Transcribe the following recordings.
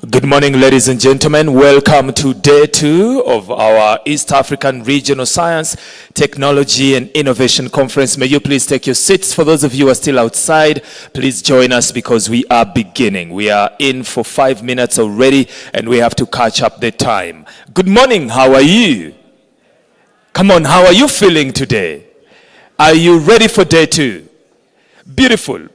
Good morning, ladies and gentlemen. Welcome to day 2 of our East African Regional Science, Technology and Innovation Conference. May you please take your seats. For those of you who are still outside, please join us because we are beginning. We are in for 5 minutes already and we have to catch up the time. Good morning. How are you? Come on, how are you feeling today? Are you ready for day 2? Beautiful.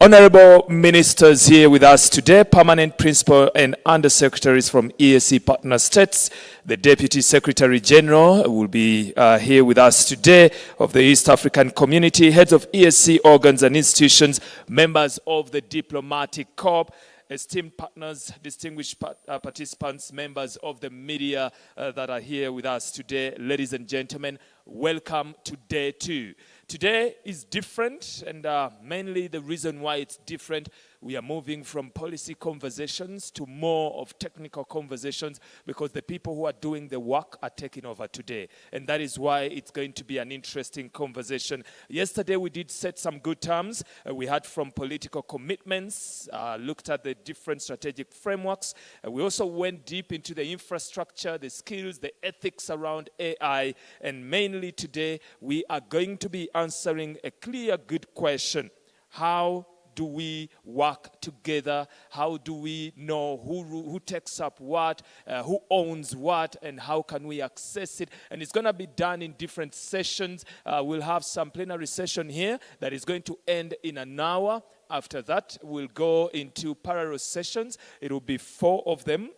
Honorable ministers here with us today, permanent principal and undersecretaries from EAC partner states. The Deputy Secretary General will be here with us today of the East African community, heads of EAC organs and institutions, members of the diplomatic corps, esteemed partners, distinguished participants, members of the media that are here with us today. Ladies and gentlemen, welcome to day 2. Today is different, and mainly the reason why it's different, we are moving from policy conversations to more of technical conversations because the people who are doing the work are taking over today. And that is why it's going to be an interesting conversation. Yesterday we did set some good terms. We had from political commitments, looked at the different strategic frameworks. We also went deep into the infrastructure, the skills, the ethics around AI. And mainly today we are going to be answering a clear, good question. How do we work together? How do we know who takes up what, who owns what, and how can we access it? And it's going to be done in different sessions. We'll have some plenary session here that is going to end in an hour. After that, we'll go into parallel sessions. It will be 4 of them.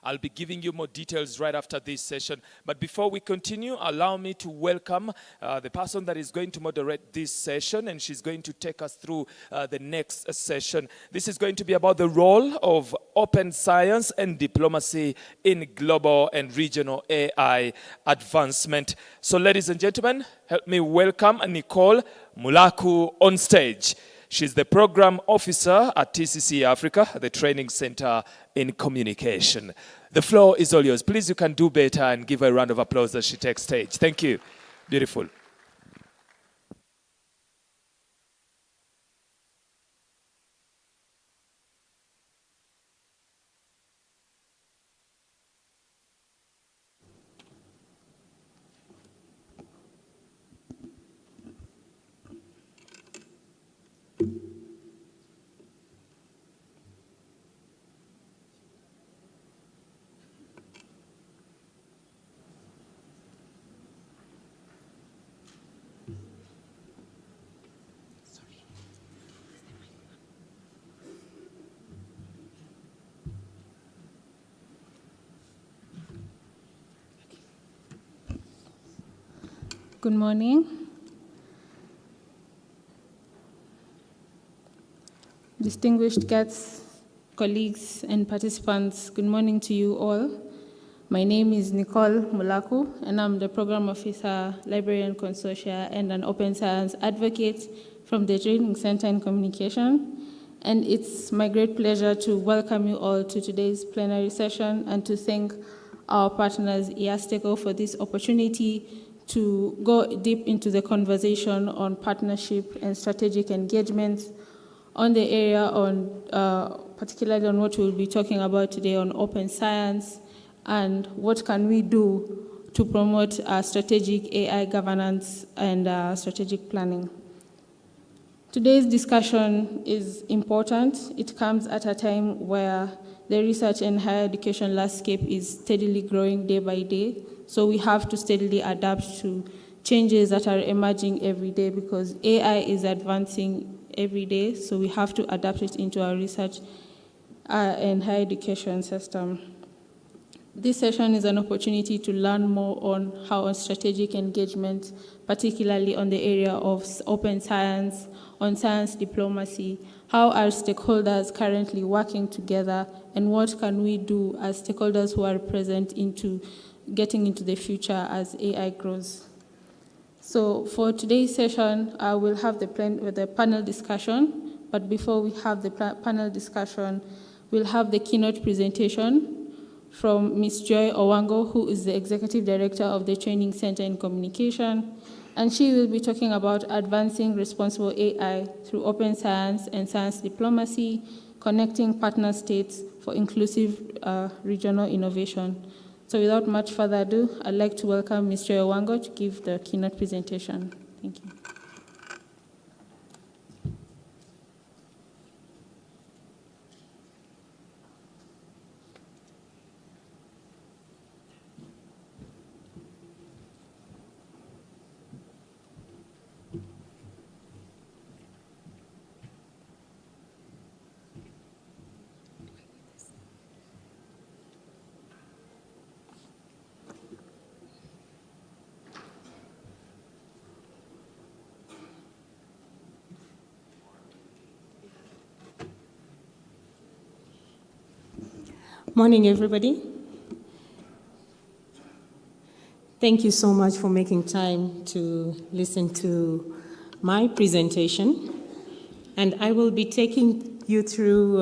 I'll be giving you more details right after this session. But before we continue, allow me to welcome the person that is going to moderate this session, and she's going to take us through the next session. This is going to be about the role of open science and diplomacy in global and regional AI advancement. So ladies and gentlemen, help me welcome Nicole Mulaku on stage. She's the program officer at TCC Africa, the training center in communication. The floor is all yours. Please, you can do better and give her a round of applause as she takes stage. Thank you. Beautiful. Good morning. Distinguished guests, colleagues, and participants, good morning to you all. My name is Nicole Mulaku, and I'm the Program Officer, Librarian Consortia, and an Open Science Advocate from the Training Center in Communication. And it's my great pleasure to welcome you all to today's plenary session and to thank our partners, EAC, for this opportunity to go deep into the conversation on partnership and strategic engagements on the area particularly on what we'll be talking about today on open science and what can we do to promote strategic AI governance and strategic planning. Today's discussion is important. It comes at a time where the research and higher education landscape is steadily growing day by day. So we have to steadily adapt to changes that are emerging every day because AI is advancing every day. So we have to adapt it into our research and higher education system. This session is an opportunity to learn more on how on strategic engagement, particularly on the area of open science, on science diplomacy, how are stakeholders currently working together, and what can we do as stakeholders who are present into getting into the future as AI grows. So for today's session, we'll have the panel discussion, but before we have the panel discussion, we'll have the keynote presentation from Ms. Joy Owango, who is the Executive Director of the Training Center in Communication, and she will be talking about advancing responsible AI through open science and science diplomacy Connecting Partner States for Inclusive Regional Innovation. So without much further ado, I'd like to welcome Mr. Owango to give the keynote presentation. Thank you. Morning, everybody. Thank you so much for making time to listen to my presentation. And I will be taking you through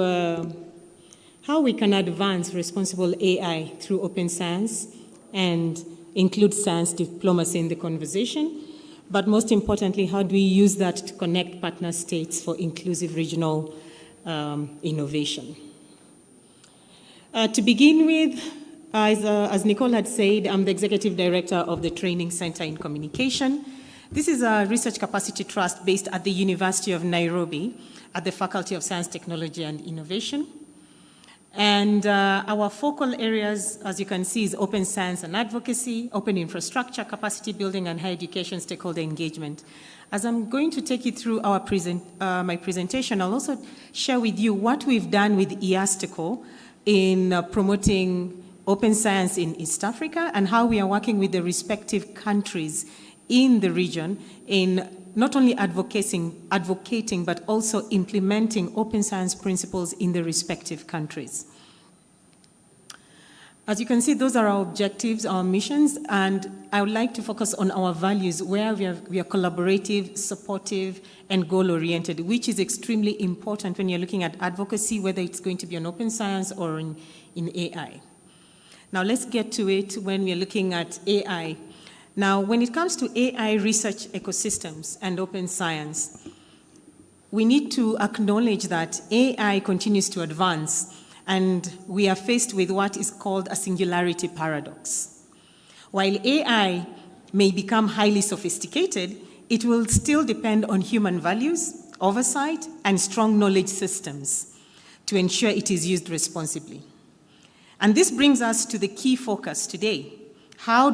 how we can advance responsible AI through open science and include science diplomacy in the conversation. But most importantly, how do we use that to connect partner states for inclusive regional innovation? To begin with, as Nicole had said, I'm the Executive Director of the Training Center in Communication. This is a research capacity trust based at the University of Nairobi at the Faculty of Science, Technology and Innovation. And our focal areas, as you can see, is open science and advocacy, open infrastructure, capacity building, and higher education stakeholder engagement. As I'm going to take you through my presentation, I'll also share with you what we've done with EAC in promoting open science in East Africa and how we are working with the respective countries in the region in not only advocating but also implementing open science principles in the respective countries. As you can see, those are our objectives, our missions, and I would like to focus on our values where we are collaborative, supportive, and goal-oriented, which is extremely important when you're looking at advocacy, whether it's going to be on open science or in AI. Now let's get to it when we're looking at AI. Now, when it comes to AI research ecosystems and open science, we need to acknowledge that AI continues to advance, and we are faced with what is called a singularity paradox. While AI may become highly sophisticated, it will still depend on human values, oversight, and strong knowledge systems to ensure it is used responsibly. And this brings us to the key focus today. How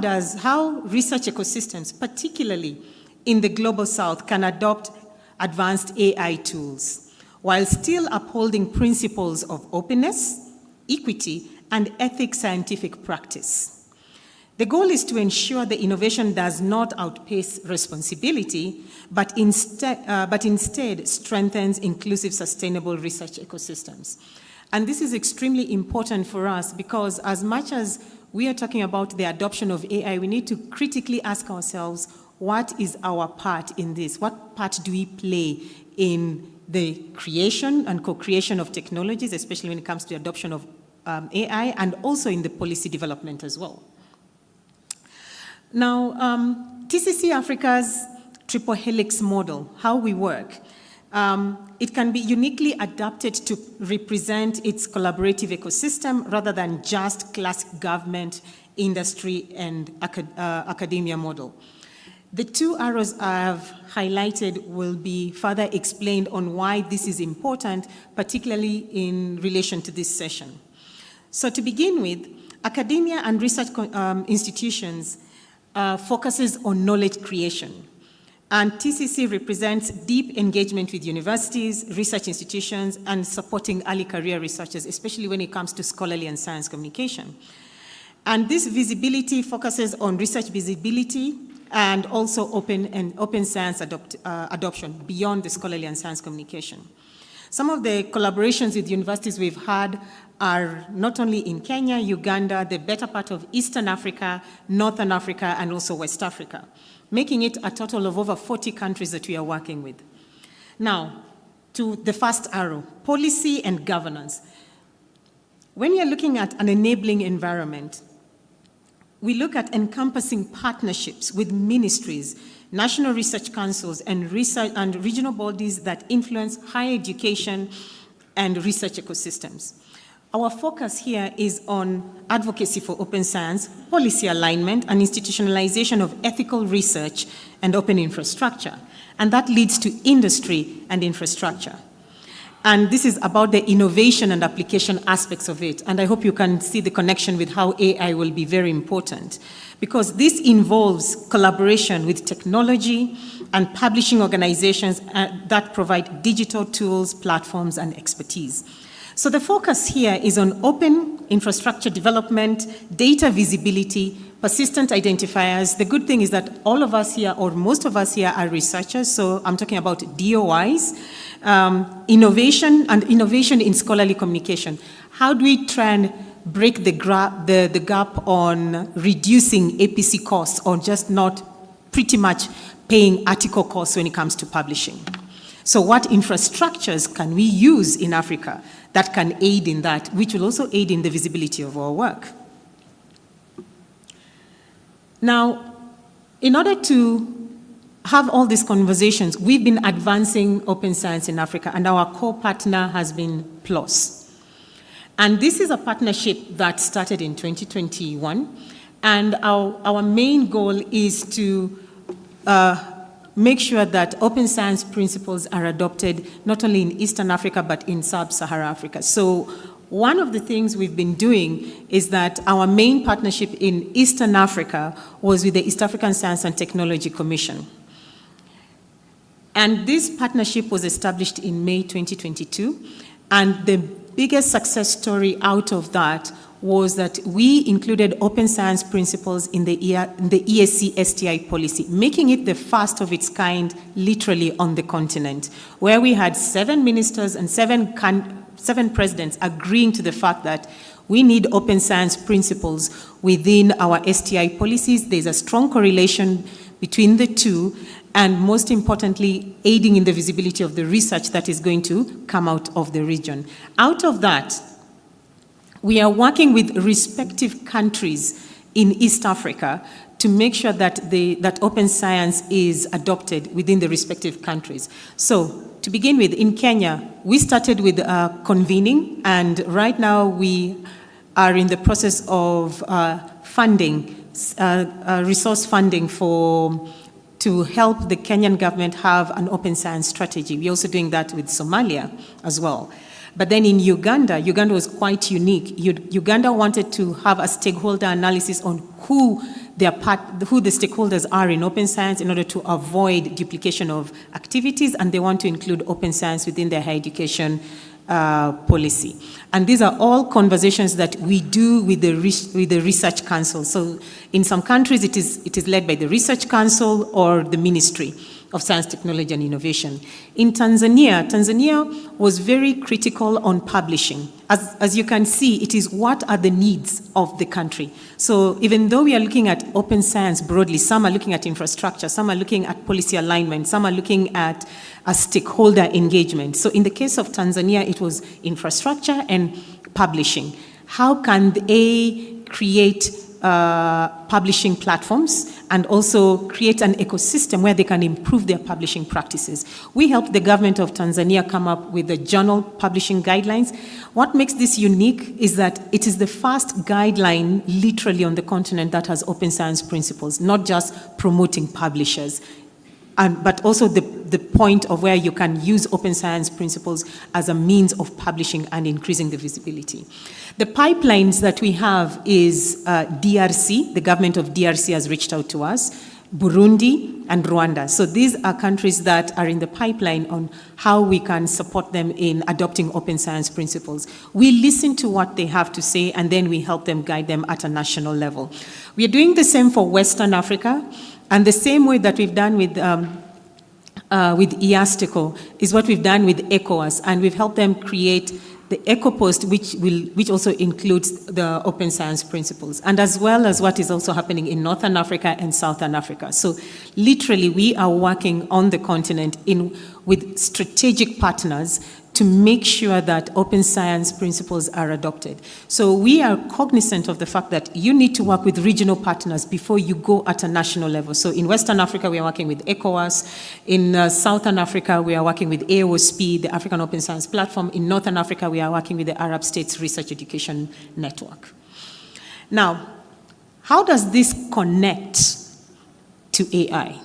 research ecosystems, particularly in the Global South, can adopt advanced AI tools while still upholding principles of openness, equity, and ethical scientific practice. The goal is to ensure the innovation does not outpace responsibility, but instead strengthens inclusive, sustainable research ecosystems. And this is extremely important for us because as much as we are talking about the adoption of AI, we need to critically ask ourselves, what is our part in this? What part do we play in the creation and co-creation of technologies, especially when it comes to the adoption of AI, and also in the policy development as well? Now, TCC Africa's triple helix model, how we work, it can be uniquely adapted to represent its collaborative ecosystem rather than just classic government, industry, and academia model. The two arrows I have highlighted will be further explained on why this is important, particularly in relation to this session. So to begin with, academia and research institutions focuses on knowledge creation. And TCC represents deep engagement with universities, research institutions, and supporting early career researchers, especially when it comes to scholarly and science communication. And this visibility focuses on research visibility and also open science adoption beyond the scholarly and science communication. Some of the collaborations with universities we've had are not only in Kenya, Uganda, the better part of Eastern Africa, Northern Africa, and also West Africa, making it a total of over 40 countries that we are working with. Now, to the first arrow, policy and governance. When you're looking at an enabling environment, we look at encompassing partnerships with ministries, national research councils, and regional bodies that influence higher education and research ecosystems. Our focus here is on advocacy for open science, policy alignment, and institutionalization of ethical research and open infrastructure. And that leads to industry and infrastructure. And this is about the innovation and application aspects of it. And I hope you can see the connection with how AI will be very important, because this involves collaboration with technology and publishing organizations that provide digital tools, platforms, and expertise. So the focus here is on open infrastructure development, data visibility, persistent identifiers. The good thing is that all of us here, or most of us here, are researchers, so I'm talking about DOIs, innovation in scholarly communication. How do we try and break the gap on reducing APC costs, or just not pretty much paying article costs when it comes to publishing? So what infrastructures can we use in Africa that can aid in that, which will also aid in the visibility of our work? Now, in order to have all these conversations, we've been advancing open science in Africa, and our core partner has been PLOS. And this is a partnership that started in 2021, and our main goal is to make sure that open science principles are adopted not only in Eastern Africa, but in Sub-Saharan Africa. So one of the things we've been doing is that our main partnership in Eastern Africa was with the East African Science and Technology Commission. And this partnership was established in May 2022. And the biggest success story out of that was that we included open science principles in the EAC STI policy, making it the first of its kind literally on the continent, where we had 7 ministers and 7 presidents agreeing to the fact that we need open science principles within our STI policies. There's a strong correlation between the two, and most importantly, aiding in the visibility of the research that is going to come out of the region. Out of that, we are working with respective countries in East Africa to make sure that that open science is adopted within the respective countries. So, to begin with, in Kenya, we started with convening, and right now we are in the process of funding, resource funding to help the Kenyan government have an open science strategy. We're also doing that with Somalia as well. But then in Uganda was quite unique. Uganda wanted to have a stakeholder analysis on who the stakeholders are in open science in order to avoid duplication of activities, and they want to include open science within their higher education policy. And these are all conversations that we do with the Research Council. So in some countries, it is led by the Research Council or the Ministry of Science, Technology, and Innovation. In Tanzania was very critical on publishing. As you can see, it is what are the needs of the country. So even though we are looking at open science broadly, some are looking at infrastructure, some are looking at policy alignment, some are looking at a stakeholder engagement. So in the case of Tanzania, it was infrastructure and publishing. How can they create publishing platforms and also create an ecosystem where they can improve their publishing practices? We helped the government of Tanzania come up with the journal publishing guidelines. What makes this unique is that it is the first guideline literally on the continent that has open science principles, not just promoting publishers, but also the point of where you can use open science principles as a means of publishing and increasing the visibility. The pipelines that we have is DRC, the government of DRC has reached out to us, Burundi, and Rwanda. So these are countries that are in the pipeline on how we can support them in adopting open science principles. We listen to what they have to say, and then we help them, guide them at a national level. We are doing the same for Western Africa, and the same way that we've done with EAC is what we've done with ECOWAS, and we've helped them create the EcoPost, which also includes the open science principles, and as well as what is also happening in Northern Africa and Southern Africa. So literally, we are working on the continent with strategic partners to make sure that open science principles are adopted. So we are cognizant of the fact that you need to work with regional partners before you go at a national level. So in Western Africa, we are working with ECOWAS. In Southern Africa, we are working with AOSP, the African Open Science Platform. In Northern Africa, we are working with the Arab States Research Education Network. Now, how does this connect to AI?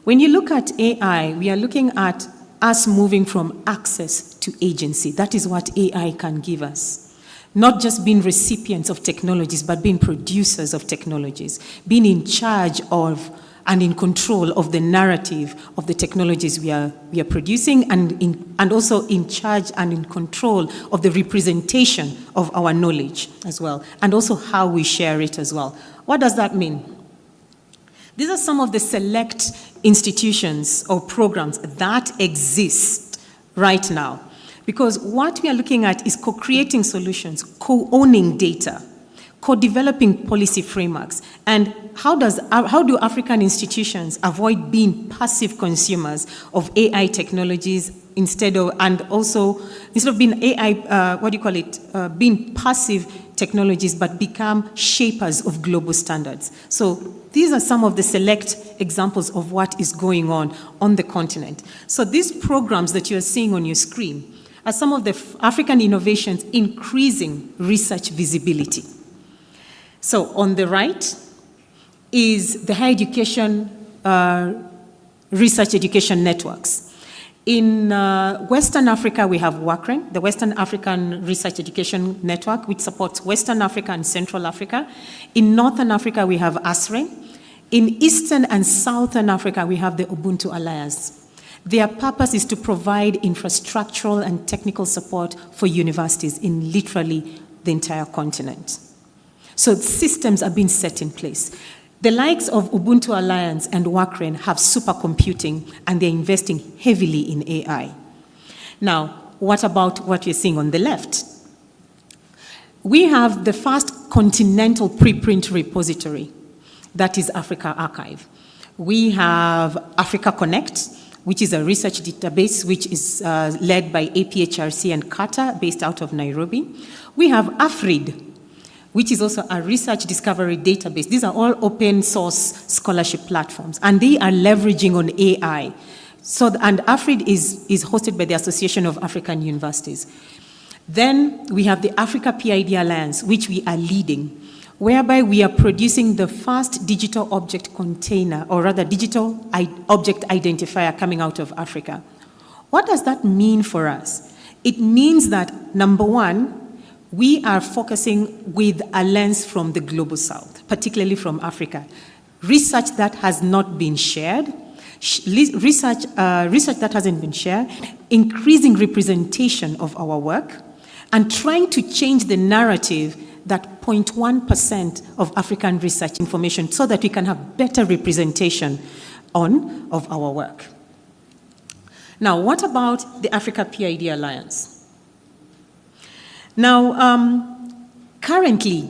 When you look at AI, we are looking at us moving from access to agency. That is what AI can give us. Not just being recipients of technologies, but being producers of technologies, being in charge of and in control of the narrative of the technologies we are producing, and also in charge and in control of the representation of our knowledge as well, and also how we share it as well. What does that mean? These are some of the select institutions or programs that exist right now. Because what we are looking at is co-creating solutions, co-owning data, co-developing policy frameworks. And how do African institutions avoid being passive consumers of AI technologies instead of being AI, being passive technologies, but become shapers of global standards? So these are some of the select examples of what is going on the continent. So these programs that you're seeing on your screen are some of the African innovations increasing research visibility. So on the right is the higher education research education networks. In Western Africa, we have WACREN, the Western African Research Education Network, which supports Western Africa and Central Africa. In Northern Africa, we have ASRE. In Eastern and Southern Africa, we have the Ubuntu Alliance. Their purpose is to provide infrastructural and technical support for universities in literally the entire continent. So systems are being set in place. The likes of Ubuntu Alliance and WACREN have supercomputing, and they're investing heavily in AI. Now, what about what you're seeing on the left? We have the first continental preprint repository, that is Africa Archive. We have Africa Connect, which is a research database which is led by APHRC and Qatar, based out of Nairobi. We have AFRID, which is also a research discovery database. These are all open source scholarship platforms, and they are leveraging on AI. And AFRID is hosted by the Association of African Universities. Then we have the Africa PID Alliance, which we are leading, whereby we are producing the first digital object container, or rather digital object identifier coming out of Africa. What does that mean for us? It means that, number one, we are focusing with a lens from the global south, particularly from Africa. Research that has not been shared, research that hasn't been shared, increasing representation of our work, and trying to change the narrative that 0.1% of African research information, so that we can have better representation of our work. Now, what about the Africa PID Alliance? Now, currently,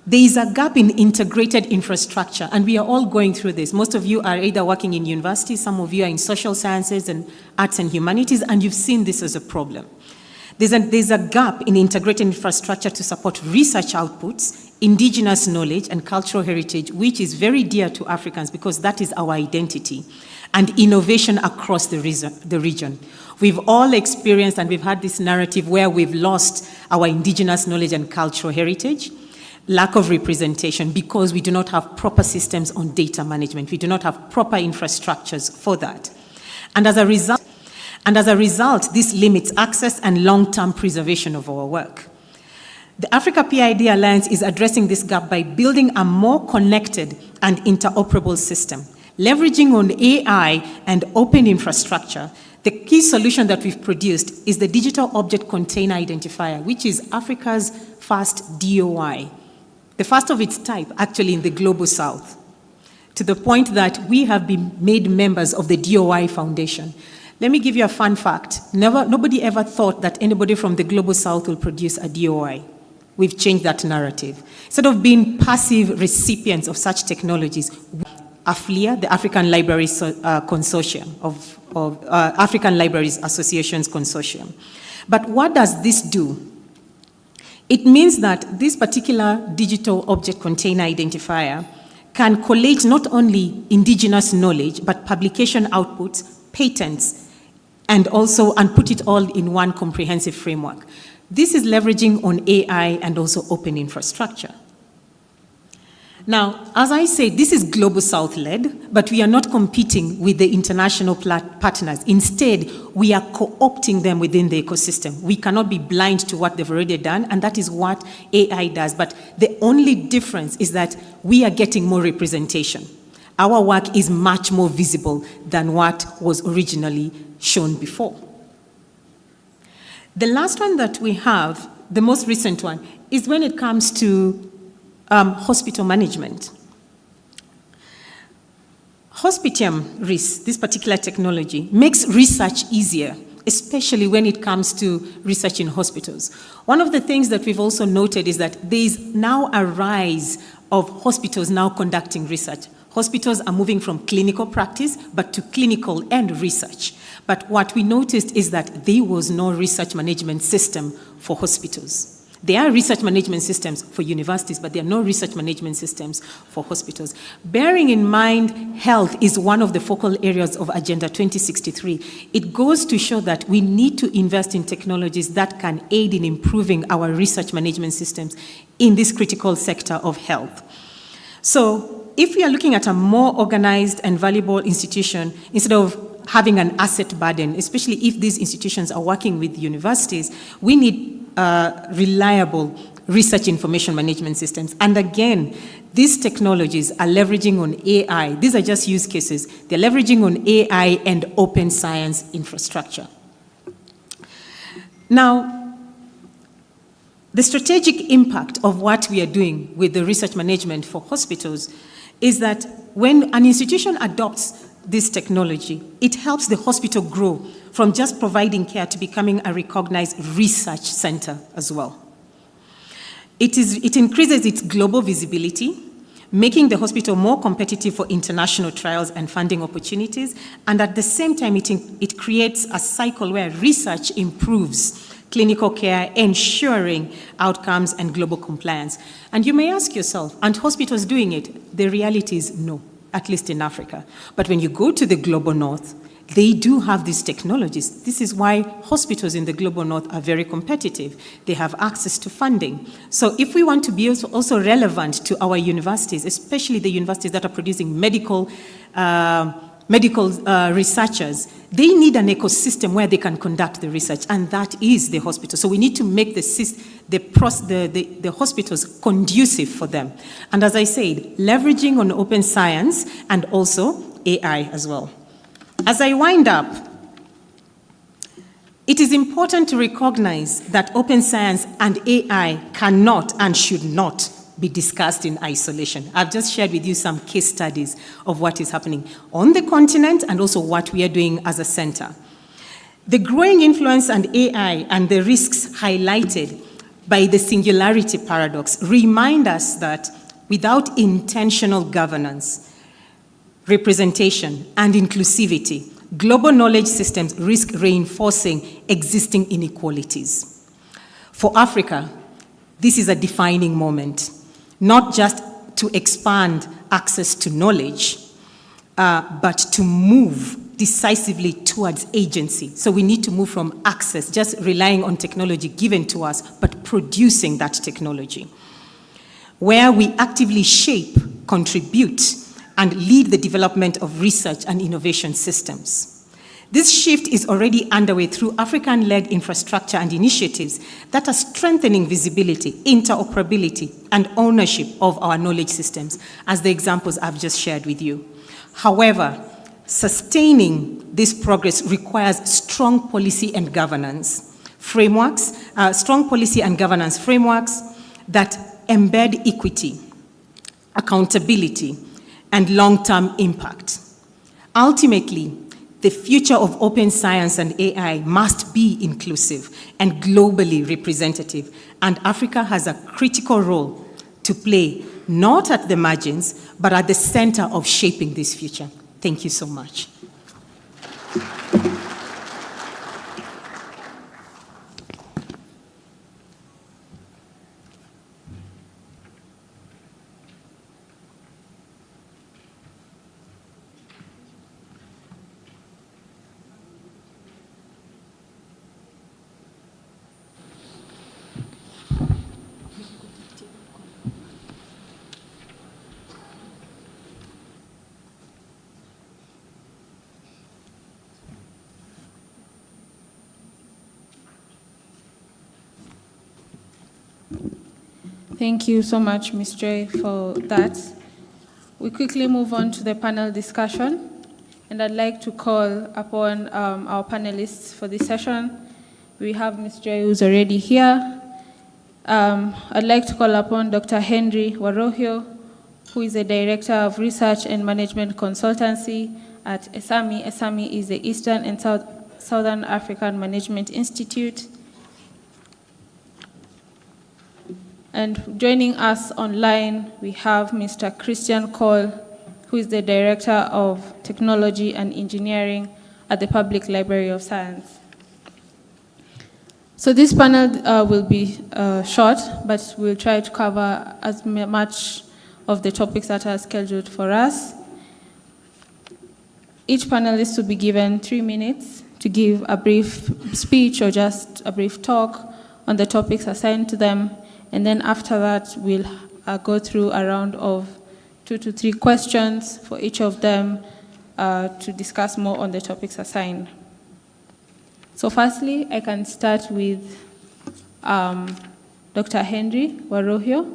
there is a gap in integrated infrastructure, and we are all going through this. Most of you are either working in universities, some of you are in social sciences and arts and humanities, and you've seen this as a problem. There's a gap in integrated infrastructure to support research outputs, indigenous knowledge, and cultural heritage, which is very dear to Africans because that is our identity, and innovation across the region. We've all experienced, and we've had this narrative where we've lost our indigenous knowledge and cultural heritage, lack of representation because we do not have proper systems on data management. We do not have proper infrastructures for that. And as a result, this limits access and long-term preservation of our work. The Africa PID Alliance is addressing this gap by building a more connected and interoperable system, leveraging on AI and open infrastructure. The key solution that we've produced is the Digital Object Container Identifier, which is Africa's first DOI, the first of its type actually in the global south, to the point that we have been made members of the DOI Foundation. Let me give you a fun fact. Nobody ever thought that anybody from the global south will produce a DOI. We've changed that narrative. Instead of being passive recipients of such technologies, AFLIA, the African Library Consortium of African Libraries Associations Consortium. But what does this do? It means that this particular digital object container identifier can collate not only indigenous knowledge, but publication outputs, patents, and put it all in one comprehensive framework. This is leveraging on AI and also open infrastructure. Now, as I say, this is Global South-led, but we are not competing with the international partners. Instead, we are co-opting them within the ecosystem. We cannot be blind to what they've already done, and that is what AI does. But the only difference is that we are getting more representation. Our work is much more visible than what was originally shown before. The last one that we have, the most recent one, is when it comes to hospital management. Hospitium RIS, this particular technology, makes research easier, especially when it comes to research in hospitals. One of the things that we've also noted is that there is now a rise of hospitals now conducting research. Hospitals are moving from clinical practice, but to clinical and research. But what we noticed is that there was no research management system for hospitals. There are research management systems for universities, but there are no research management systems for hospitals. Bearing in mind, health is one of the focal areas of Agenda 2063. It goes to show that we need to invest in technologies that can aid in improving our research management systems in this critical sector of health. So if we are looking at a more organized and valuable institution, instead of having an asset burden, especially if these institutions are working with universities, we need reliable research information management systems. And again, these technologies are leveraging on AI. These are just use cases. They're leveraging on AI and open science infrastructure. Now, the strategic impact of what we are doing with the research management for hospitals is that when an institution adopts this technology, it helps the hospital grow from just providing care to becoming a recognized research center as well. It increases its global visibility, making the hospital more competitive for international trials and funding opportunities, and at the same time, it creates a cycle where research improves clinical care, ensuring outcomes and global compliance. And you may ask yourself, aren't hospitals doing it? The reality is no, at least in Africa. But when you go to the global north, they do have these technologies. This is why hospitals in the global north are very competitive. They have access to funding. So if we want to be also relevant to our universities, especially the universities that are producing medical researchers, they need an ecosystem where they can conduct the research, and that is the hospital. So we need to make the hospitals conducive for them. And as I said, leveraging on open science and also AI as well. As I wind up, it is important to recognize that open science and AI cannot and should not be discussed in isolation. I've just shared with you some case studies of what is happening on the continent and also what we are doing as a center. The growing influence on AI and the risks highlighted by the singularity paradox remind us that without intentional governance, representation, and inclusivity, global knowledge systems risk reinforcing existing inequalities. For Africa, this is a defining moment, not just to expand access to knowledge, but to move decisively towards agency. So we need to move from access, just relying on technology given to us, but producing that technology, where we actively shape, contribute, and lead the development of research and innovation systems. This shift is already underway through African-led infrastructure and initiatives that are strengthening visibility, interoperability, and ownership of our knowledge systems, as the examples I've just shared with you. However, sustaining this progress requires strong policy and governance frameworks, that embed equity, accountability, and long-term impact. Ultimately, the future of open science and AI must be inclusive and globally representative, and Africa has a critical role to play, not at the margins, but at the center of shaping this future. Thank you so much. Thank you so much, Ms. Joy, for that. We quickly move on to the panel discussion, and I'd like to call upon our panelists for this session. We have Ms. Joy, who's already here. I'd like to call upon Dr. Henry Warohio, who is the Director of Research and Management Consultancy at ESAMI. ESAMI is the Eastern and Southern African Management Institute. And joining us online, we have Mr. Christian Cole, who is the Director of Technology and Engineering at the Public Library of Science. So this panel will be short, but we'll try to cover as much of the topics that are scheduled for us. Each panelist will be given 3 minutes to give a brief speech or just a brief talk on the topics assigned to them. And then after that, we'll go through a round of 2 to 3 questions for each of them to discuss more on the topics assigned. So firstly, I can start with Dr. Henry Warohio,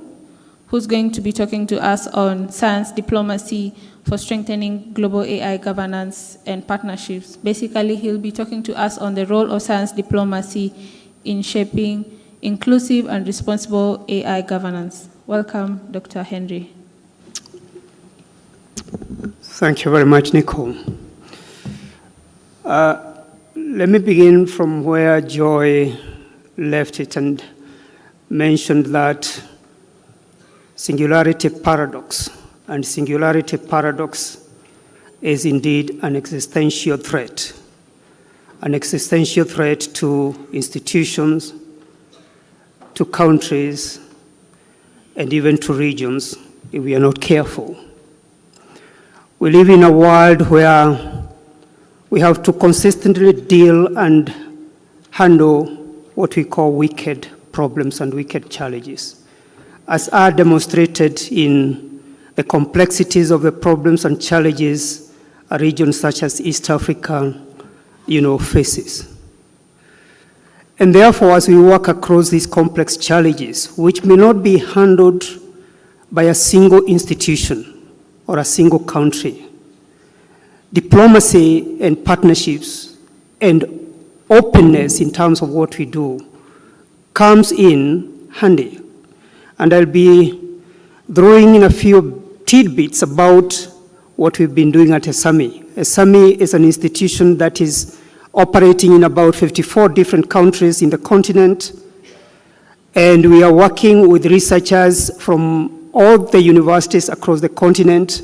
who's going to be talking to us on science diplomacy for strengthening global AI governance and partnerships. Basically, he'll be talking to us on the role of science diplomacy in shaping inclusive and responsible AI governance. Welcome, Dr. Henry. Thank you very much, Nicole. Let me begin from where Joy left it and mentioned that singularity paradox, and singularity paradox is indeed an existential threat to institutions, to countries, and even to regions if we are not careful. We live in a world where we have to consistently deal and handle what we call wicked problems and wicked challenges, as are demonstrated in the complexities of the problems and challenges a region such as East Africa, faces. And therefore, as we work across these complex challenges, which may not be handled by a single institution or a single country, diplomacy and partnerships and openness in terms of what we do comes in handy. And I'll be throwing in a few tidbits about what we've been doing at ESAMI. ESAMI is an institution that is operating in about 54 different countries in the continent, and we are working with researchers from all the universities across the continent.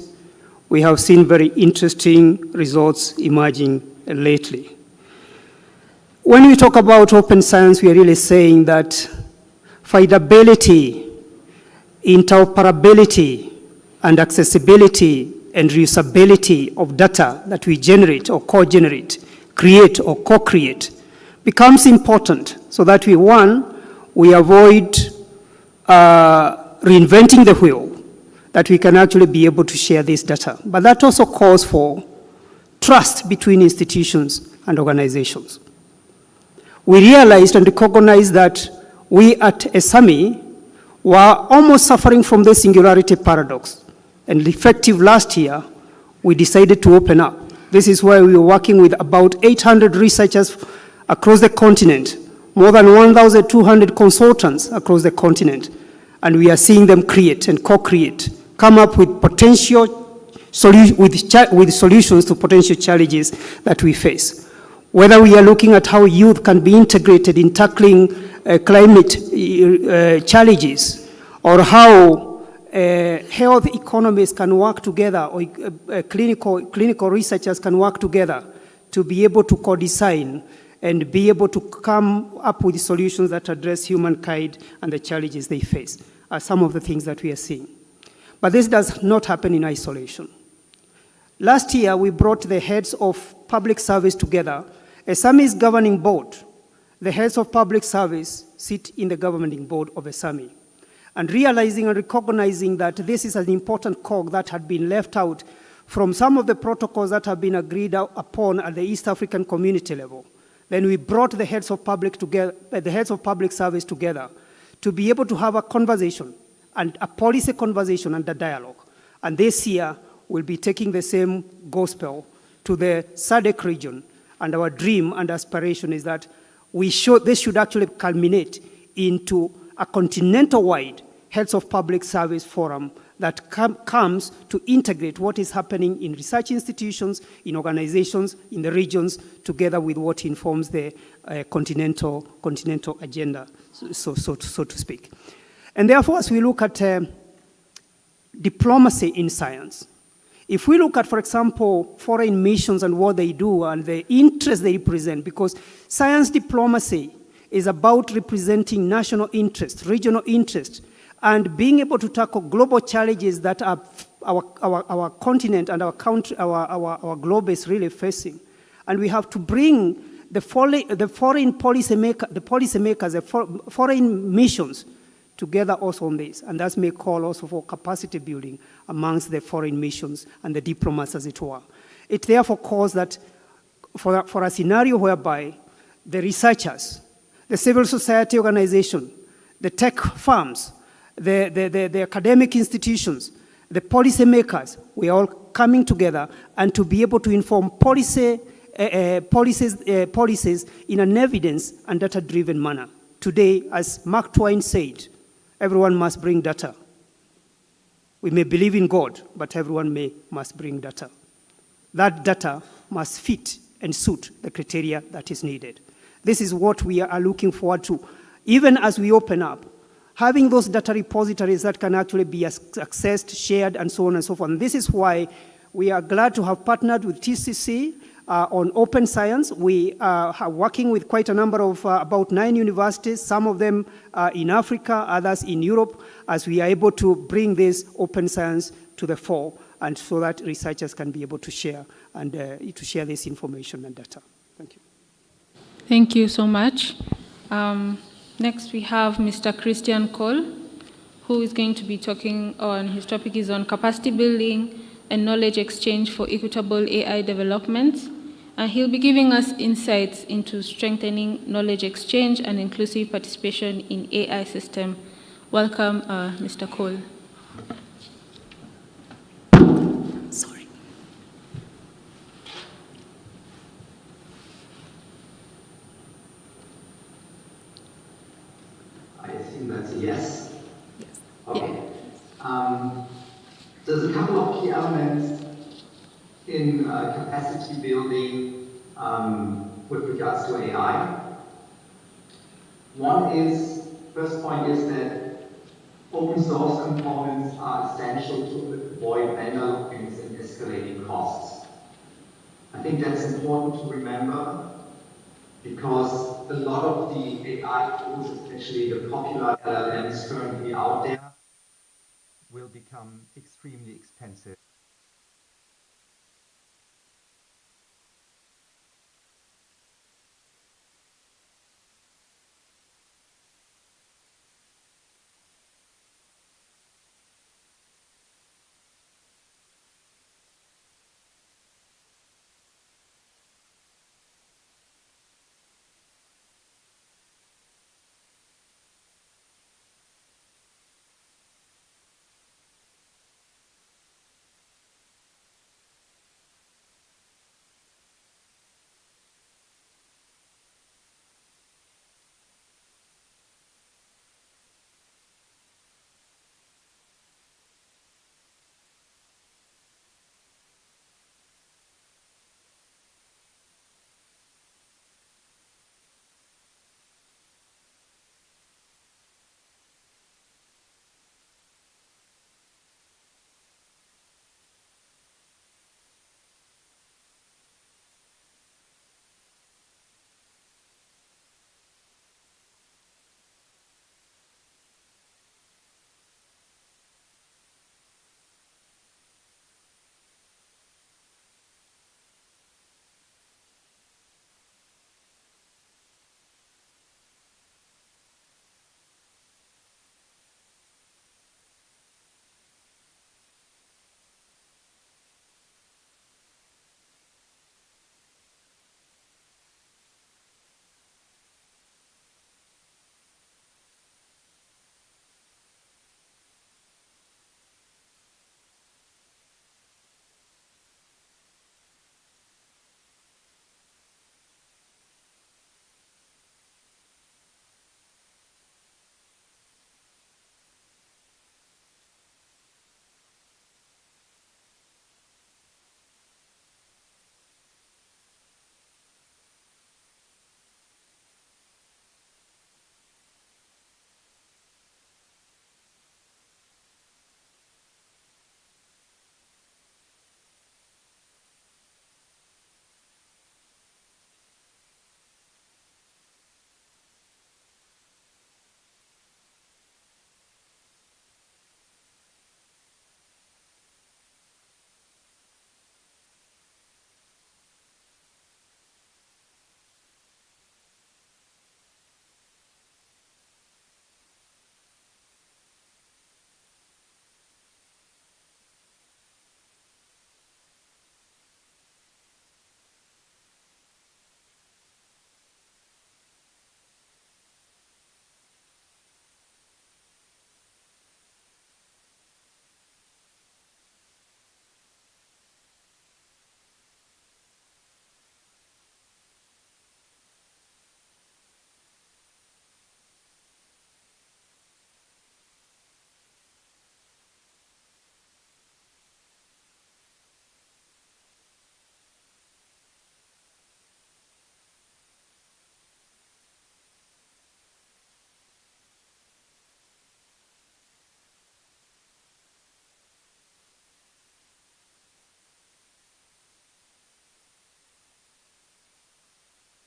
We have seen very interesting results emerging lately. When we talk about open science, we are really saying that findability, interoperability, and accessibility and reusability of data that we generate or co-generate, create or co-create, becomes important so that we avoid reinventing the wheel, that we can actually be able to share this data. But that also calls for trust between institutions and organizations. We realized and recognized that we at ESAMI were almost suffering from the singularity paradox. And effective last year, we decided to open up. This is why we were working with about 800 researchers across the continent, more than 1,200 consultants across the continent. And we are seeing them create and co-create, come up with potential with solutions to potential challenges that we face. Whether we are looking at how youth can be integrated in tackling climate challenges, or how health economies can work together, or clinical researchers can work together to be able to co-design and be able to come up with solutions that address humankind and the challenges they face, are some of the things that we are seeing. But this does not happen in isolation. Last year, we brought the heads of public service together. A SAMI's governing board, the heads of public service sit in the governing board of a SAMI. And realizing and recognizing that this is an important cog that had been left out from some of the protocols that have been agreed upon at the East African community level, then we brought the heads of public service together to be able to have a conversation and a policy conversation and a dialogue. And this year, we'll be taking the same gospel to the SADC region. And our dream and aspiration is that this should actually culminate into a continental-wide heads of public service forum that comes to integrate what is happening in research institutions, in organizations, in the regions, together with what informs the continental agenda, so to speak. And therefore, as we look at diplomacy in science, if we look at, for example, foreign missions and what they do and the interest they represent, because science diplomacy is about representing national interest, regional interest, and being able to tackle global challenges that are our continent and our country, our globe is really facing. And we have to bring the foreign policymakers, the foreign missions together also on this. And that may call also for capacity building amongst the foreign missions and the diplomats, as it were. It therefore calls that for a scenario whereby the researchers, the civil society organization, the tech firms, the academic institutions, the policymakers, we are all coming together and to be able to inform policies in an evidence and data-driven manner. Today, as Mark Twain said, everyone must bring data. We may believe in God, but everyone must bring data. That data must fit and suit the criteria that is needed. This is what we are looking forward to. Even as we open up, having those data repositories that can actually be accessed, shared, and so on and so forth. And this is why we are glad to have partnered with TCC on open science. We are working with quite a number of about 9 universities, some of them in Africa, others in Europe, as we are able to bring this open science to the fore, and so that researchers can be able to share and to share this information and data. Thank you. Thank you so much. Next, we have Mr. Christian Cole, who is going to be talking on, his topic is on capacity building and knowledge exchange for equitable AI development. And he'll be giving us insights into strengthening knowledge exchange and inclusive participation in AI system. Welcome, Mr. Cole. Sorry. I assume that's a yes? Yes. Okay. There's a couple of key elements in capacity building with regards to AI. First point is that open source components are essential to avoid vendor lock-ins and escalating costs. I think that's important to remember because a lot of the AI tools, especially the popular LLMs currently out there, will become extremely expensive.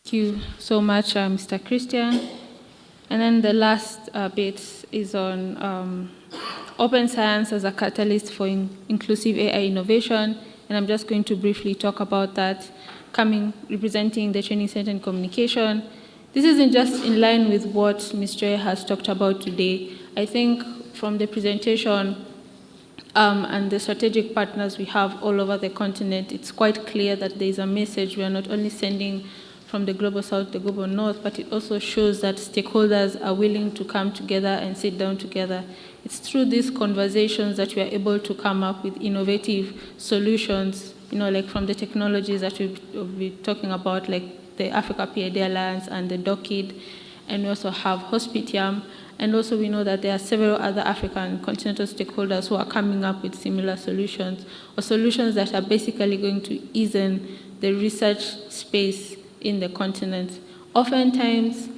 Thank you so much, Mr. Christian. And then the last bit is on open science as a catalyst for inclusive AI innovation. And I'm just going to briefly talk about that, representing the Training Center in Communication. This isn't just in line with what Ms. Joy has talked about today. I think from the presentation and the strategic partners we have all over the continent, it's quite clear that there is a message we are not only sending from the Global South to the Global North, but it also shows that stakeholders are willing to come together and sit down together. It's through these conversations that we are able to come up with innovative solutions, like from the technologies that we'll be talking about, like the Africa PID Alliance and the DOCID, and we also have Hospitium, and also we know that there are several other African continental stakeholders who are coming up with similar solutions, or solutions that are basically going to ease in the research space in the continent. Oftentimes,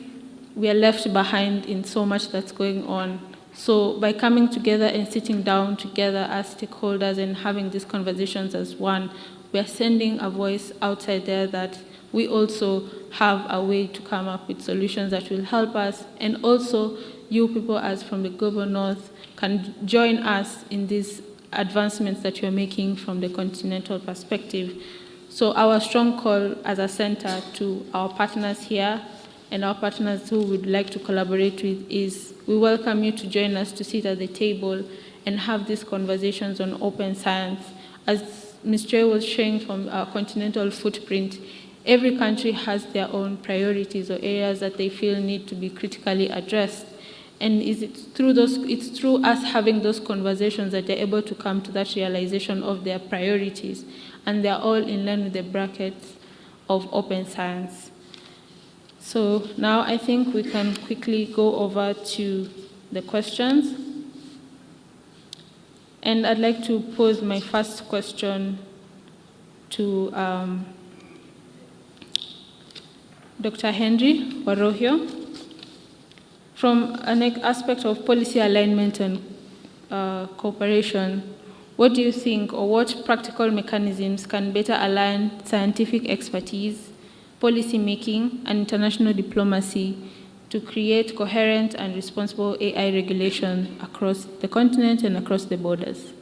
we are left behind in so much that's going on. So by coming together and sitting down together as stakeholders and having these conversations as one, we are sending a voice outside there that we also have a way to come up with solutions that will help us, and also you people as from the Global North can join us in these advancements that you're making from the continental perspective. So our strong call as a center to our partners here and our partners who would like to collaborate with is we welcome you to join us to sit at the table and have these conversations on open science. As Ms. Joy was sharing from our continental footprint, every country has their own priorities or areas that they feel need to be critically addressed. And it's through us having those conversations that they're able to come to that realization of their priorities. And they're all in line with the brackets of open science. So now I think we can quickly go over to the questions. And I'd like to pose my first question to Dr. Henry Warohio. From an aspect of policy alignment and cooperation, what do you think, or what practical mechanisms can better align scientific expertise, policy making, and international diplomacy to create coherent and responsible AI regulation across the continent and across the borders?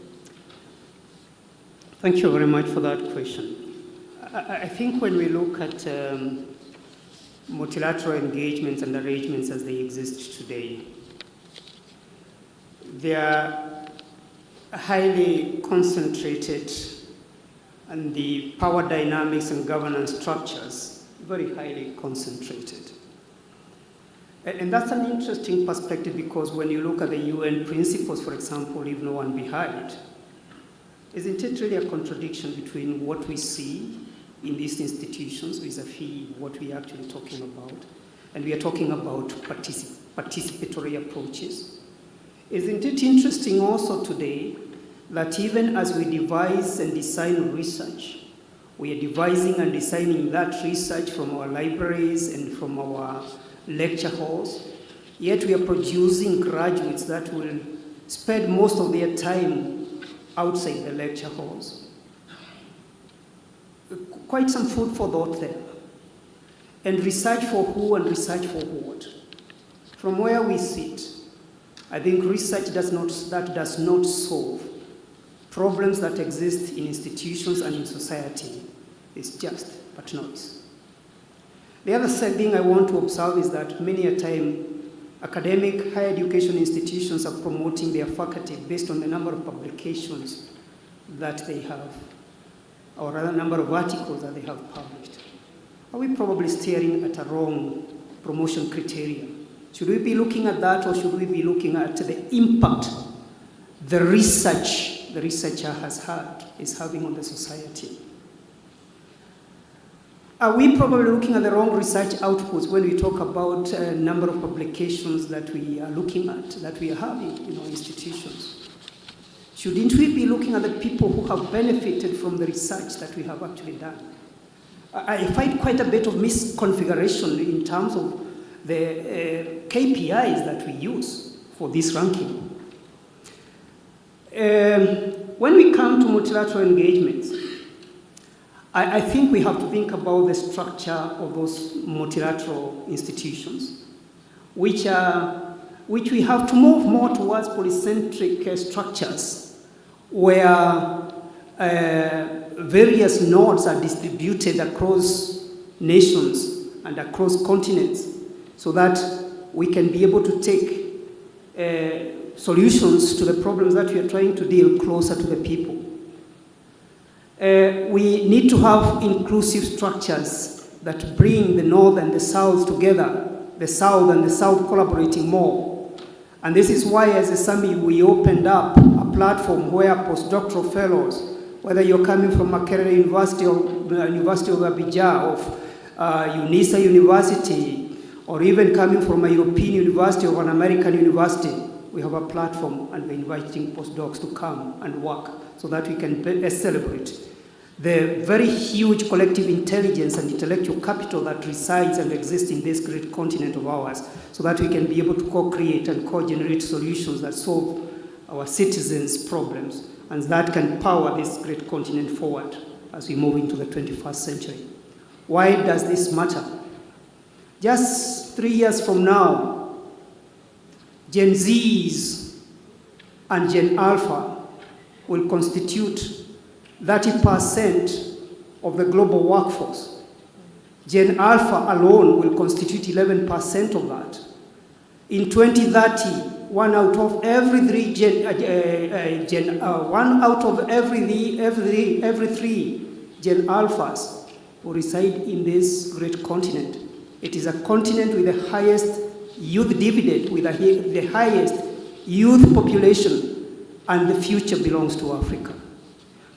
Thank you very much for that question. I think when we look at multilateral engagements and arrangements as they exist today, they are highly concentrated, and the power dynamics and governance structures very highly concentrated. And that's an interesting perspective, because when you look at the UN principles, for example, leave no one behind, isn't it really a contradiction between what we see in these institutions vis-a-vis what we are actually talking about? And we are talking about participatory approaches. Isn't it interesting also today that even as we devise and design research, we are devising and designing that research from our libraries and from our lecture halls, yet we are producing graduates that will spend most of their time outside the lecture halls. Quite some food for thought there. And research for who and research for what? From where we sit, I think research does not solve problems that exist in institutions and in society. It's just but noise. The other thing I want to observe is that many a time academic higher education institutions are promoting their faculty based on the number of publications that they have, or rather number of articles that they have published. Are we probably staring at a wrong promotion criteria? Should we be looking at that, or should we be looking at the impact the researcher is having on the society? Are we probably looking at the wrong research outputs when we talk about a number of publications that we are looking at, that we are having in our institutions? Shouldn't we be looking at the people who have benefited from the research that we have actually done? I find quite a bit of misconfiguration in terms of the KPIs that we use for this ranking. When we come to multilateral engagements, I think we have to think about the structure of those multilateral institutions, which we have to move more towards polycentric structures, where various nodes are distributed across nations and across continents, so that we can be able to take solutions to the problems that we are trying to deal closer to the people. We need to have inclusive structures that bring the North and the South together, the South and the South collaborating more. And this is why, as a summit, we opened up a platform where postdoctoral fellows, whether you're coming from Makerere University or University of Abidjan, of UNISA University, or even coming from a European university or an American university, we have a platform and we're inviting postdocs to come and work so that we can celebrate the very huge collective intelligence and intellectual capital that resides and exists in this great continent of ours, so that we can be able to co-create and co-generate solutions that solve our citizens' problems, and that can power this great continent forward as we move into the 21st century. Why does this matter? Just 3 years from now, Gen Zs and Gen Alpha will constitute 30% of the global workforce. Gen Alpha alone will constitute 11% of that. In 2030, one out of every three Gen Alphas will reside in this great continent. It is a continent with the highest youth dividend, with the highest youth population, and the future belongs to Africa.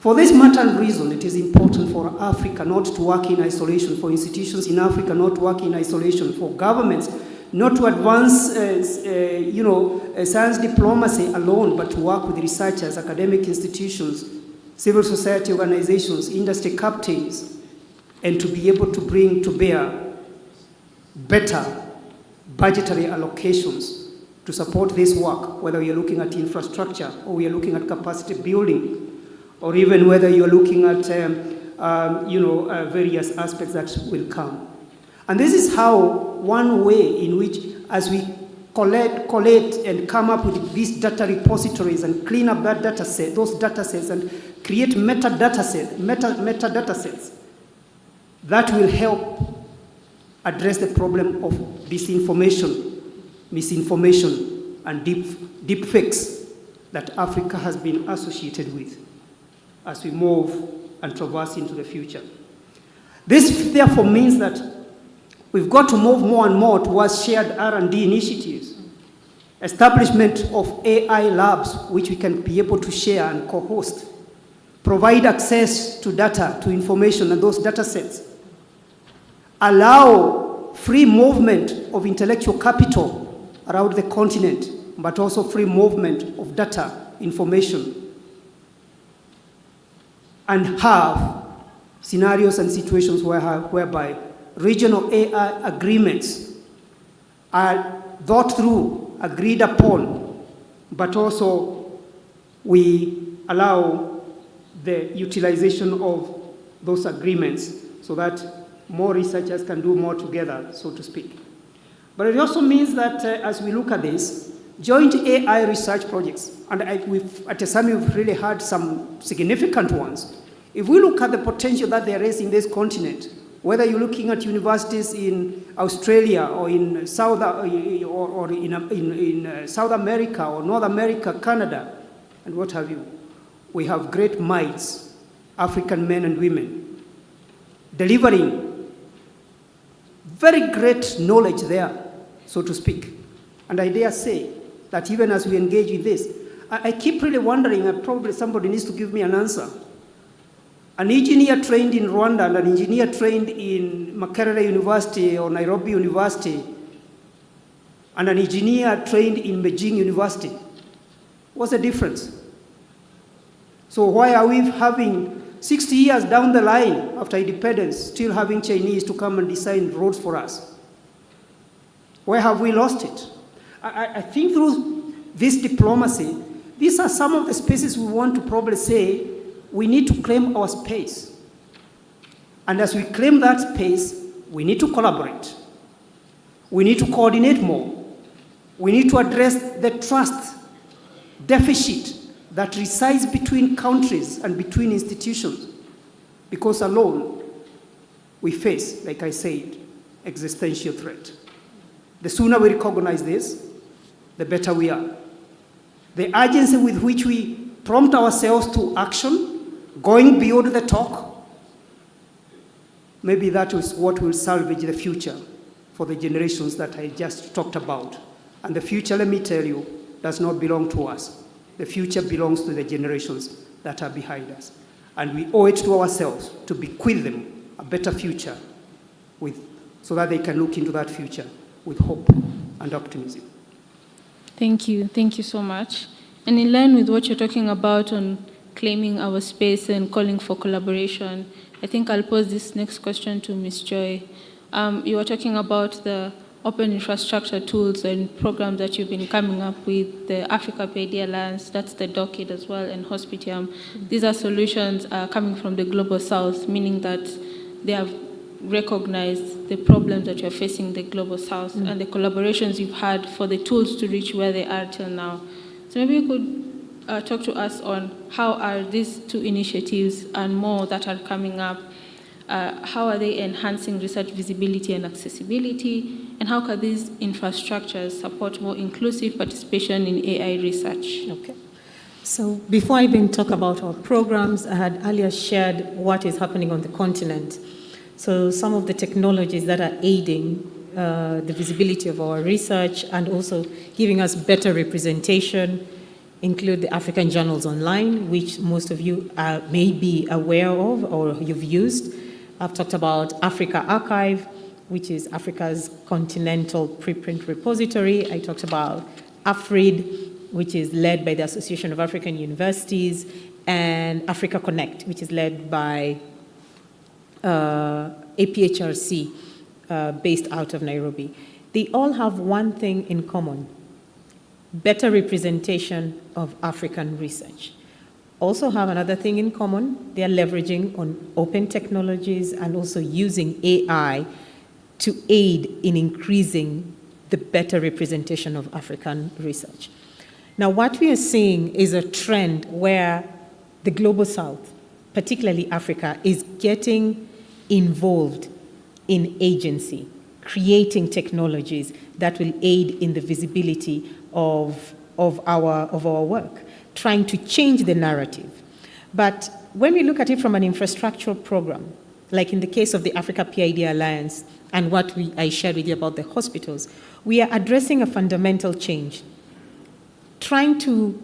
For this matter and reason, it is important for Africa not to work in isolation, for institutions in Africa not to work in isolation, for governments not to advance science diplomacy alone, but to work with researchers, academic institutions, civil society organizations, industry captains, and to be able to bring to bear better budgetary allocations to support this work, whether you're looking at infrastructure or we are looking at capacity building, or even whether you're looking at various aspects that will come. And this is how one way in which, as we collate and come up with these data repositories and clean up that data set, those data sets, and create metadata sets that will help address the problem of disinformation, misinformation, and deep fakes that Africa has been associated with as we move and traverse into the future. This therefore means that we've got to move more and more towards shared R&D initiatives, establishment of AI labs which we can be able to share and co-host, provide access to data, to information and those data sets, allow free movement of intellectual capital around the continent, but also free movement of data, information, and have scenarios and situations whereby regional AI agreements are thought through, agreed upon, but also we allow the utilization of those agreements so that more researchers can do more together, so to speak. But it also means that as we look at this, joint AI research projects, and at TESAMI we've really had some significant ones. If we look at the potential that there is in this continent, whether you're looking at universities in Australia or in South America or North America, Canada, and what have you, we have great minds, African men and women, delivering very great knowledge there, so to speak. And I dare say that even as we engage with this, I keep really wondering, and probably somebody needs to give me an answer. An engineer trained in Rwanda and an engineer trained in Makerere University or Nairobi University and an engineer trained in Beijing University, what's the difference? So why are we having 60 years down the line after independence still having Chinese to come and design roads for us? Where have we lost it? I think through this diplomacy, these are some of the spaces we want to probably say we need to claim our space. And as we claim that space, we need to collaborate. We need to coordinate more. We need to address the trust deficit that resides between countries and between institutions, because alone we face, like I said, existential threat. The sooner we recognize this, the better we are. The urgency with which we prompt ourselves to action, going beyond the talk, maybe that is what will salvage the future for the generations that I just talked about. And the future, let me tell you, does not belong to us. The future belongs to the generations that are behind us. And we owe it to ourselves to bequeath them a better future so that they can look into that future with hope and optimism. Thank you. Thank you so much. And in line with what you're talking about on claiming our space and calling for collaboration, I think I'll pose this next question to Ms. Joy. You were talking about the open infrastructure tools and programs that you've been coming up with, the Africa PID Alliance, that's the DOCID as well, and Hospitium. These are solutions coming from the Global South, meaning that they have recognized the problems that you're facing in the Global South and the collaborations you've had for the tools to reach where they are till now. So maybe you could talk to us on how are these two initiatives and more that are coming up, how are they enhancing research visibility and accessibility, and how can these infrastructures support more inclusive participation in AI research? Okay. So before I even talk about our programs, I had earlier shared what is happening on the continent. So some of the technologies that are aiding the visibility of our research and also giving us better representation include the African Journals Online, which most of you may be aware of or you've used. I've talked about Africa Archive, which is Africa's continental preprint repository. I talked about AFRID, which is led by the Association of African Universities, and Africa Connect, which is led by APHRC, based out of Nairobi. They all have one thing in common: better representation of African research. Also have another thing in common: they are leveraging on open technologies and also using AI to aid in increasing the better representation of African research. Now, what we are seeing is a trend where the Global South, particularly Africa, is getting involved in agency, creating technologies that will aid in the visibility of our work, trying to change the narrative. But when we look at it from an infrastructural program, like in the case of the Africa PID Alliance and what I shared with you about the hospitals, we are addressing a fundamental change, trying to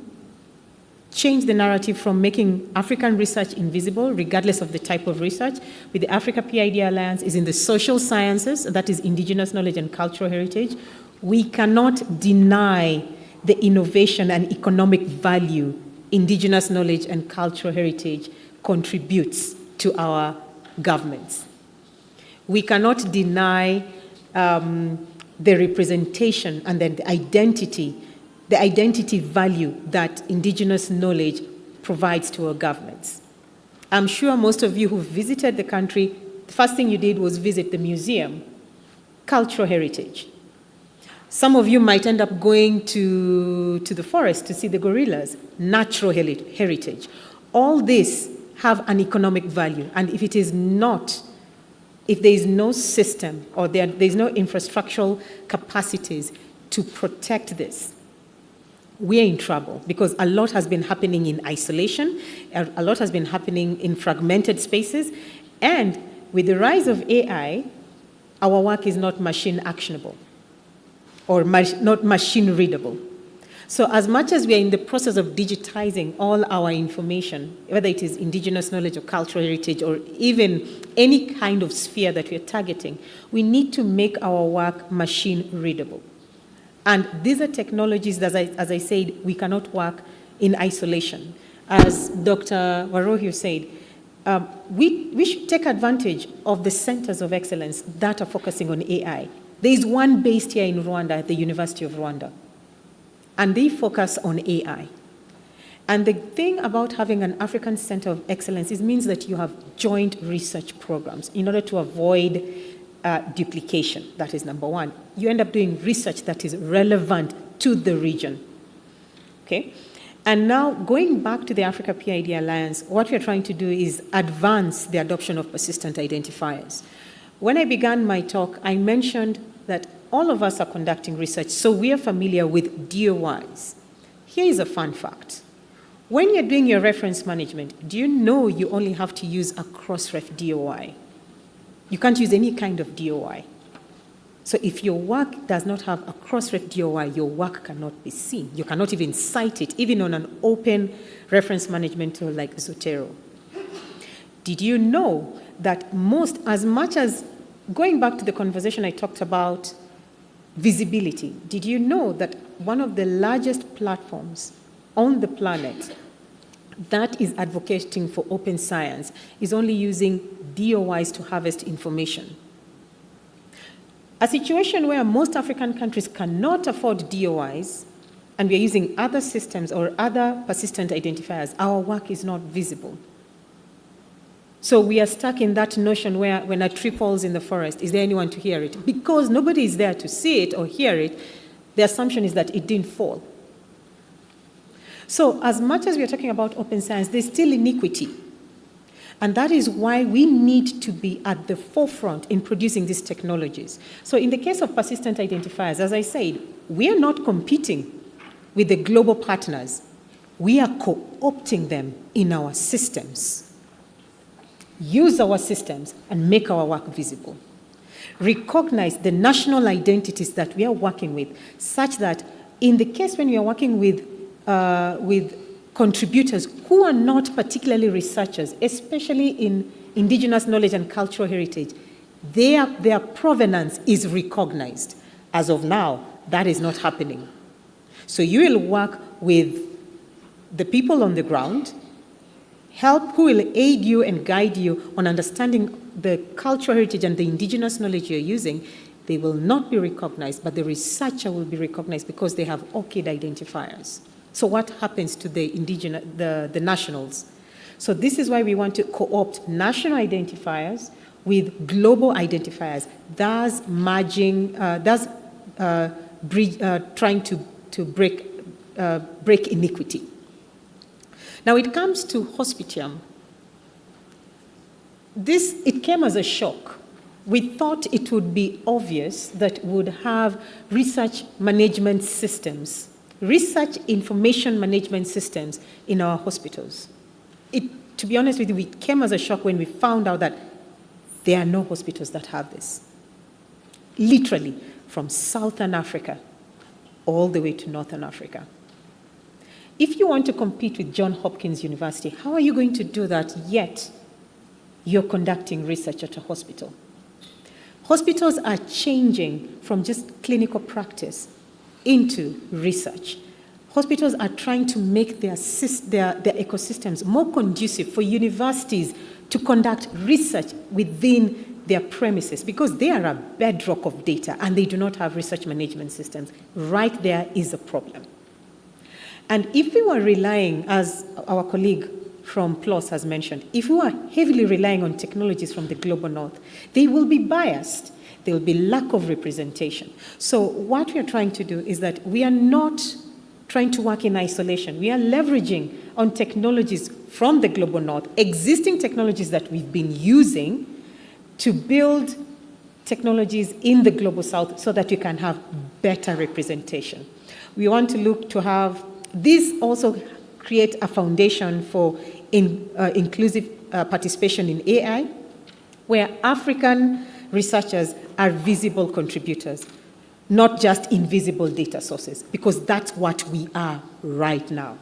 change the narrative from making African research invisible, regardless of the type of research. With the Africa PID Alliance is in the social sciences, that is indigenous knowledge and cultural heritage. We cannot deny the innovation and economic value indigenous knowledge and cultural heritage contributes to our governments. We cannot deny the representation and then the identity value that indigenous knowledge provides to our governments. I'm sure most of you who visited the country, the first thing you did was visit the museum, cultural heritage. Some of you might end up going to the forest to see the gorillas, natural heritage. All this have an economic value, and if there is no system or there is no infrastructural capacities to protect this, we are in trouble, because a lot has been happening in isolation, a lot has been happening in fragmented spaces, and with the rise of AI, our work is not machine actionable or not machine readable. So as much as we are in the process of digitizing all our information, whether it is indigenous knowledge or cultural heritage or even any kind of sphere that we are targeting, we need to make our work machine readable. And these are technologies that, as I said, we cannot work in isolation. As Dr. Warohio said, we should take advantage of the centers of excellence that are focusing on AI. There is one based here in Rwanda at the University of Rwanda, and they focus on AI. And the thing about having an African Center of Excellence is means that you have joint research programs in order to avoid duplication. That is number one. You end up doing research that is relevant to the region. Okay? And now, going back to the Africa PID Alliance, what we're trying to do is advance the adoption of persistent identifiers. When I began my talk, I mentioned that all of us are conducting research, so we are familiar with DOIs. Here is a fun fact. When you're doing your reference management, do you know you only have to use a cross-ref DOI? You can't use any kind of DOI. So if your work does not have a cross-ref DOI, your work cannot be seen. You cannot even cite it, even on an open reference management tool like Zotero. Did you know that as much as, going back to the conversation I talked about visibility, did you know that one of the largest platforms on the planet that is advocating for open science is only using DOIs to harvest information? A situation where most African countries cannot afford DOIs, and we are using other systems or other persistent identifiers, our work is not visible. So we are stuck in that notion where when a tree falls in the forest, is there anyone to hear it? Because nobody is there to see it or hear it, the assumption is that it didn't fall. So as much as we are talking about open science, there's still inequity. And that is why we need to be at the forefront in producing these technologies. So in the case of persistent identifiers, as I said, we are not competing with the global partners. We are co-opting them in our systems. Use our systems and make our work visible. Recognize the national identities that we are working with, such that in the case when we are working with contributors who are not particularly researchers, especially in indigenous knowledge and cultural heritage, their provenance is recognized. As of now, that is not happening. So you will work with the people on the ground, who will aid you and guide you on understanding the cultural heritage and the indigenous knowledge you're using. They will not be recognized, but the researcher will be recognized because they have ORCID identifiers. So what happens to the nationals? So this is why we want to co-opt national identifiers with global identifiers, thus merging, trying to break inequity. Now it comes to Hospitium. It came as a shock. We thought it would be obvious that we would have research management systems, research information management systems in our hospitals. To be honest with you, it came as a shock when we found out that there are no hospitals that have this. Literally, from Southern Africa all the way to Northern Africa. If you want to compete with Johns Hopkins University, how are you going to do that yet you're conducting research at a hospital? Hospitals are changing from just clinical practice into research. Hospitals are trying to make their ecosystems more conducive for universities to conduct research within their premises because they are a bedrock of data and they do not have research management systems. Right there is a problem. And if we were relying, as our colleague from PLOS has mentioned, if we were heavily relying on technologies from the global north, they will be biased. There will be lack of representation. So what we are trying to do is that we are not trying to work in isolation. We are leveraging on technologies from the global north, existing technologies that we've been using to build technologies in the global south so that we can have better representation. We want to look to have, this also create a foundation for inclusive participation in AI, where African researchers are visible contributors, not just invisible data sources, because that's what we are right now.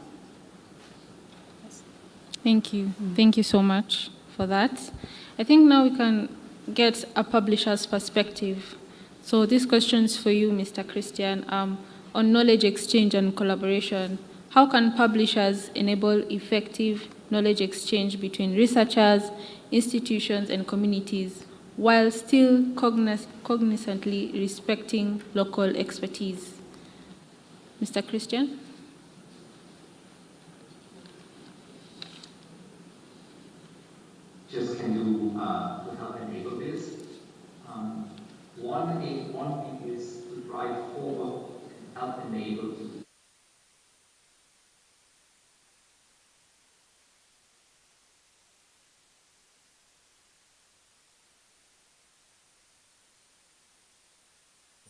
Thank you. Thank you so much for that. I think now we can get a publisher's perspective. So this question is for you, Mr. Christian, on knowledge exchange and collaboration. How can publishers enable effective knowledge exchange between researchers, institutions, and communities while still cognizantly respecting local expertise? Mr. Christian? just can do to help enable this. One thing is to drive forward and help enable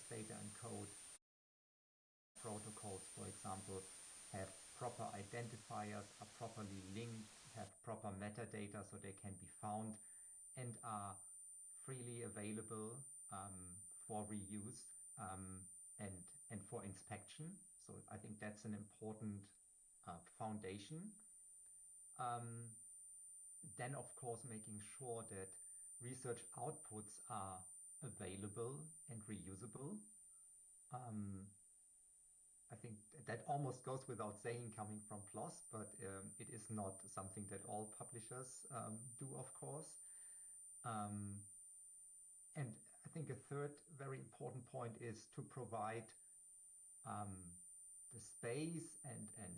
data and code protocols, for example, have proper identifiers, are properly linked, have proper metadata so they can be found and are freely available for reuse and for inspection. So I think that's an important foundation. Then, of course, making sure that research outputs are available and reusable. I think that almost goes without saying coming from PLOS, but it is not something that all publishers do, of course. And I think a third very important point is to provide the space and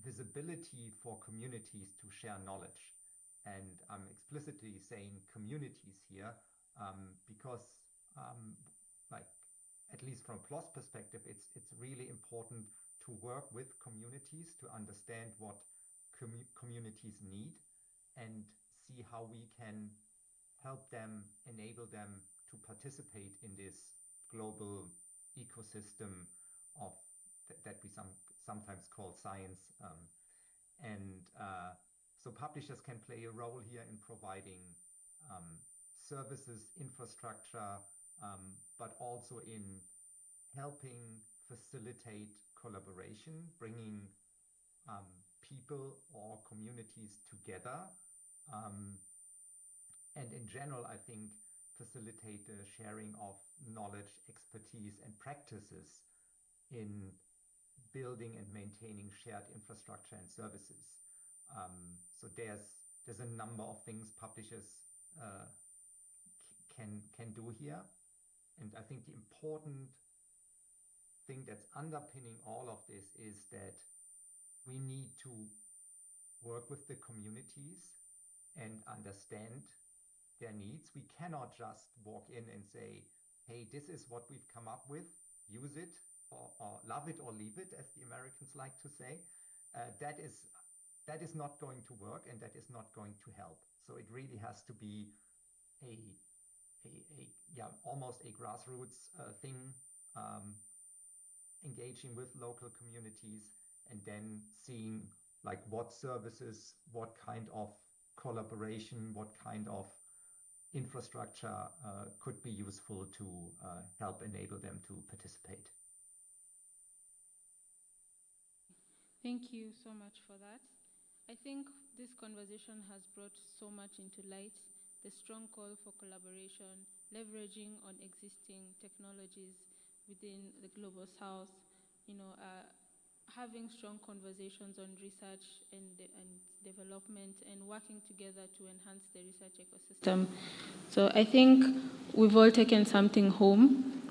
visibility for communities to share knowledge. And I'm explicitly saying communities here because like, at least from PLOS perspective, it's really important to work with communities to understand what communities need and see how we can help them, enable them to participate in this global ecosystem of that we sometimes call science. So publishers can play a role here in providing services, infrastructure, but also in helping facilitate collaboration, bringing people or communities together. And in general, I think facilitate the sharing of knowledge, expertise, and practices in building and maintaining shared infrastructure and services. So there's a number of things publishers can do here. And I think the important thing that's underpinning all of this is that we need to work with the communities and understand their needs. We cannot just walk in and say, hey, this is what we've come up with, use it, or love it or leave it, as the Americans like to say. That is not going to work, and that is not going to help. So it really has to be almost a grassroots thing, engaging with local communities, and then seeing like what services, what kind of collaboration, what kind of infrastructure could be useful to help enable them to participate. Thank you so much for that. I think this conversation has brought so much into light, the strong call for collaboration, leveraging on existing technologies within the Global South, having strong conversations on research and development and working together to enhance the research ecosystem. So I think we've all taken something home,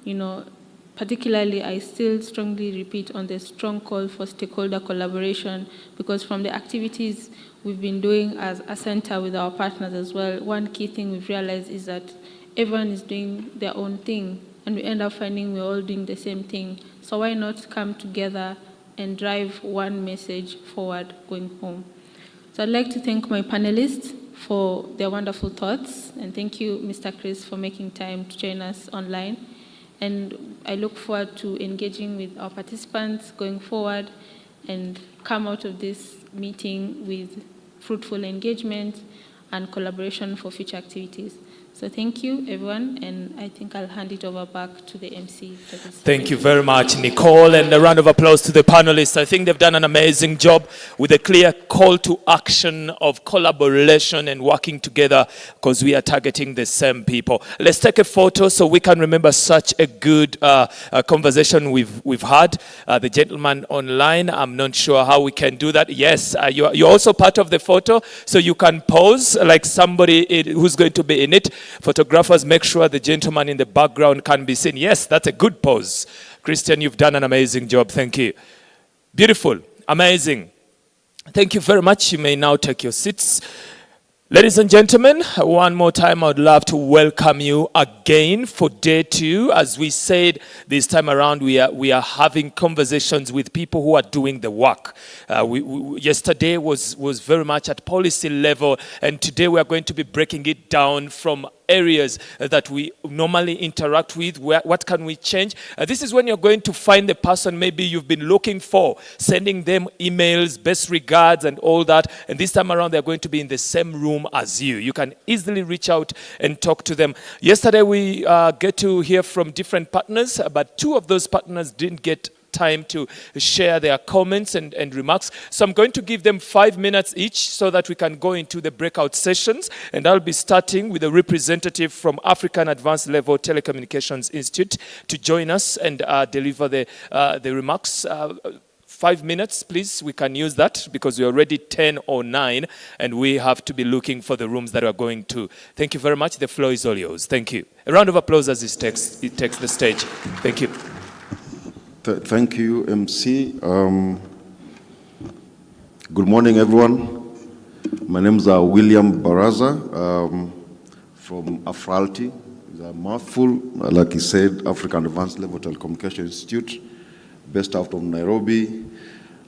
particularly I still strongly repeat on the strong call for stakeholder collaboration, because from the activities we've been doing as a center with our partners as well, one key thing we've realized is that everyone is doing their own thing, and we end up finding we're all doing the same thing. So why not come together and drive one message forward going home? So I'd like to thank my panelists for their wonderful thoughts, and thank you, Mr. Chris, for making time to join us online. And I look forward to engaging with our participants going forward and come out of this meeting with fruitful engagement and collaboration for future activities. So thank you, everyone, and I think I'll hand it over back to the MC. Thank you very much, Nicole, and a round of applause to the panelists. I think they've done an amazing job with a clear call to action of collaboration and working together because we are targeting the same people. Let's take a photo so we can remember such a good conversation we've had. The gentleman online, I'm not sure how we can do that. Yes, you're also part of the photo, so you can pose like somebody who's going to be in it. Photographers, make sure the gentleman in the background can be seen. Yes, that's a good pose. Christian, you've done an amazing job. Thank you. Beautiful. Amazing. Thank you very much. You may now take your seats. Ladies and gentlemen, one more time, I would love to welcome you again for day 2. As we said, this time around, we are having conversations with people who are doing the work. Yesterday was very much at policy level, and today we are going to be breaking it down from areas that we normally interact with. What can we change? This is when you're going to find the person maybe you've been looking for, sending them emails, best regards and all that. And this time around, they're going to be in the same room as you. You can easily reach out and talk to them. Yesterday, we get to hear from different partners, but 2 of those partners didn't get time to share their comments and remarks. So I'm going to give them 5 minutes each so that we can go into the breakout sessions. And I'll be starting with a representative from African Advanced Level Telecommunications Institute to join us and deliver the remarks. 5 minutes, please. We can use that because we're already 10 or 9 and we have to be looking for the rooms that we're going to. Thank you very much. The floor is all yours. Thank you. A round of applause as it takes the stage. Thank you. Thank you, MC. Good morning, everyone. My name is William Baraza from AFRALTI. It's a mouthful, like he said, African Advanced Level Telecommunications Institute, based out of Nairobi.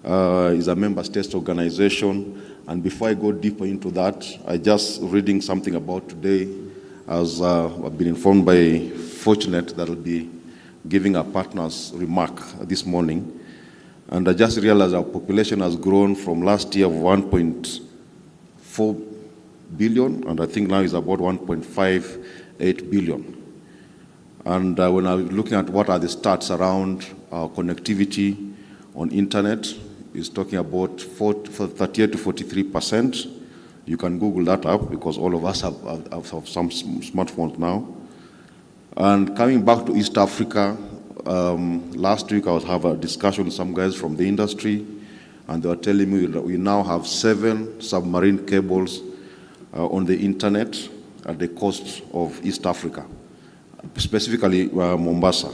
Is a member states organization. And before I go deeper into that, I just reading something about today, as I've been informed by Fortunate that will be giving our partners remark this morning. And I just realized our population has grown from last year of 1.4 billion, and I think now is about 1.58 billion. And when I'm looking at what are the stats around connectivity on internet, is talking about 38 to 43%. You can Google that up because all of us have some smartphones now. And coming back to East Africa, last week I was having a discussion with some guys from the industry, and they were telling me that we now have 7 submarine cables on the internet at the coast of East Africa, specifically Mombasa.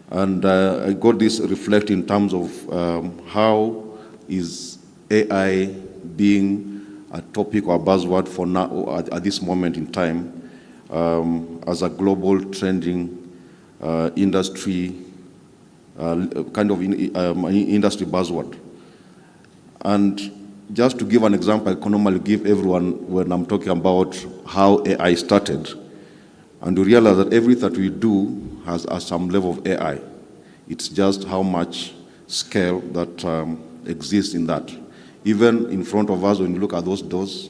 And I got this reflect in terms of how is AI being a topic or a buzzword for now at this moment in time, as a global trending industry, industry buzzword. And just to give an example, I can normally give everyone when I'm talking about how AI started, and we realize that everything that we do has some level of AI. It's just how much scale that exists in that. Even in front of us, when you look at those doors,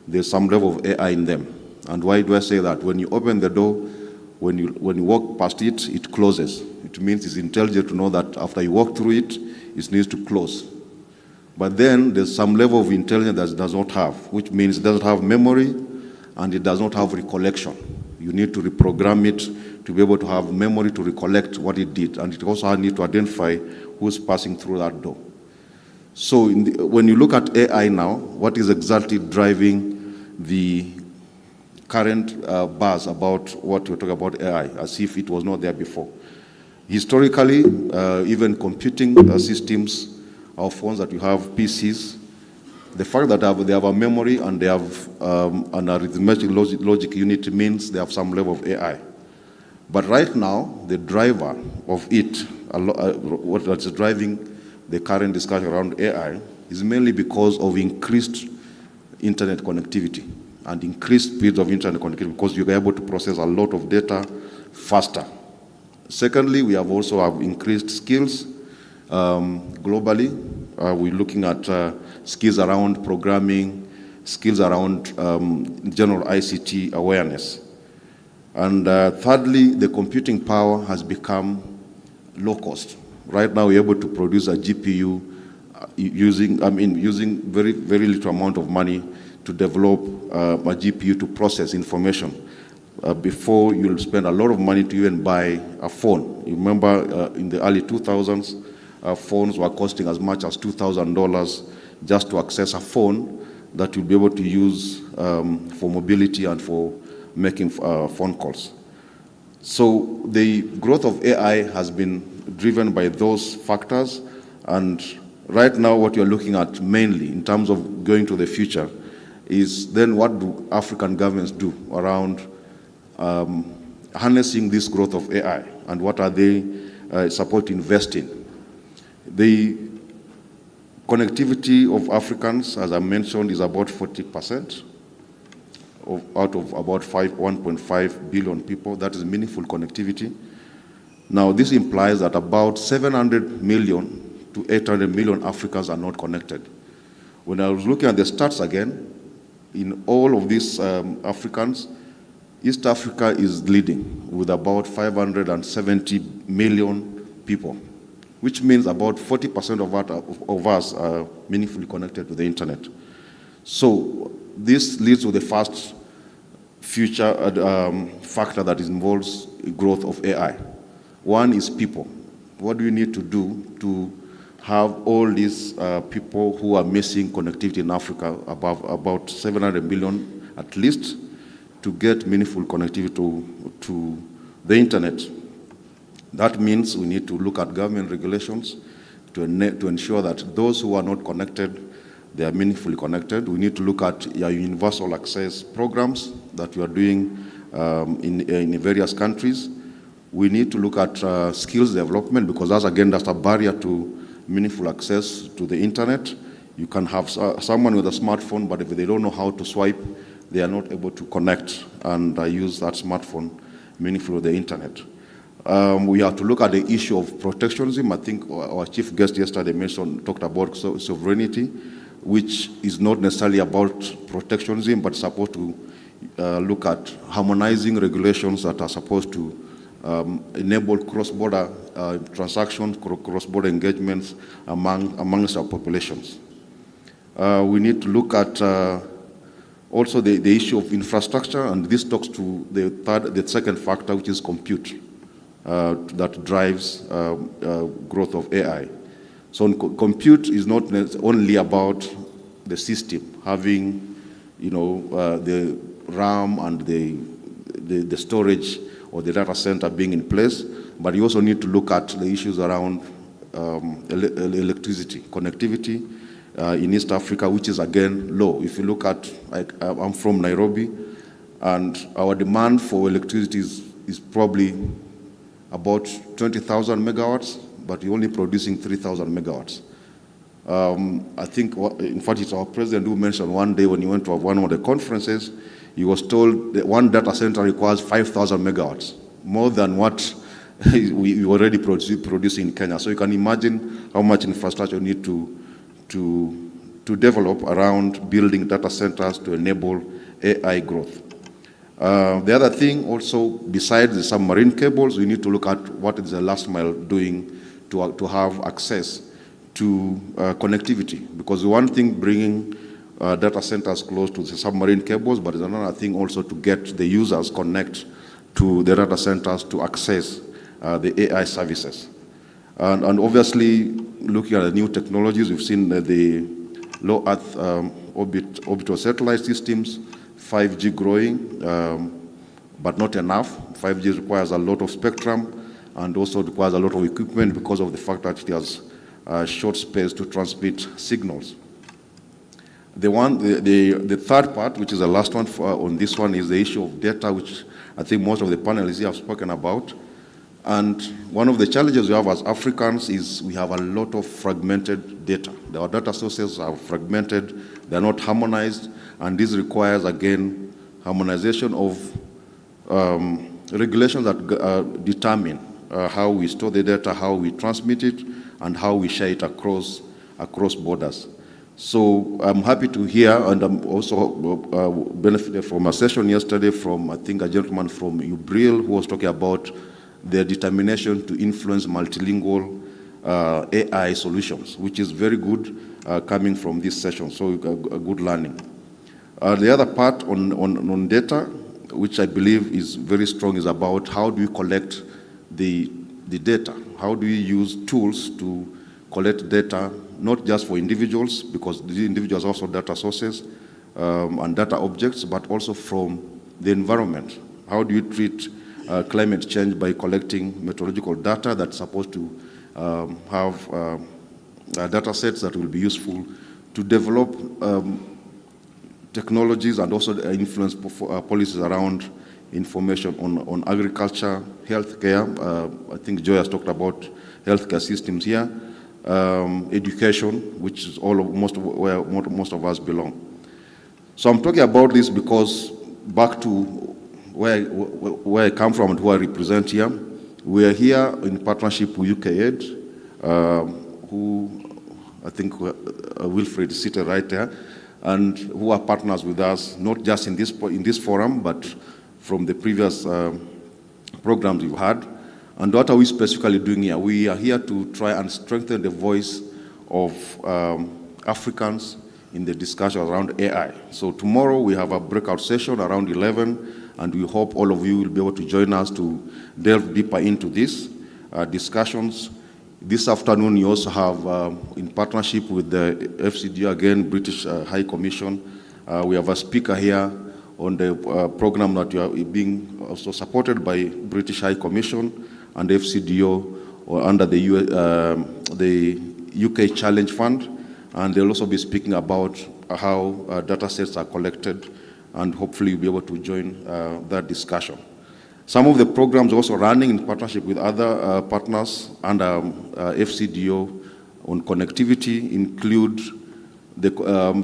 there's some level of AI in them. And why do I say that? When you open the door, when you walk past it, it closes. It means it's intelligent to know that after you walk through it, it needs to close. But then there's some level of intelligence that it does not have, which means it doesn't have memory and it does not have recollection. You need to reprogram it to be able to have memory to recollect what it did. And it also needs to identify who's passing through that door. So when you look at AI now, what is exactly driving the current buzz about what we're talking about AI, as if it was not there before? Historically, even computing systems, our phones that you have, PCs, the fact that they have a memory and they have an arithmetic logic unit means they have some level of AI. But right now, the driver of it, what is driving the current discussion around AI, is mainly because of increased internet connectivity and increased speeds of internet connectivity, because you're able to process a lot of data faster. Secondly, we have also increased skills globally. We're looking at skills around programming, skills around general ICT awareness. And thirdly, the computing power has become low cost. Right now, we're able to produce a GPU using very, very little amount of money to develop a GPU to process information. Before, you'll spend a lot of money to even buy a phone. You remember in the early 2000s, phones were costing as much as $2,000 just to access a phone that you'll be able to use for mobility and for making phone calls. So the growth of AI has been driven by those factors, and right now what you're looking at mainly in terms of going to the future is then what do African governments do around harnessing this growth of AI, and what are they supposed to invest in? The connectivity of Africans, as I mentioned, is about 40% out of about 1.5 billion people. That is meaningful connectivity. Now, this implies that about 700 million to 800 million Africans are not connected. When I was looking at the stats again, in all of these Africans, East Africa is leading with about 570 million people, which means about 40% of us are meaningfully connected to the internet. So this leads to the first future factor that involves growth of AI. One is people. What do you need to do to have all these people who are missing connectivity in Africa, about 700 million at least, to get meaningful connectivity to the internet? That means we need to look at government regulations to ensure that those who are not connected, they are meaningfully connected. We need to look at your universal access programs that you are doing in various countries. We need to look at skills development, because that's a barrier to meaningful access to the internet. You can have someone with a smartphone, but if they don't know how to swipe, they are not able to connect and use that smartphone meaningfully with the internet. We have to look at the issue of protectionism. I think our chief guest yesterday talked about sovereignty, which is not necessarily about protectionism, but supposed to look at harmonizing regulations that are supposed to enable cross-border transactions, cross-border engagements amongst our populations. We need to look at also the issue of infrastructure, and this talks to the second factor, which is compute, that drives growth of AI. So compute is not only about the system having, the RAM and the storage or the data center being in place, but you also need to look at the issues around electricity, connectivity in East Africa, which is again low. If you look at, I'm from Nairobi, and our demand for electricity is probably about 20,000 megawatts, but you're only producing 3,000 megawatts. I think, in fact, it's our president who mentioned one day when he went to one of the conferences, he was told that one data center requires 5,000 megawatts, more than what we already produce in Kenya. So you can imagine how much infrastructure you need to develop around building data centers to enable AI growth. The other thing also, besides the submarine cables, we need to look at what is the last mile doing to have access to connectivity. Because one thing bringing data centers close to the submarine cables, but it's another thing also to get the users connect to the data centers to access the AI services. And obviously, looking at the new technologies, we've seen the low Earth orbital satellite systems, 5G growing, but not enough. 5G requires a lot of spectrum and also requires a lot of equipment because of the fact that it has short space to transmit signals. The third part, which is the last one on this one, is the issue of data, which I think most of the panelists here have spoken about. And one of the challenges we have as Africans is we have a lot of fragmented data. Our data sources are fragmented, they're not harmonized, and this requires, again, harmonization of regulations that determine how we store the data, how we transmit it, and how we share it across borders. So I'm happy to hear, and I'm also benefited from a session yesterday from, I think, a gentleman from UBRIL who was talking about their determination to influence multilingual AI solutions, which is very good coming from this session, so a good learning. The other part on data, which I believe is very strong, is about how do we collect the data? How do we use tools to collect data, not just for individuals, because the individuals are also data sources and data objects, but also from the environment. How do you treat climate change by collecting meteorological data that's supposed to have data sets that will be useful to develop technologies and also influence policies around information on agriculture, healthcare. I think Joy has talked about healthcare systems here, education, which is where most of us belong. So I'm talking about this because back to where I come from and who I represent here, we are here in partnership with UKAID, who I think Wilfred is seated right there, and who are partners with us, not just in this forum, but from the previous programs we've had. And what are we specifically doing here? We are here to try and strengthen the voice of Africans in the discussion around AI. So tomorrow we have a breakout session around 11, and we hope all of you will be able to join us to delve deeper into these discussions. This afternoon you also have, in partnership with the FCDO, again, British High Commission, we have a speaker here on the program that you are being also supported by British High Commission and FCDO or under the UK Challenge Fund, and they'll also be speaking about how data sets are collected, and hopefully you'll be able to join that discussion. Some of the programs also running in partnership with other partners under FCDO on connectivity include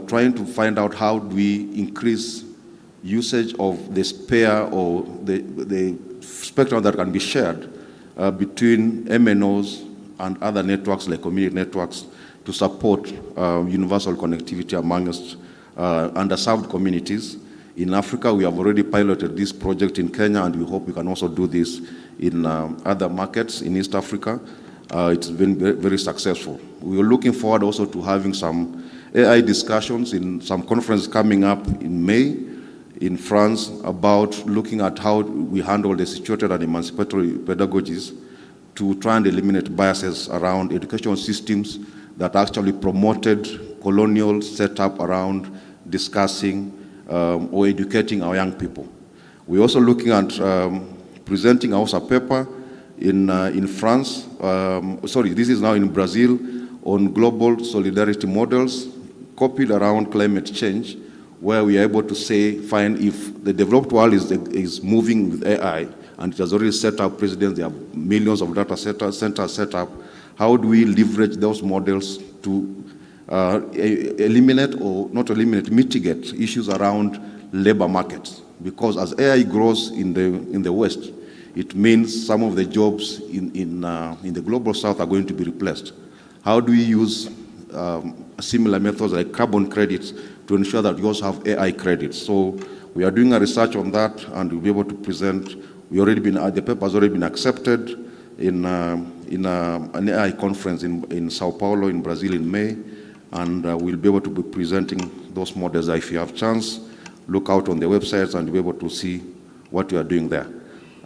trying to find out how do we increase usage of the spare or the spectrum that can be shared between MNOs and other networks like community networks to support universal connectivity amongst underserved communities. In Africa, we have already piloted this project in Kenya, and we hope we can also do this in other markets in East Africa. It's been very, very successful. We are looking forward also to having some AI discussions in some conference coming up in May in France about looking at how we handle the situated and emancipatory pedagogies to try and eliminate biases around educational systems that actually promoted colonial setup around discussing or educating our young people. We're also looking at presenting our paper in France, this is now in Brazil, on global solidarity models copied around climate change, where we are able to say, fine, if the developed world is moving with AI, and it has already set up precedents, there are millions of data centers set up, how do we leverage those models to mitigate issues around labor markets? Because as AI grows in the West, it means some of the jobs in the global South are going to be replaced. How do we use similar methods like carbon credits to ensure that we also have AI credits? So we are doing a research on that, and we'll be able to present. The paper has already been accepted in an AI conference in Sao Paulo in Brazil in May, and we'll be able to be presenting those models. If you have a chance, look out on the websites and you'll be able to see what we are doing there.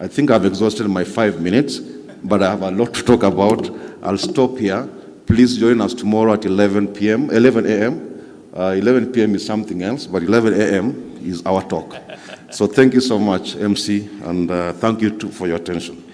I think I've exhausted my 5 minutes, but I have a lot to talk about. I'll stop here. Please join us tomorrow at 11 a.m. 11 p.m. is something else, but 11 a.m. is our talk. So thank you so much, MC, and thank you too for your attention.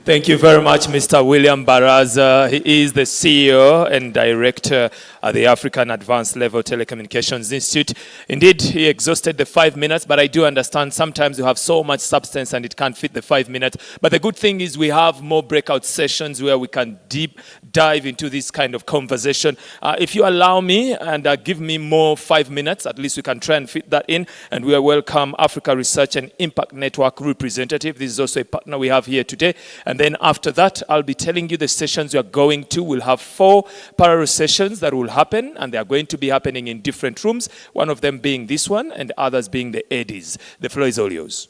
Thank you very much, Mr. William Baraza. He is the CEO and Director at the African Advanced Level Telecommunications Institute. Indeed, he exhausted the 5 minutes, but I do understand sometimes you have so much substance and it can't fit the 5 minutes. But the good thing is we have more breakout sessions where we can deep dive into this kind of conversation. If you allow me and give me more 5 minutes, at least we can try and fit that in. And we welcome Africa Research and Impact Network representative. This is also a partner we have here today. And then after that, I'll be telling you the sessions we are going to. We'll have 4 parallel sessions that will happen, and they are going to be happening in different rooms, one of them being this one, and others being the ADs. The floor is all yours.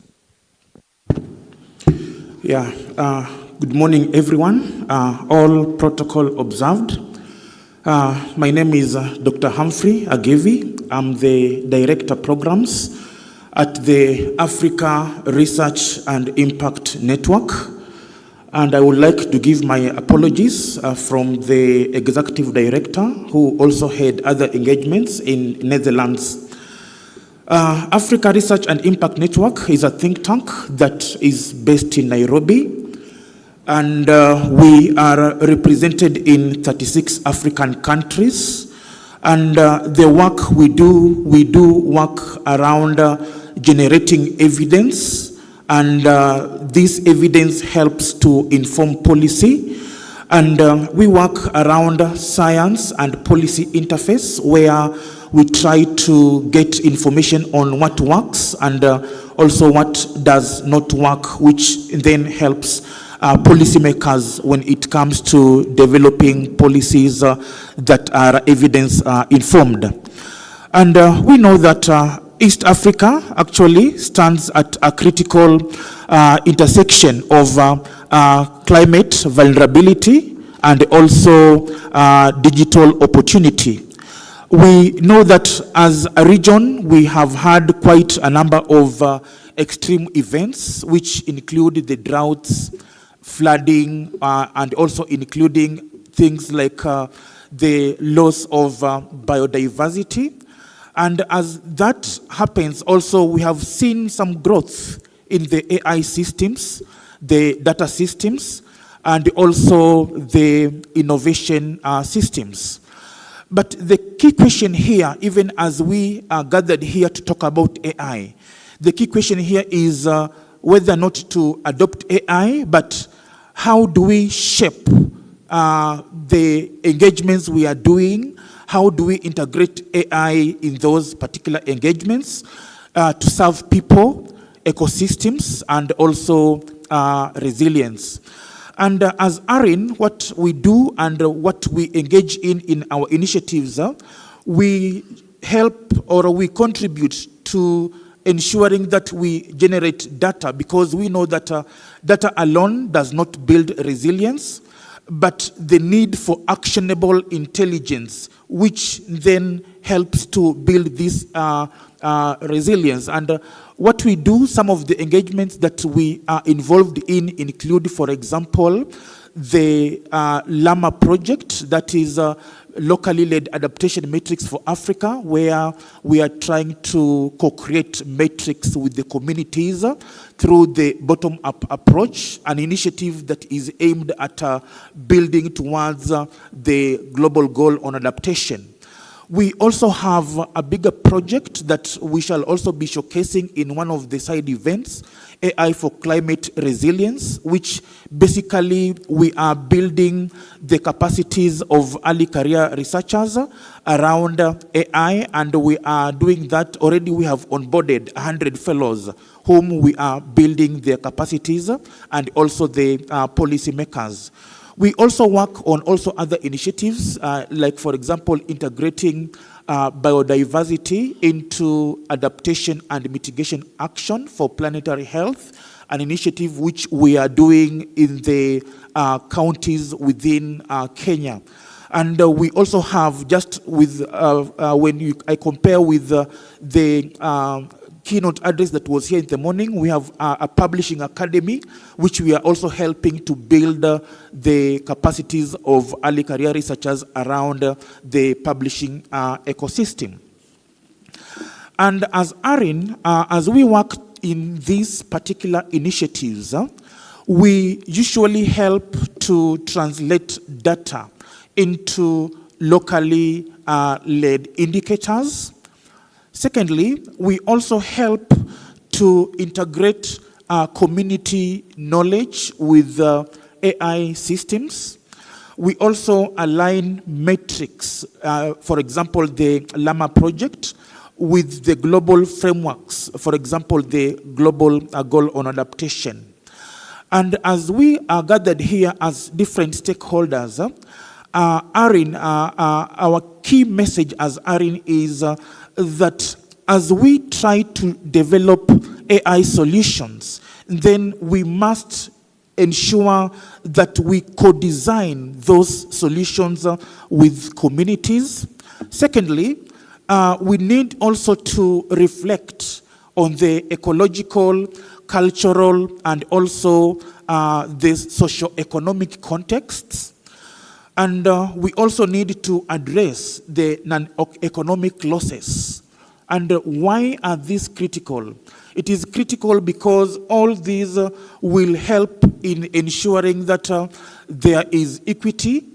Yeah, good morning, everyone. All protocol observed. My name is Dr. Humphrey Agevi. I'm the Director Programs at the Africa Research and Impact Network. And I would like to give my apologies from the Executive Director, who also had other engagements in Netherlands. Africa Research and Impact Network is a think tank that is based in Nairobi. And we are represented in 36 African countries. And the work we do work around generating evidence, and this evidence helps to inform policy. And we work around science and policy interface, where we try to get information on what works and also what does not work, which then helps policymakers when it comes to developing policies that are evidence informed. And we know that East Africa actually stands at a critical intersection of climate vulnerability and also digital opportunity. We know that as a region, we have had quite a number of extreme events, which include the droughts, flooding, and also including things like the loss of biodiversity. And as that happens, also we have seen some growth in the AI systems, the data systems, and also the innovation systems. But the key question here, even as we are gathered here to talk about AI, the key question here is whether or not to adopt AI, but how do we shape the engagements we are doing? How do we integrate AI in those particular engagements to serve people, ecosystems, and also resilience? And as ARIN, what we do and what we engage in our initiatives, we help or we contribute to ensuring that we generate data, because we know that data alone does not build resilience, but the need for actionable intelligence, which then helps to build this resilience. And what we do, some of the engagements that we are involved in include, for example, the Llama project, that is locally led adaptation matrix for Africa, where we are trying to co-create matrix with the communities through the bottom-up approach, an initiative that is aimed at building towards the global goal on adaptation. We also have a bigger project that we shall also be showcasing in one of the side events, AI for Climate Resilience, which basically we are building the capacities of early career researchers around AI, and we are doing that already. We have onboarded 100 fellows whom we are building their capacities, and also the policy makers. We also work on also other initiatives, like, for example, integrating biodiversity into adaptation and mitigation action for planetary health, an initiative which we are doing in the counties within Kenya. And we also have, just with, I compare with the keynote address that was here in the morning, we have a publishing academy, which we are also helping to build the capacities of early career researchers around the publishing ecosystem. And as ARIN, as we work in these particular initiatives, we usually help to translate data into locally led indicators. Secondly, we also help to integrate community knowledge with AI systems. We also align metrics, for example, the Llama project, with the global frameworks, for example, the global goal on adaptation. And as we are gathered here as different stakeholders, ARIN, our key message as ARIN is that as we try to develop AI solutions, then we must ensure that we co-design those solutions with communities. Secondly, we need also to reflect on the ecological, cultural, and also the socio-economic contexts. And we also need to address the non-economic losses. And why are these critical? It is critical because all these will help in ensuring that there is equity,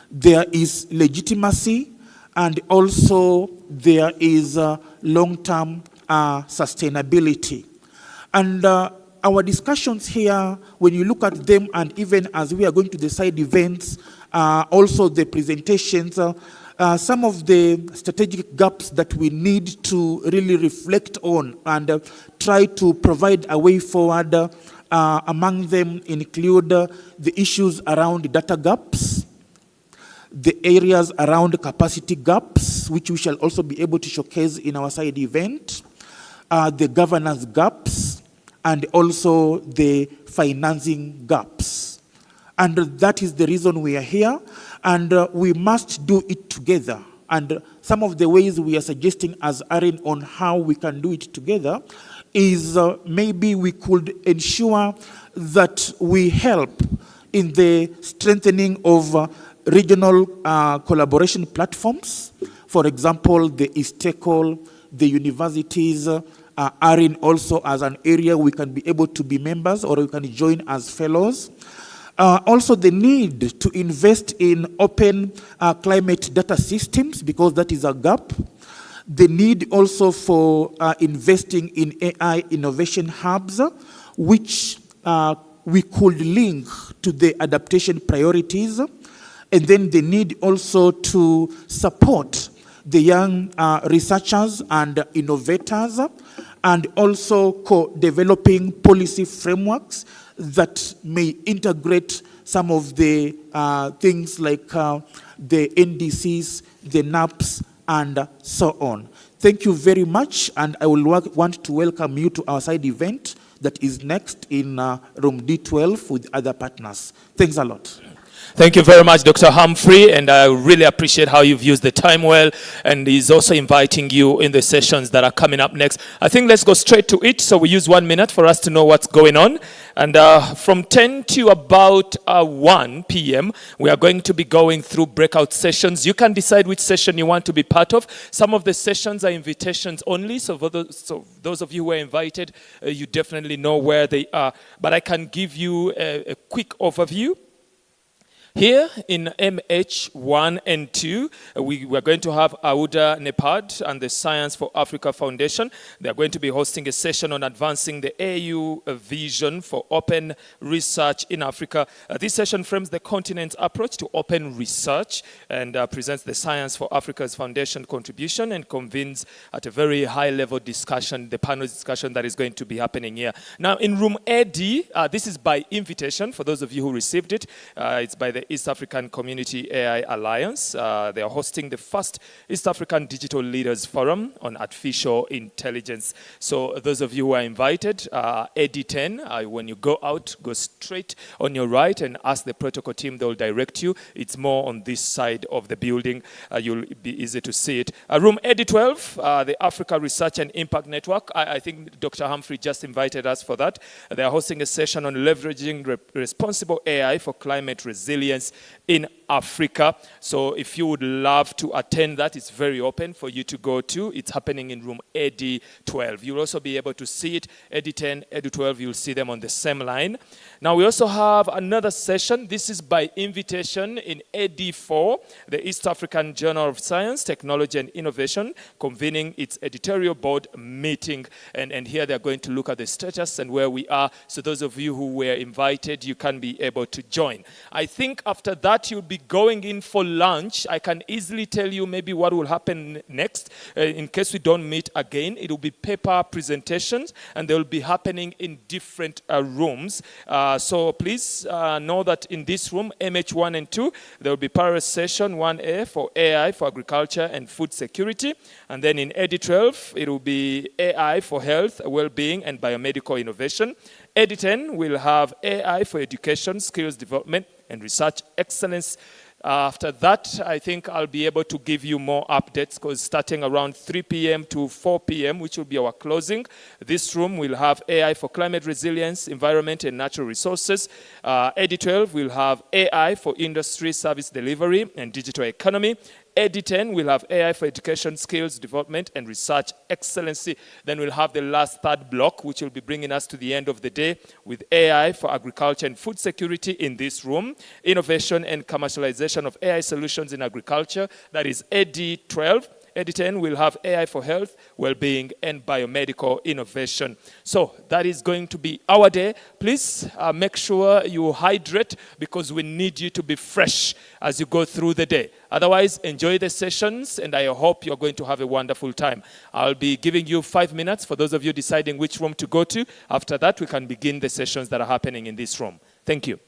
there is legitimacy, and also there is long-term sustainability. And our discussions here, when you look at them, and even as we are going to the side events, also the presentations, some of the strategic gaps that we need to really reflect on and try to provide a way forward, among them include the issues around data gaps, the areas around capacity gaps, which we shall also be able to showcase in our side event, the governance gaps, and also the financing gaps. And that is the reason we are here, and we must do it together. And some of the ways we are suggesting as Aaron on how we can do it together is maybe we could ensure that we help in the strengthening of regional collaboration platforms. For example, the ISTECOL, the universities are in also as an area we can be able to be members or we can join as fellows. Also the need to invest in open climate data systems, because that is a gap. The need also for investing in AI innovation hubs, which we could link to the adaptation priorities. And then the need also to support the young researchers and innovators, and also co-developing policy frameworks that may integrate some of the things like the NDCs, the NAPs, and so on. Thank you very much, and I will want to welcome you to our side event that is next in room D12 with other partners. Thanks a lot. Thank you very much, Dr. Humphrey, and I really appreciate how you've used the time well, and he's also inviting you in the sessions that are coming up next. I think let's go straight to it, so we use 1 minute for us to know what's going on. And from 10 to about 1 p.m., we are going to be going through breakout sessions. You can decide which session you want to be part of. Some of the sessions are invitations only, so those of you who are invited, you definitely know where they are. But I can give you a quick overview. Here in MH1 and 2, we are going to have Auda Nepad and the Science for Africa Foundation. They are going to be hosting a session on advancing the AU vision for open research in Africa. This session frames the continent's approach to open research and presents the Science for Africa's Foundation contribution and convenes at a very high-level discussion, the panel discussion that is going to be happening here. Now, in room AD, this is by invitation for those of you who received it. It's by the East African Community AI Alliance. They are hosting the first East African Digital Leaders Forum on Artificial Intelligence. So those of you who are invited, AD10, when you go out, go straight on your right and ask the protocol team, they'll direct you. It's more on this side of the building. You'll be easy to see it. Room AD12, the Africa Research and Impact Network. I think Dr. Humphrey just invited us for that. They are hosting a session on leveraging responsible AI for climate resilience in Africa. So if you would love to attend that, it's very open for you to go to. It's happening in room AD12. You'll also be able to see it. AD10, AD12, you'll see them on the same line. Now we also have another session. This is by invitation in AD4, the East African Journal of Science, Technology and Innovation, convening its editorial board meeting. And here they're going to look at the status and where we are. So those of you who were invited, you can be able to join. I think after that, you'll be going in for lunch. I can easily tell you maybe what will happen next. In case we don't meet again, it will be paper presentations, and they will be happening in different rooms. So please know that in this room, MH1 and 2, there will be parallel session 1A for AI for agriculture and food security. And then in AD12, it will be AI for health, well-being, and biomedical innovation. AD10 will have AI for education, skills development, and research excellence. After that, I think I'll be able to give you more updates, because starting around 3 p.m. to 4 p.m., which will be our closing, this room will have AI for climate resilience, environment, and natural resources. AD12 will have AI for industry, service delivery, and digital economy. ED10, we'll have AI for education, skills development, and research excellency. Then we'll have the last third block, which will be bringing us to the end of the day with AI for agriculture and food security in this room, innovation and commercialization of AI solutions in agriculture, that is ED12. ED10 will have AI for health, well-being, and biomedical innovation. So that is going to be our day. Please make sure you hydrate because we need you to be fresh as you go through the day. Otherwise, enjoy the sessions, and I hope you're going to have a wonderful time. I'll be giving you 5 minutes for those of you deciding which room to go to. After that, we can begin the sessions that are happening in this room. Thank you.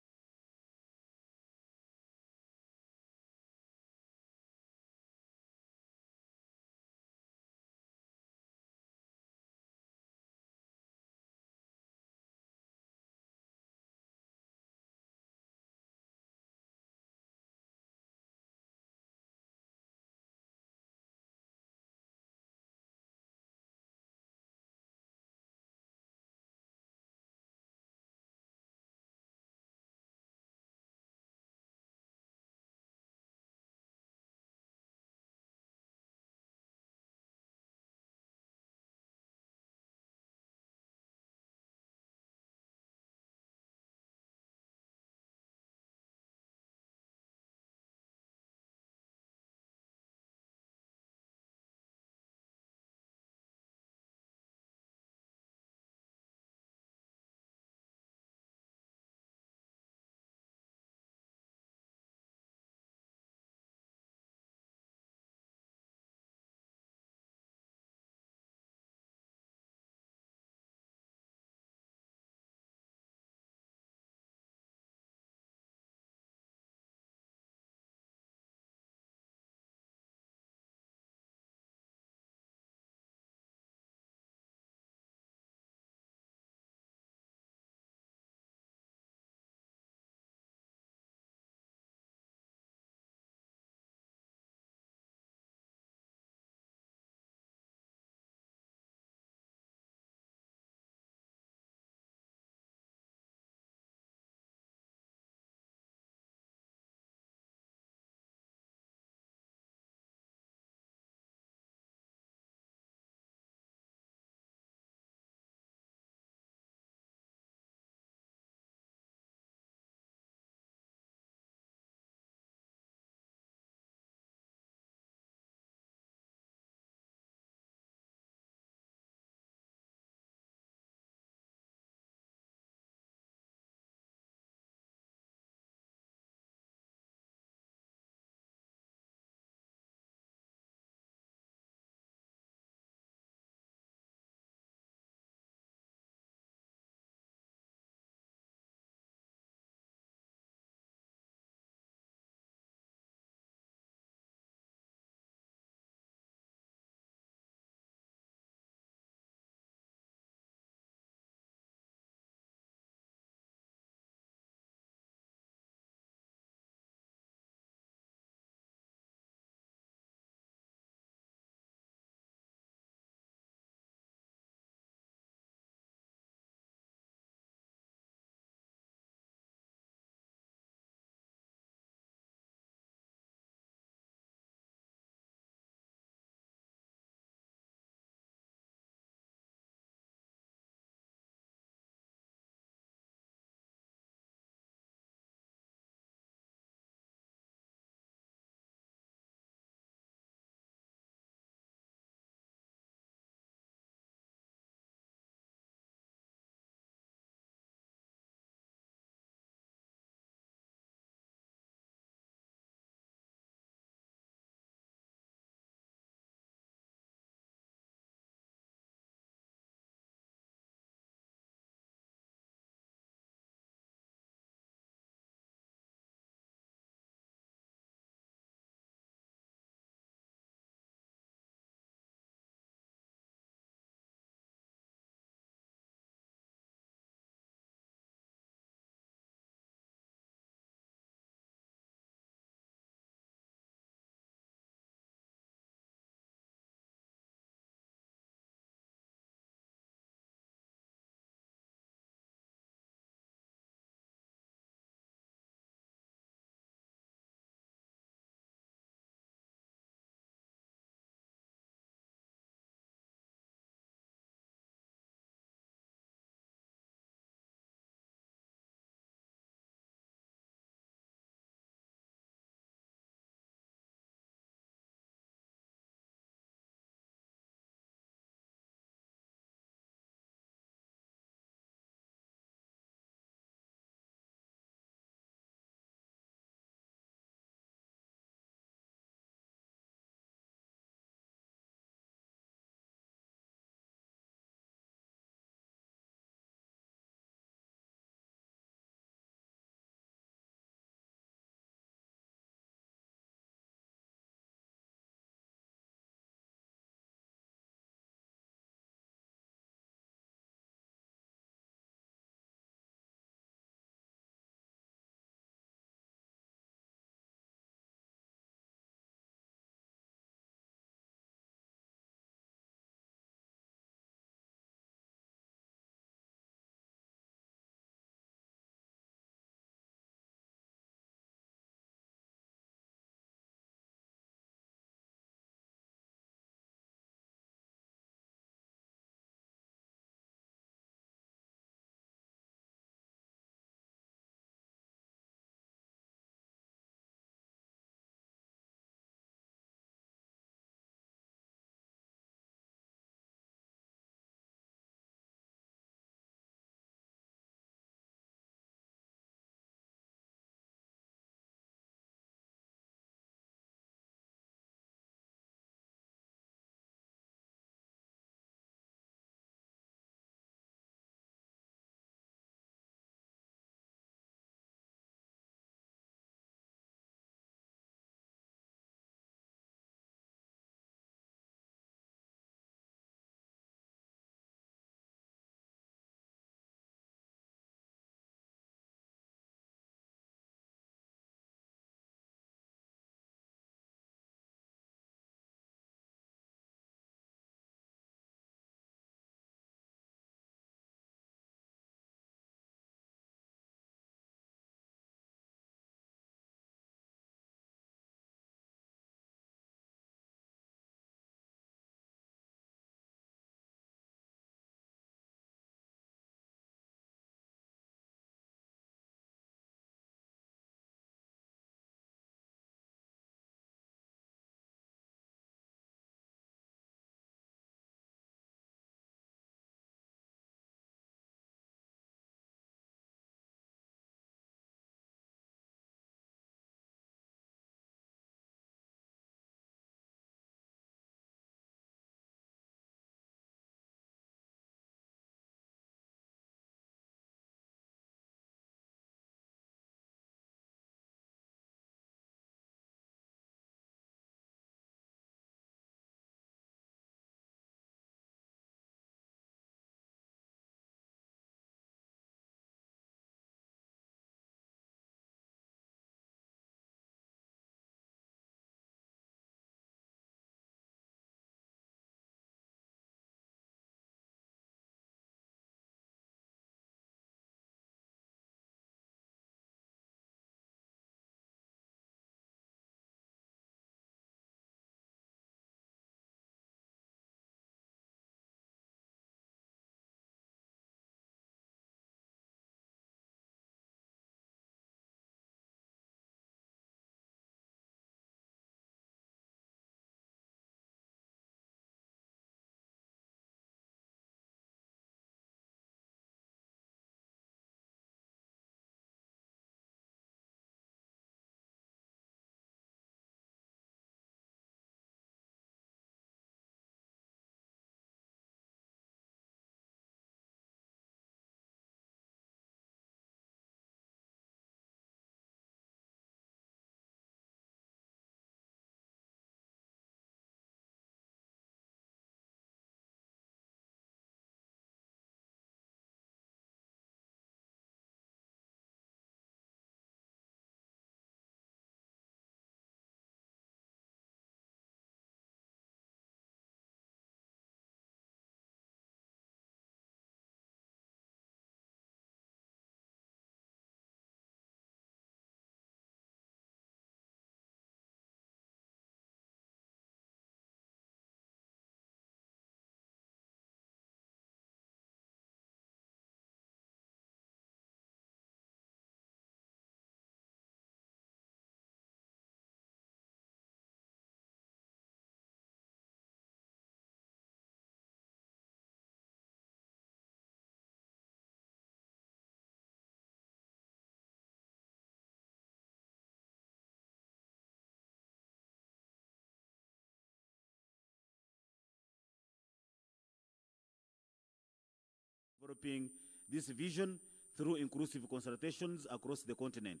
developing this vision through inclusive consultations across the continent.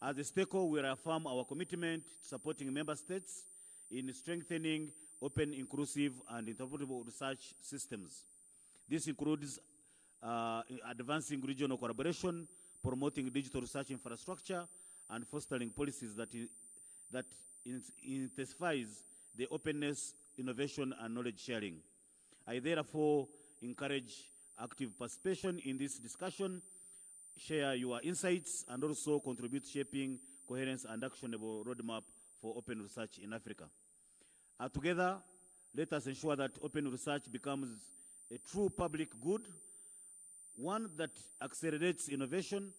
As a stakeholder, we reaffirm our commitment to supporting member states in strengthening open, inclusive, and interoperable research systems. This includes advancing regional collaboration, promoting digital research infrastructure, and fostering policies that intensifies the openness, innovation, and knowledge sharing. I therefore encourage active participation in this discussion, share your insights, and also contribute shaping coherence and actionable roadmap for open research in Africa. Together, let us ensure that open research becomes a true public good, one that accelerates innovation,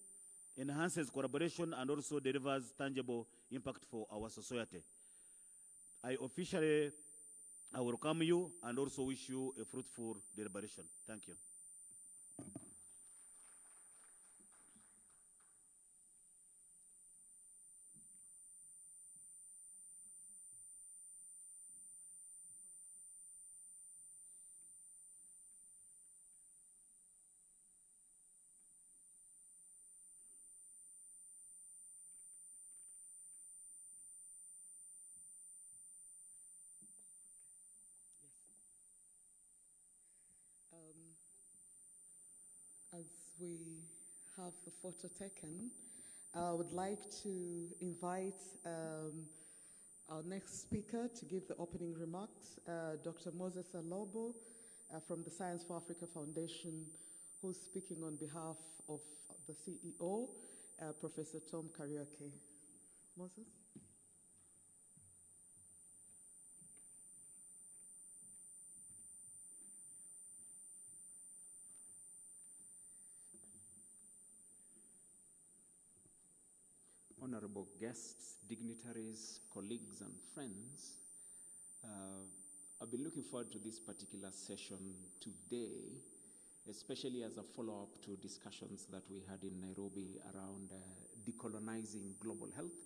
enhances collaboration, and also delivers tangible impact for our society. I welcome you and also wish you a fruitful deliberation. Thank you. As we have the photo taken, I would like to invite our next speaker to give the opening remarks, Dr. Moses Alobo from the Science for Africa Foundation, who's speaking on behalf of the CEO, Professor Tom Kariuki. Moses? Honorable guests, dignitaries, colleagues, and friends, I've been looking forward to this particular session today, especially as a follow-up to discussions that we had in Nairobi around decolonizing global health,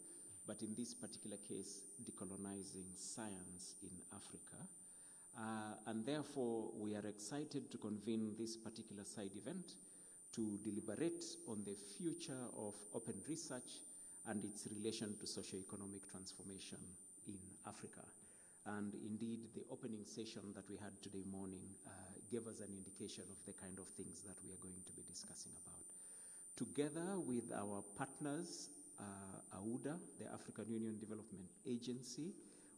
but in this particular case, decolonizing science in Africa. And therefore, we are excited to convene this particular side event to deliberate on the future of open research and its relation to socio-economic transformation in Africa. And indeed, the opening session that we had today morning gave us an indication of the kind of things that we are going to be discussing about. Together with our partners, AUDA, the African Union Development Agency,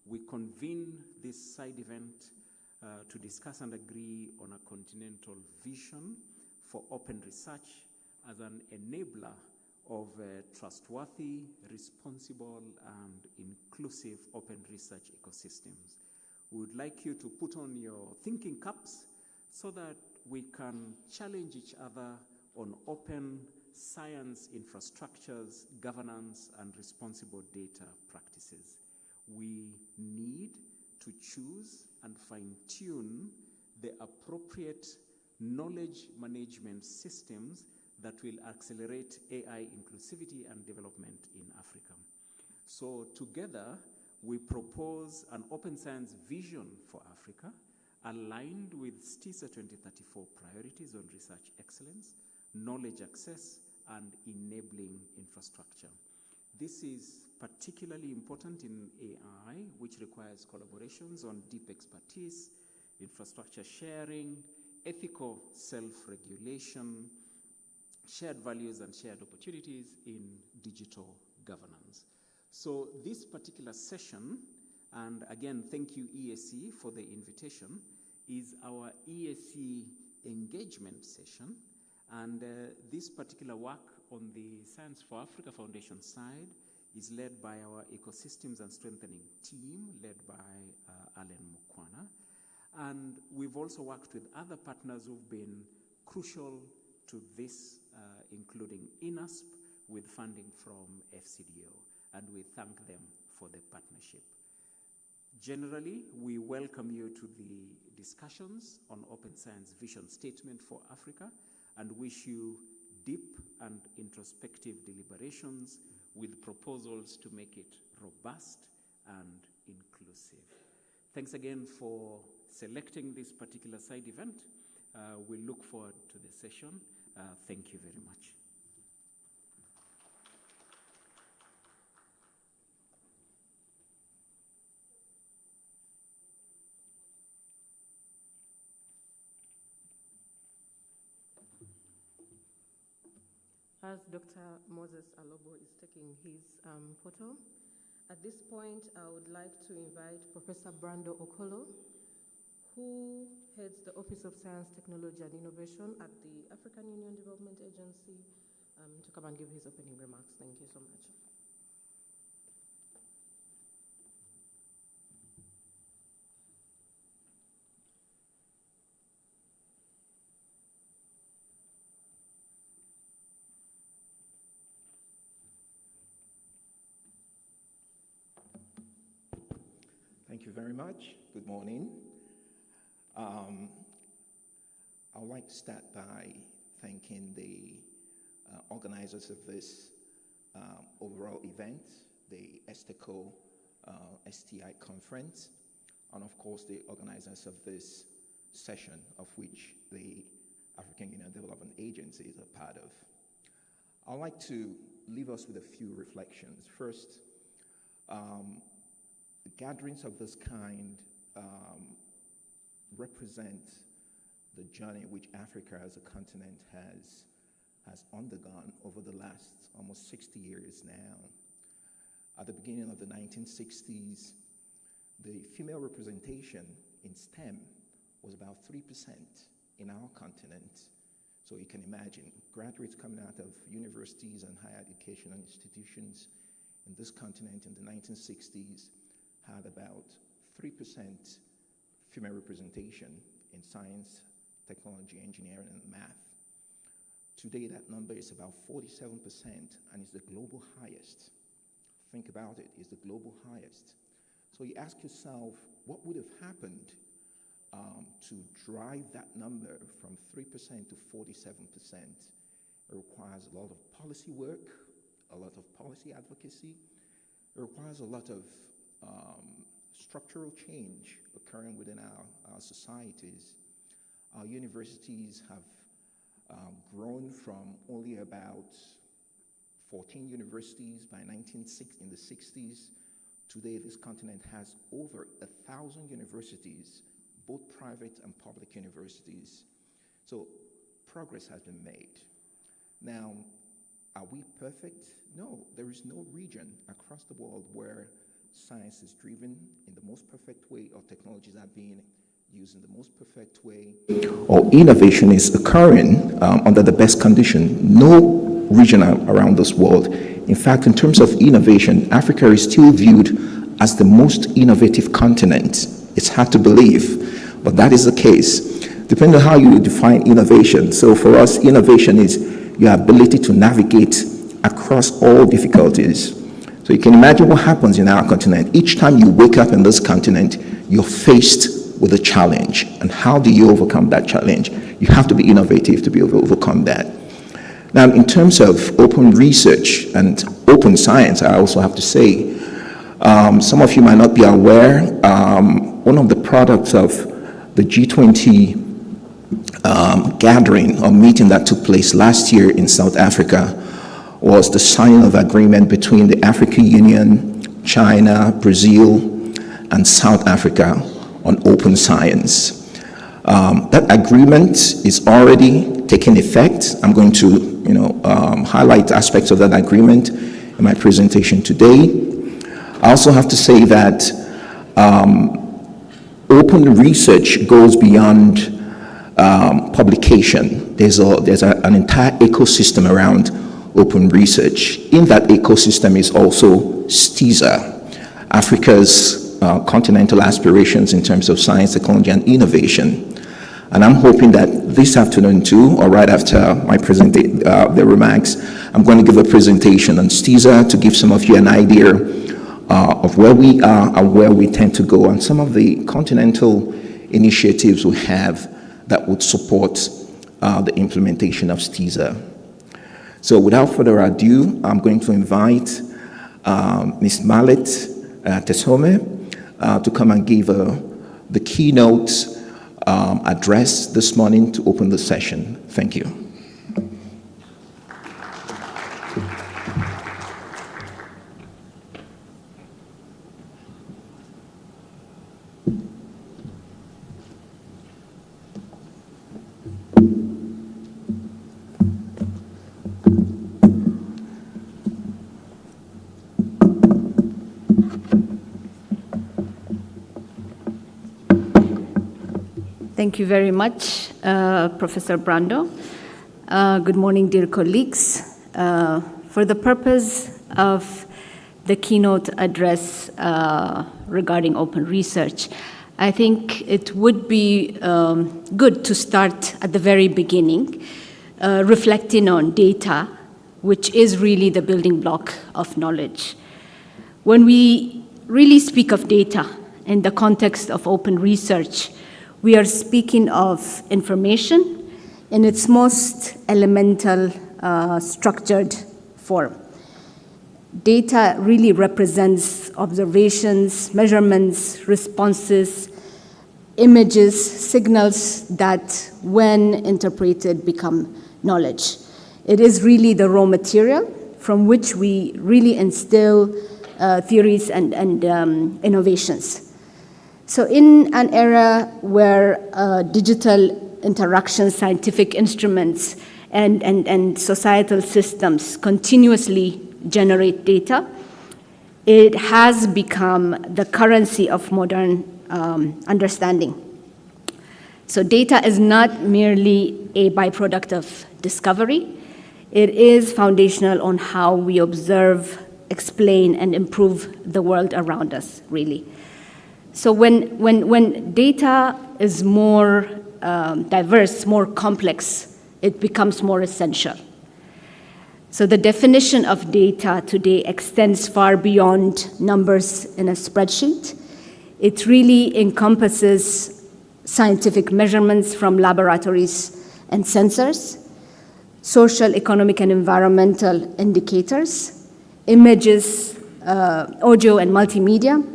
we convene this side event to discuss and agree on a continental vision for open research as an enabler of trustworthy, responsible, and inclusive open research ecosystems. We would like you to put on your thinking caps so that we can challenge each other on open science infrastructures, governance, and responsible data practices. We need to choose and fine-tune the appropriate knowledge management systems that will accelerate AI inclusivity and development in Africa. So together, we propose an open science vision for Africa aligned with STISA 2034 priorities on research excellence, knowledge access, and enabling infrastructure. This is particularly important in AI, which requires collaborations on deep expertise, infrastructure sharing, ethical self-regulation, shared values and shared opportunities in digital governance. So this particular session, and again, thank you EAC for the invitation, is our EAC engagement session. And this particular work on the Science for Africa Foundation side is led by our Ecosystems and Strengthening team, led by Alan Mukwana. And we've also worked with other partners who've been crucial to this, including INASP, with funding from FCDO, and we thank them for the partnership. Generally, we welcome you to the discussions on Open Science Vision Statement for Africa and wish you deep and introspective deliberations with proposals to make it robust and inclusive. Thanks again for selecting this particular side event. We look forward to the session. Thank you very much. As Dr. Moses Alobo is taking his photo, at this point I would like to invite Professor Brando Okolo, who heads the Office of Science, Technology and Innovation at the African Union Development Agency, to come and give his opening remarks. Thank you so much. Thank you very much. Good morning. I would like to start by thanking the organizers of this overall event, the STICO STI conference, and of course the organizers of this session, of which the African Union Development Agency is a part of. I'd like to leave us with a few reflections. First, gatherings of this kind represent the journey which Africa as a continent has undergone over the last almost 60 years now. At the beginning of the 1960s, the female representation in STEM was about 3% in our continent. So you can imagine graduates coming out of universities and higher educational institutions in this continent in the 1960s had about 3% female representation in science, technology, engineering, and math. Today, that number is about 47% and is the global highest. Think about it, it's the global highest. So you ask yourself, what would have happened to drive that number from 3% to 47%? It requires a lot of policy work, a lot of policy advocacy. It requires a lot of structural change occurring within our societies. Our universities have grown from only about 14 universities by in the 60s. Today, this continent has over 1,000 universities, both private and public universities. So progress has been made. Now, are we perfect? No, there is no region across the world where science is driven in the most perfect way, or technologies are being used in the most perfect way, or innovation is occurring under the best condition. No region around this world. In fact, in terms of innovation, Africa is still viewed as the most innovative continent. It's hard to believe, but that is the case, depending on how you define innovation. So for us, innovation is your ability to navigate across all difficulties. So you can imagine what happens in our continent. Each time you wake up in this continent, you're faced with a challenge. And how do you overcome that challenge? You have to be innovative to be able to overcome that. Now, in terms of open research and open science, I also have to say, some of you might not be aware, one of the products of the G20 gathering or meeting that took place last year in South Africa was the signing of agreement between the African Union, China, Brazil, and South Africa on open science. That agreement is already taking effect. I'm going to highlight aspects of that agreement in my presentation today. I also have to say that open research goes beyond publication. There's an entire ecosystem around open research. In that ecosystem is also STISA, Africa's continental aspirations in terms of science, technology, and innovation. And I'm hoping that this afternoon too, or right after my the remarks, I'm going to give a presentation on STISA to give some of you an idea of where we are and where we tend to go, and some of the continental initiatives we have that would support the implementation of STISA. So without further ado, I'm going to invite Ms. Mallet Tesome to come and give the keynote address this morning to open the session. Thank you. Thank you very much, Professor Brando. Good morning, dear colleagues. For the purpose of the keynote address regarding open research, I think it would be good to start at the very beginning, reflecting on data, which is really the building block of knowledge. When we really speak of data in the context of open research, we are speaking of information in its most elemental, structured form. Data really represents observations, measurements, responses, images, signals that, when interpreted, become knowledge. It is really the raw material from which we really instill theories and innovations. So in an era where digital interactions, scientific instruments, and societal systems continuously generate data, it has become the currency of modern understanding. So data is not merely a byproduct of discovery. It is foundational on how we observe, explain, and improve the world around us, really. So when data is more diverse, more complex, it becomes more essential. So the definition of data today extends far beyond numbers in a spreadsheet. It really encompasses scientific measurements from laboratories and sensors, social, economic, and environmental indicators, images, audio, and multimedia,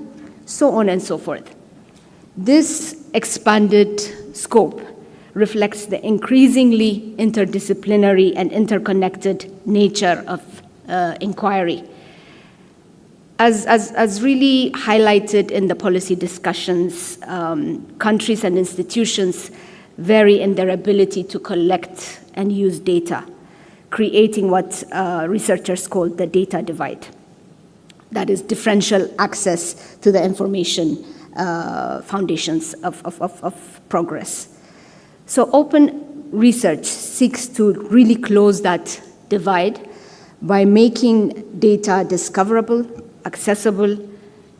so on and so forth. This expanded scope reflects the increasingly interdisciplinary and interconnected nature of inquiry. As really highlighted in the policy discussions, countries and institutions vary in their ability to collect and use data, creating what researchers call the data divide. That is differential access to the information foundations of progress. So open research seeks to really close that divide by making data discoverable, accessible,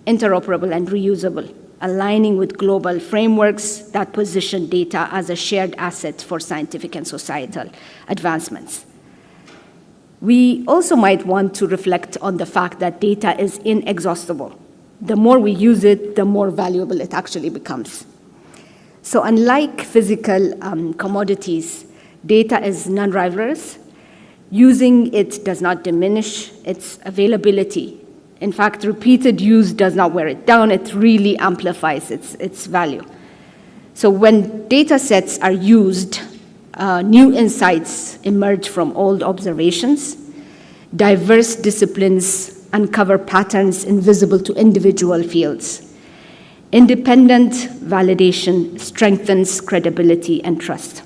interoperable, and reusable, aligning with global frameworks that position data as a shared asset for scientific and societal advancements. We also might want to reflect on the fact that data is inexhaustible. The more we use it, the more valuable it actually becomes. So unlike physical commodities, data is non-rivalrous. Using it does not diminish its availability. In fact, repeated use does not wear it down. It really amplifies its value. So when data sets are used, new insights emerge from old observations. Diverse disciplines uncover patterns invisible to individual fields. Independent validation strengthens credibility and trust.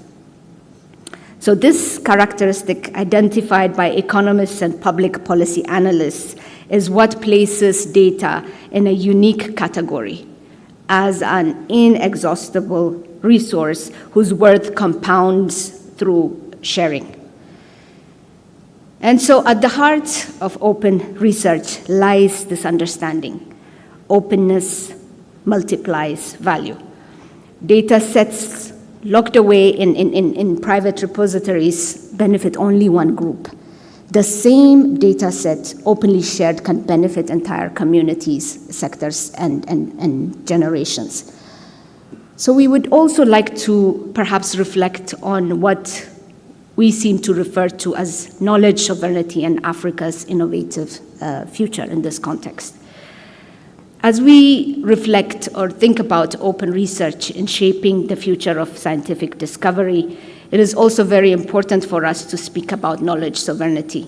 So this characteristic, identified by economists and public policy analysts, is what places data in a unique category as an inexhaustible resource whose worth compounds through sharing. And so at the heart of open research lies this understanding. Openness multiplies value. Data sets locked away in private repositories benefit only one group. The same data set openly shared can benefit entire communities, sectors, and generations. So we would also like to perhaps reflect on what we seem to refer to as knowledge sovereignty and Africa's innovative future in this context. As we reflect or think about open research in shaping the future of scientific discovery, it is also very important for us to speak about knowledge sovereignty,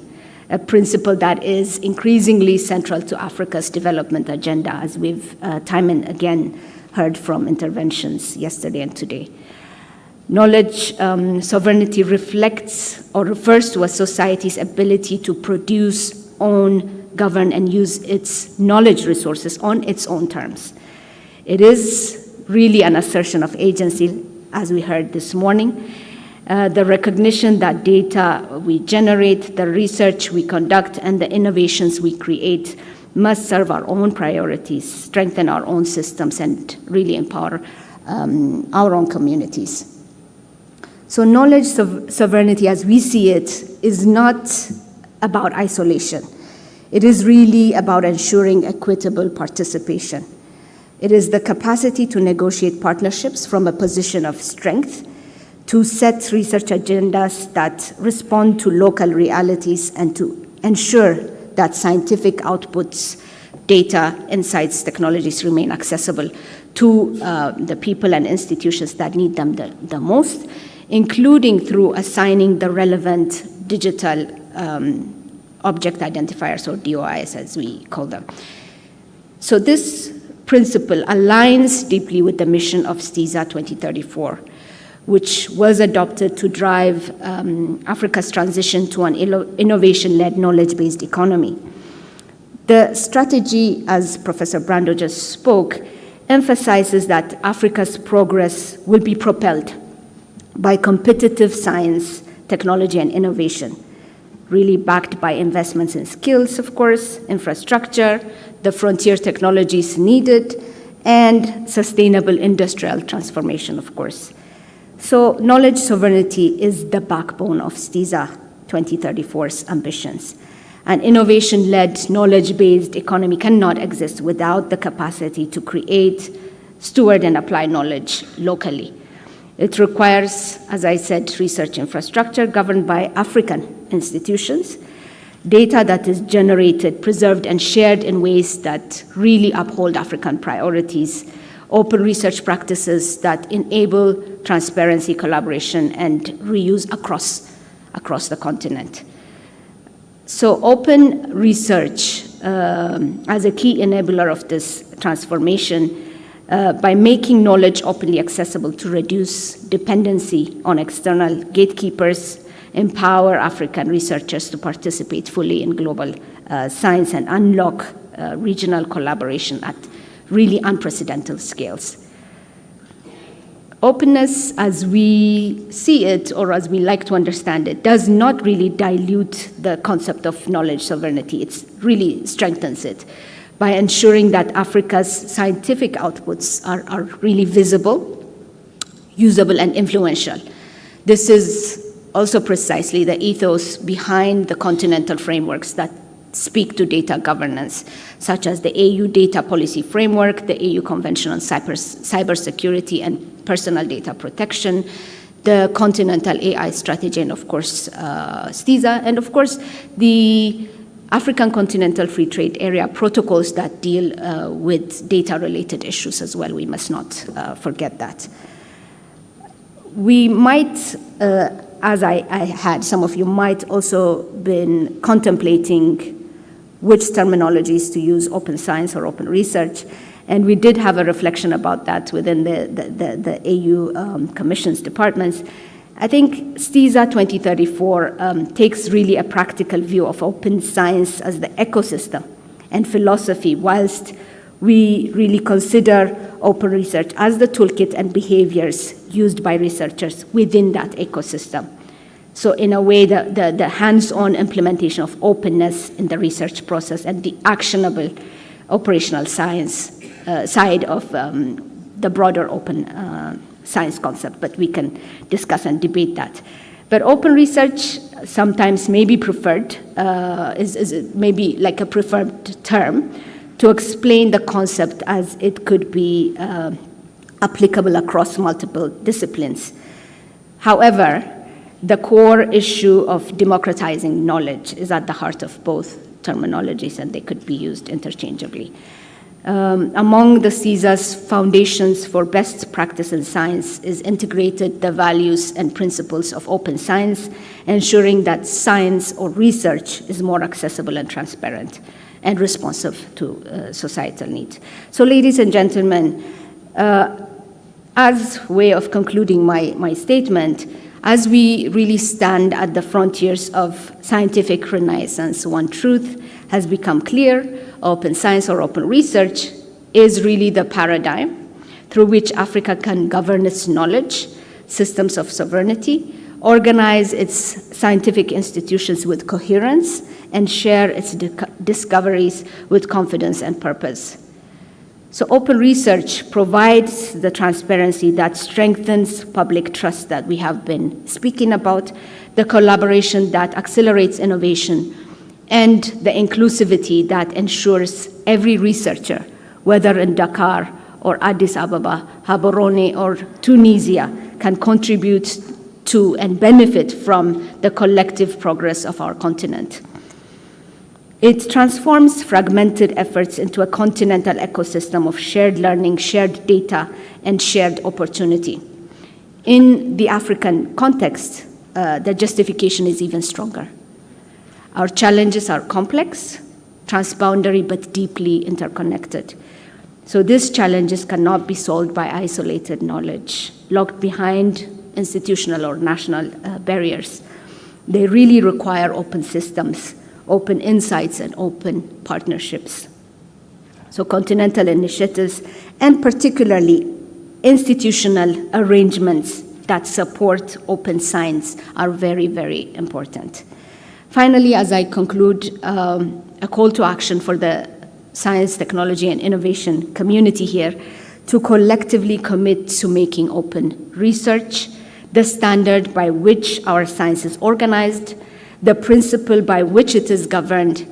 a principle that is increasingly central to Africa's development agenda, as we've time and again heard from interventions yesterday and today. Knowledge sovereignty reflects or refers to a society's ability to produce, own, govern, and use its knowledge resources on its own terms. It is really an assertion of agency, as we heard this morning. The recognition that data we generate, the research we conduct, and the innovations we create must serve our own priorities, strengthen our own systems, and really empower our own communities. So knowledge sovereignty, as we see it, is not about isolation. It is really about ensuring equitable participation. It is the capacity to negotiate partnerships from a position of strength, to set research agendas that respond to local realities, and to ensure that scientific outputs, data, insights, technologies remain accessible to the people and institutions that need them the most, including through assigning the relevant digital object identifiers, or DOIs as we call them. So this principle aligns deeply with the mission of STISA 2034, which was adopted to drive Africa's transition to an innovation-led, knowledge-based economy. The strategy, as Professor Brando just spoke, emphasizes that Africa's progress will be propelled by competitive science, technology, and innovation, really backed by investments in skills, of course, infrastructure, the frontier technologies needed, and sustainable industrial transformation, of course. So knowledge sovereignty is the backbone of STISA 2034's ambitions. An innovation-led, knowledge-based economy cannot exist without the capacity to create, steward, and apply knowledge locally. It requires, as I said, research infrastructure governed by African institutions, data that is generated, preserved, and shared in ways that really uphold African priorities, open research practices that enable transparency, collaboration, and reuse across the continent. So open research as a key enabler of this transformation, by making knowledge openly accessible to reduce dependency on external gatekeepers, empower African researchers to participate fully in global science, and unlock regional collaboration at really unprecedented scales. Openness, as we see it, or as we like to understand it, does not really dilute the concept of knowledge sovereignty. It really strengthens it by ensuring that Africa's scientific outputs are really visible, usable, and influential. This is also precisely the ethos behind the continental frameworks that speak to data governance, such as the AU Data Policy Framework, the AU Convention on Cybersecurity and Personal Data Protection, the Continental AI Strategy, and of course, STISA, and of course, the African Continental Free Trade Area protocols that deal with data-related issues as well. We must not forget that. We might, as I had, some of you might also been contemplating which terminologies to use, open science or open research, and we did have a reflection about that within the AU Commission's departments. I think STISA 2034 takes really a practical view of open science as the ecosystem and philosophy, whilst we really consider open research as the toolkit and behaviors used by researchers within that ecosystem. So in a way, the hands-on implementation of openness in the research process and the actionable operational science side of the broader open science concept, but we can discuss and debate that. But open research sometimes may be preferred, is maybe like a preferred term to explain the concept as it could be applicable across multiple disciplines. However, the core issue of democratizing knowledge is at the heart of both terminologies, and they could be used interchangeably. Among the CISA's foundations for best practice in science is integrated the values and principles of open science, ensuring that science or research is more accessible and transparent and responsive to societal needs. So, ladies and gentlemen, as way of concluding my statement, as we really stand at the frontiers of scientific renaissance, one truth has become clear: open science or open research is really the paradigm through which Africa can govern its knowledge, systems of sovereignty, organize its scientific institutions with coherence, and share its discoveries with confidence and purpose. So open research provides the transparency that strengthens public trust that we have been speaking about, the collaboration that accelerates innovation, and the inclusivity that ensures every researcher, whether in Dakar or Addis Ababa, Gaborone, or Tunisia, can contribute to and benefit from the collective progress of our continent. It transforms fragmented efforts into a continental ecosystem of shared learning, shared data, and shared opportunity. In the African context, the justification is even stronger. Our challenges are complex, transboundary, but deeply interconnected. So these challenges cannot be solved by isolated knowledge, locked behind institutional or national barriers. They really require open systems, open insights, and open partnerships. So continental initiatives, and particularly institutional arrangements that support open science, are very, very important. Finally, as I conclude, a call to action for the science, technology, and innovation community here to collectively commit to making open research the standard by which our science is organized, the principle by which it is governed,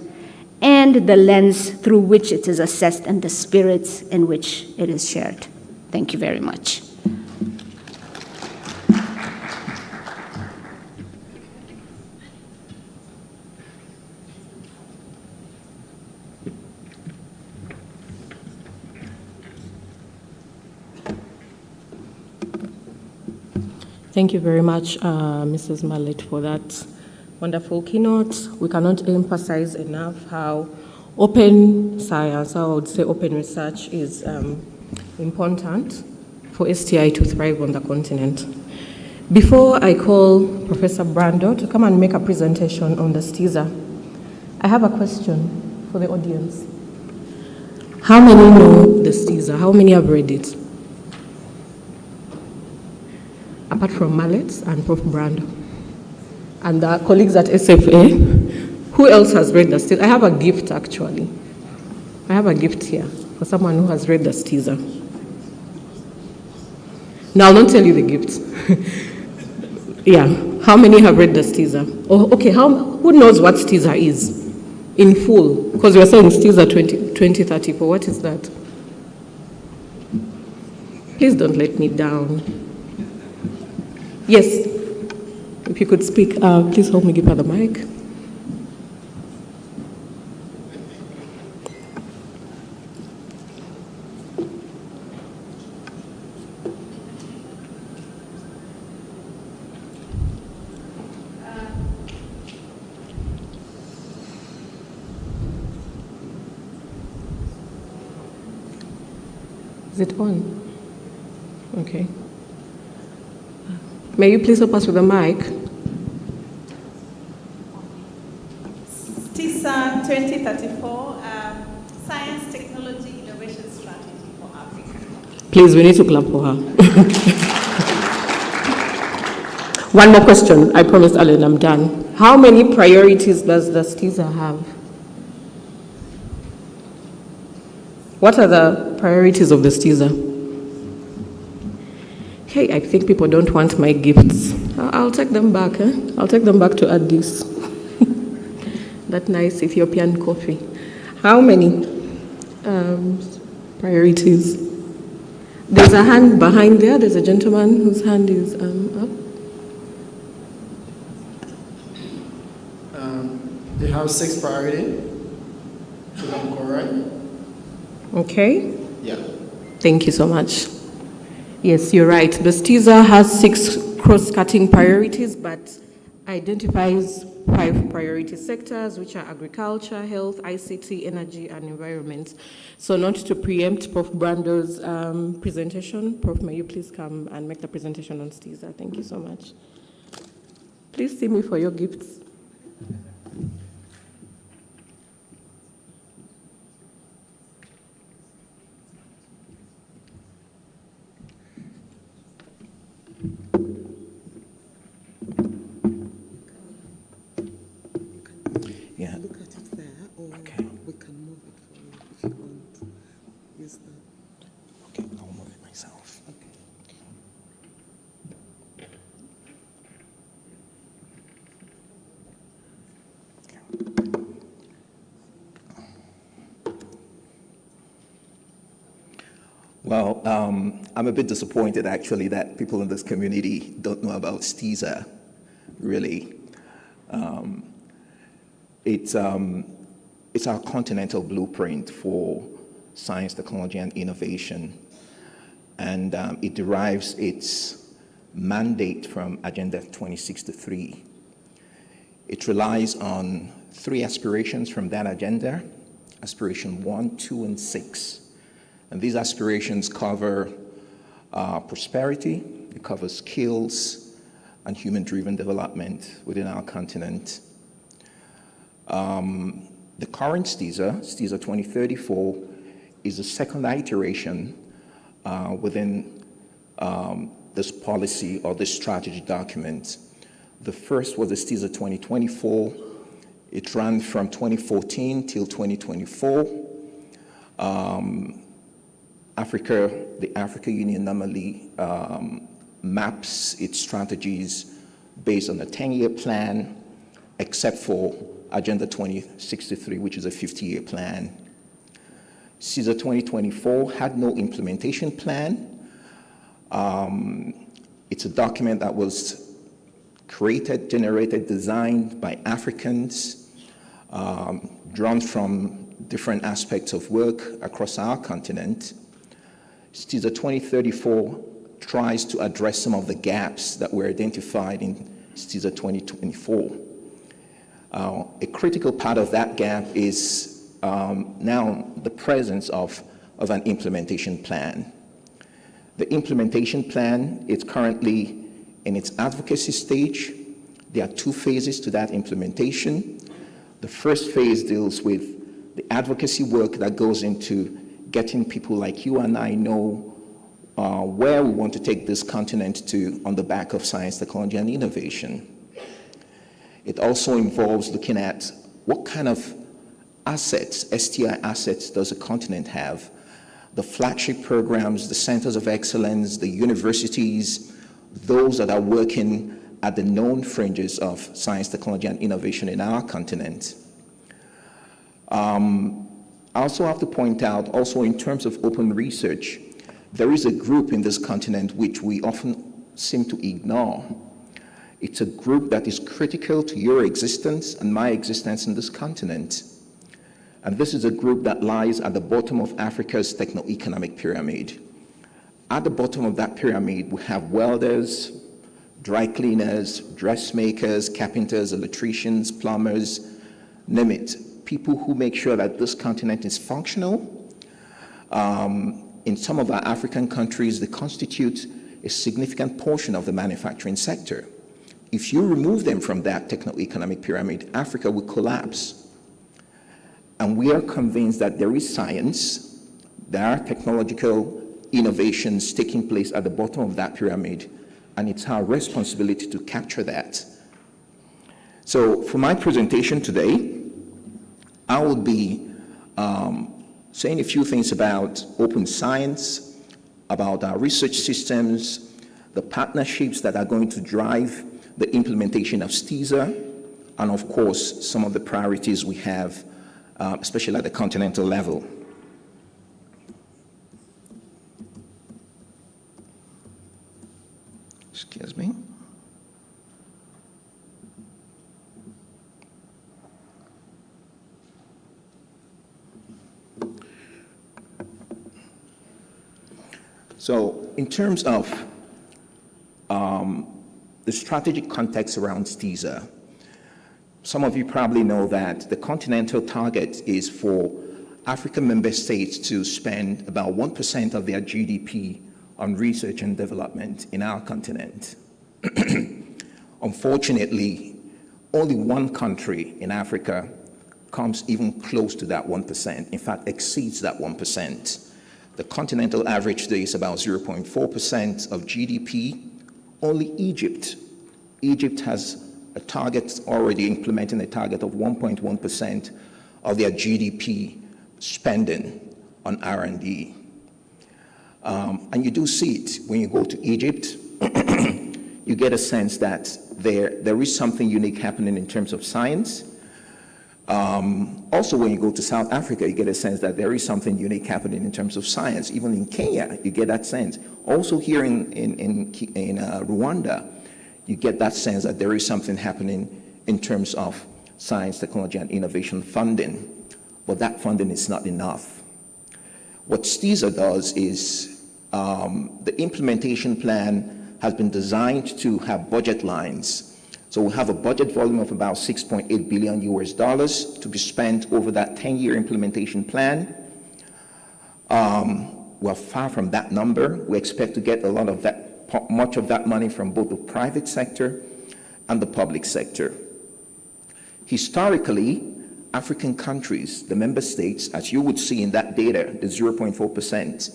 and the lens through which it is assessed, and the spirit in which it is shared. Thank you very much. Thank you very much, Mrs. Mallet, for that wonderful keynote. We cannot emphasize enough how open science, I would say open research, is important for STI to thrive on the continent. Before I call Professor Brando to come and make a presentation on the STISA, I have a question for the audience. How many know the STISA? How many have read it? Apart from Mallet and Prof. Brando and the colleagues at SFA, who else has read the STISA? I have a gift, actually. I have a gift here for someone who has read the STISA. Now, I'll not tell you the gift. Yeah, how many have read the STISA? Oh, okay, who knows what STISA is in full? Because we are saying STISA 2034. What is that? Please don't let me down. Yes, if you could speak, please help me give her the mic. Is it on? Okay. May you please help us with the mic? STISA 2034, Science, Technology, Innovation Strategy for Africa. Please, we need to clap for her. One more question. I promised Alan I'm done. How many priorities does the STISA have? What are the priorities of the STISA? Hey, I think people don't want my gifts. I'll take them back. I'll take them back to Addis. That nice Ethiopian coffee. How many priorities? There's a hand behind there. There's a gentleman whose hand is up. They have 6 priorities. Should I go right? Okay. Yeah. Thank you so much. Yes, you're right. The STISA has 6 cross-cutting priorities, but identifies 5 priority sectors, which are agriculture, health, ICT, energy, and environment. So not to preempt Prof. Brando's presentation, Prof, may you please come and make the presentation on STISA. Thank you so much. Please see me for your gifts. Yeah. Look at it there, or we can move it for you if you want. Use that. Okay, I'll move it myself. Okay. Well, I'm a bit disappointed actually that people in this community don't know about STISA, really. It's our continental blueprint for science, technology, and innovation. And it derives its mandate from Agenda 2063. It relies on 3 aspirations from that agenda, aspiration 1, 2, and 6. And these aspirations cover prosperity, it covers skills, and human-driven development within our continent. The current STISA 2034, is the second iteration within this policy or this strategy document. The first was the STISA 2024. It ran from 2014 till 2024. The Africa Union normally maps its strategies based on a 10-year plan, except for Agenda 2063, which is a 50-year plan. STISA 2024 had no implementation plan. It's a document that was created, generated, designed by Africans, drawn from different aspects of work across our continent. STISA 2034 tries to address some of the gaps that were identified in STISA 2024. A critical part of that gap is now the presence of an implementation plan. The implementation plan is currently in its advocacy stage. There are 2 phases to that implementation. The first phase deals with the advocacy work that goes into getting people like you and I know where we want to take this continent to on the back of science, technology, and innovation. It also involves looking at what kind of assets, STI assets, does the continent have? The flagship programs, the centers of excellence, the universities, those that are working at the known fringes of science, technology, and innovation in our continent. I also have to point out, also in terms of open research, there is a group in this continent which we often seem to ignore. It's a group that is critical to your existence and my existence in this continent. And this is a group that lies at the bottom of Africa's techno-economic pyramid. At the bottom of that pyramid, we have welders, dry cleaners, dressmakers, carpenters, electricians, plumbers, name it. People who make sure that this continent is functional. In some of our African countries, they constitute a significant portion of the manufacturing sector. If you remove them from that techno-economic pyramid, Africa will collapse. And we are convinced that there is science, there are technological innovations taking place at the bottom of that pyramid, and it's our responsibility to capture that. So for my presentation today, I will be saying a few things about open science, about our research systems, the partnerships that are going to drive the implementation of STISA, and of course, some of the priorities we have, especially at the continental level. Excuse me. So in terms of the strategic context around STISA, some of you probably know that the continental target is for African member states to spend about 1% of their GDP on research and development in our continent. Unfortunately, only one country in Africa comes even close to that 1%, in fact, exceeds that 1%. The continental average today is about 0.4% of GDP. Only Egypt has a target, already implementing a target of 1.1% of their GDP spending on R&D. And you do see it when you go to Egypt. You get a sense that there is something unique happening in terms of science. Also, when you go to South Africa, you get a sense that there is something unique happening in terms of science. Even in Kenya, you get that sense. Also here in Rwanda, you get that sense that there is something happening in terms of science, technology, and innovation funding. But that funding is not enough. What STISA does is the implementation plan has been designed to have budget lines. So we have a budget volume of about $6.8 billion to be spent over that 10-year implementation plan. We're far from that number. We expect to get much of that money from both the private sector and the public sector. Historically, African countries, the member states, as you would see in that data, the 0.4%,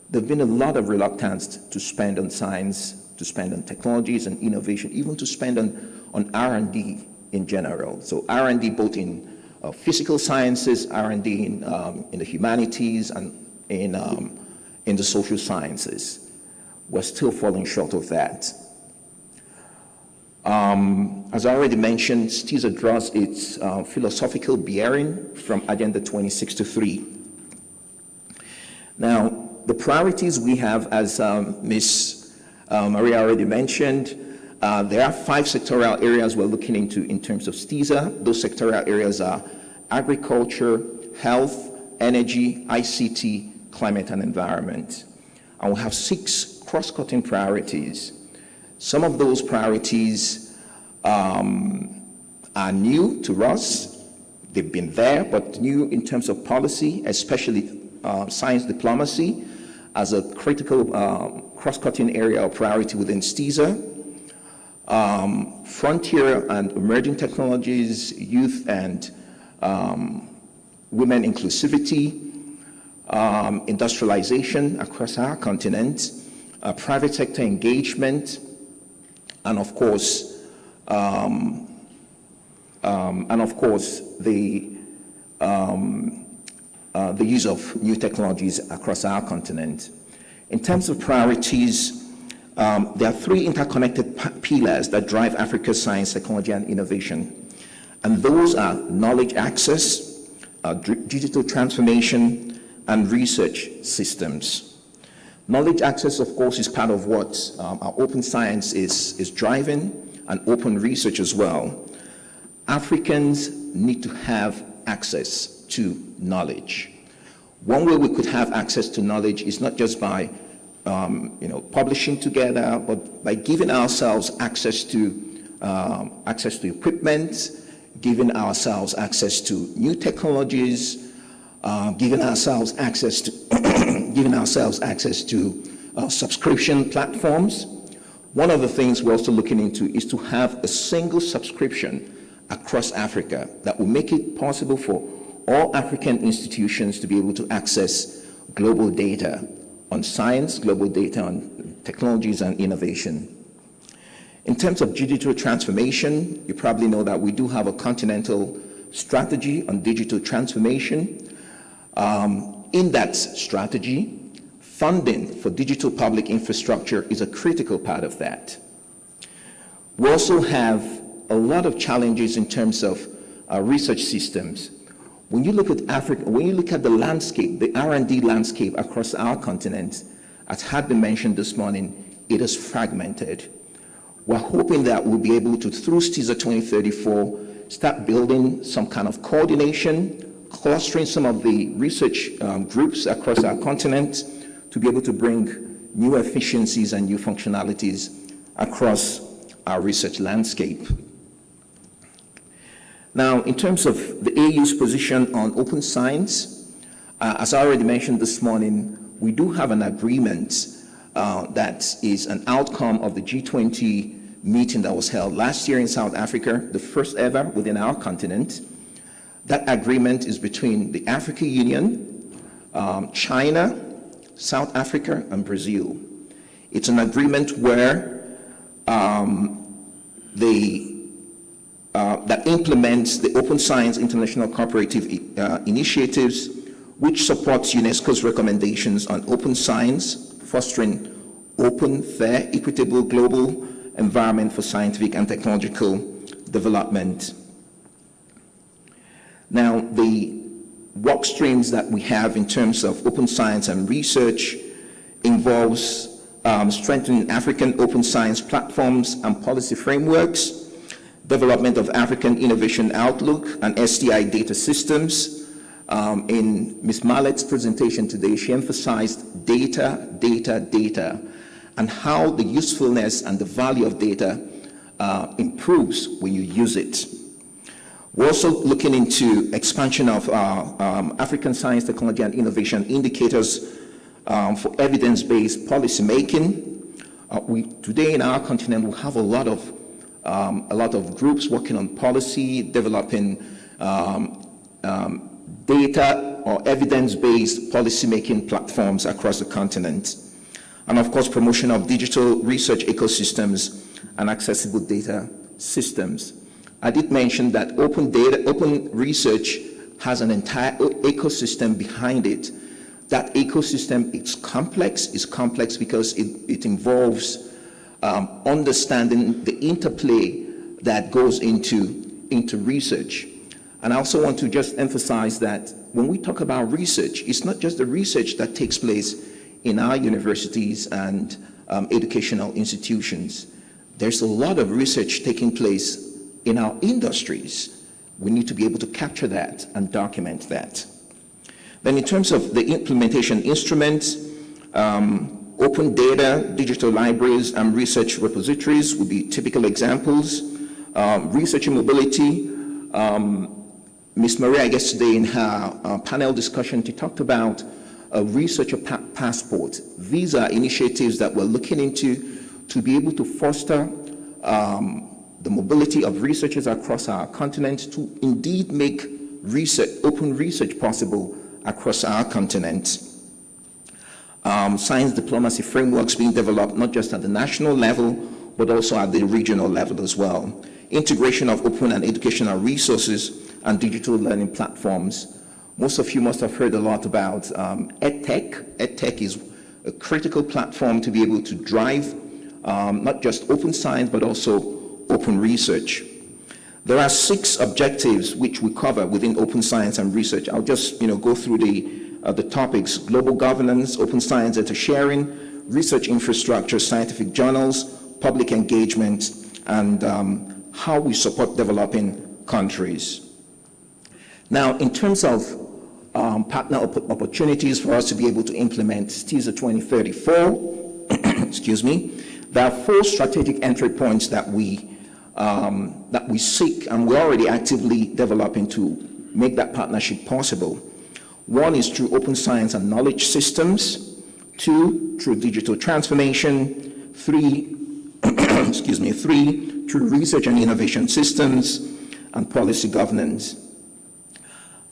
there've been a lot of reluctance to spend on science, to spend on technologies and innovation, even to spend on R&D in general. So R&D both in physical sciences, R&D in the humanities, and in the social sciences. We're still falling short of that. As I already mentioned, STISA draws its philosophical bearing from Agenda 2063. Now, the priorities we have, as Ms. Maria already mentioned, there are 5 sectoral areas we're looking into in terms of STISA. Those sectoral areas are agriculture, health, energy, ICT, climate, and environment. And we have 6 cross-cutting priorities. Some of those priorities are new to us. They've been there, but new in terms of policy, especially science diplomacy as a critical cross-cutting area of priority within STISA. Frontier and emerging technologies, youth and women inclusivity, industrialization across our continent, private sector engagement, and of course, the use of new technologies across our continent. In terms of priorities, there are 3 interconnected pillars that drive Africa's science, technology, and innovation. And those are knowledge access, digital transformation, and research systems. Knowledge access, of course, is part of what our open science is driving, and open research as well. Africans need to have access to knowledge. One way we could have access to knowledge is not just by publishing together, but by giving ourselves access to equipment, giving ourselves access to new technologies, giving ourselves access to subscription platforms. One of the things we're also looking into is to have a single subscription across Africa that will make it possible for all African institutions to be able to access global data on science, global data on technologies and innovation. In terms of digital transformation, you probably know that we do have a continental strategy on digital transformation. In that strategy, funding for digital public infrastructure is a critical part of that. We also have a lot of challenges in terms of research systems. When you look at Africa, when you look at the landscape, the R&D landscape across our continent, as had been mentioned this morning, it is fragmented. We're hoping that we'll be able to, through STISA 2034, start building some kind of coordination, clustering some of the research groups across our continent to be able to bring new efficiencies and new functionalities across our research landscape. Now, in terms of the AU's position on open science, as I already mentioned this morning, we do have an agreement that is an outcome of the G20 meeting that was held last year in South Africa, the first ever within our continent. That agreement is between the African Union, China, South Africa, and Brazil. It's an agreement where that implements the Open Science International Cooperative initiatives, which supports UNESCO's recommendations on open science, fostering open, fair, equitable global environment for scientific and technological development. Now, the work streams that we have in terms of open science and research involves strengthening African open science platforms and policy frameworks, development of African Innovation Outlook and STI data systems. In Ms. Mallet's presentation today, she emphasized data, and how the usefulness and the value of data improves when you use it. We're also looking into expansion of African science, technology, and innovation indicators for evidence-based policy making. Today in our continent, we have a lot of groups working on policy, developing data or evidence-based policy-making platforms across the continent. And of course, promotion of digital research ecosystems and accessible data systems. I did mention that open research has an entire ecosystem behind it. That ecosystem is complex because it involves understanding the interplay that goes into research. And I also want to just emphasize that when we talk about research, it's not just the research that takes place in our universities and educational institutions. There's a lot of research taking place in our industries. We need to be able to capture that and document that. Then in terms of the implementation instruments, open data, digital libraries, and research repositories would be typical examples. Research and mobility, Ms. Maria, I guess today in her panel discussion, she talked about a researcher passport. These are initiatives that we're looking into to be able to foster the mobility of researchers across our continent to indeed make open research possible across our continent. Science diplomacy frameworks being developed not just at the national level, but also at the regional level as well. Integration of open and educational resources and digital learning platforms. Most of you must have heard a lot about EdTech. EdTech is a critical platform to be able to drive not just open science, but also open research. There are 6 objectives which we cover within open science and research. I'll just go through the topics: global governance, open science data sharing, research infrastructure, scientific journals, public engagement, and how we support developing countries. Now, in terms of partner opportunities for us to be able to implement TISA 2034, excuse me, there are 4 strategic entry points that we seek, and we're already actively developing to make that partnership possible. 1 is through open science and knowledge systems. 2, through digital transformation. 3, excuse me, 3, through research and innovation systems and policy governance.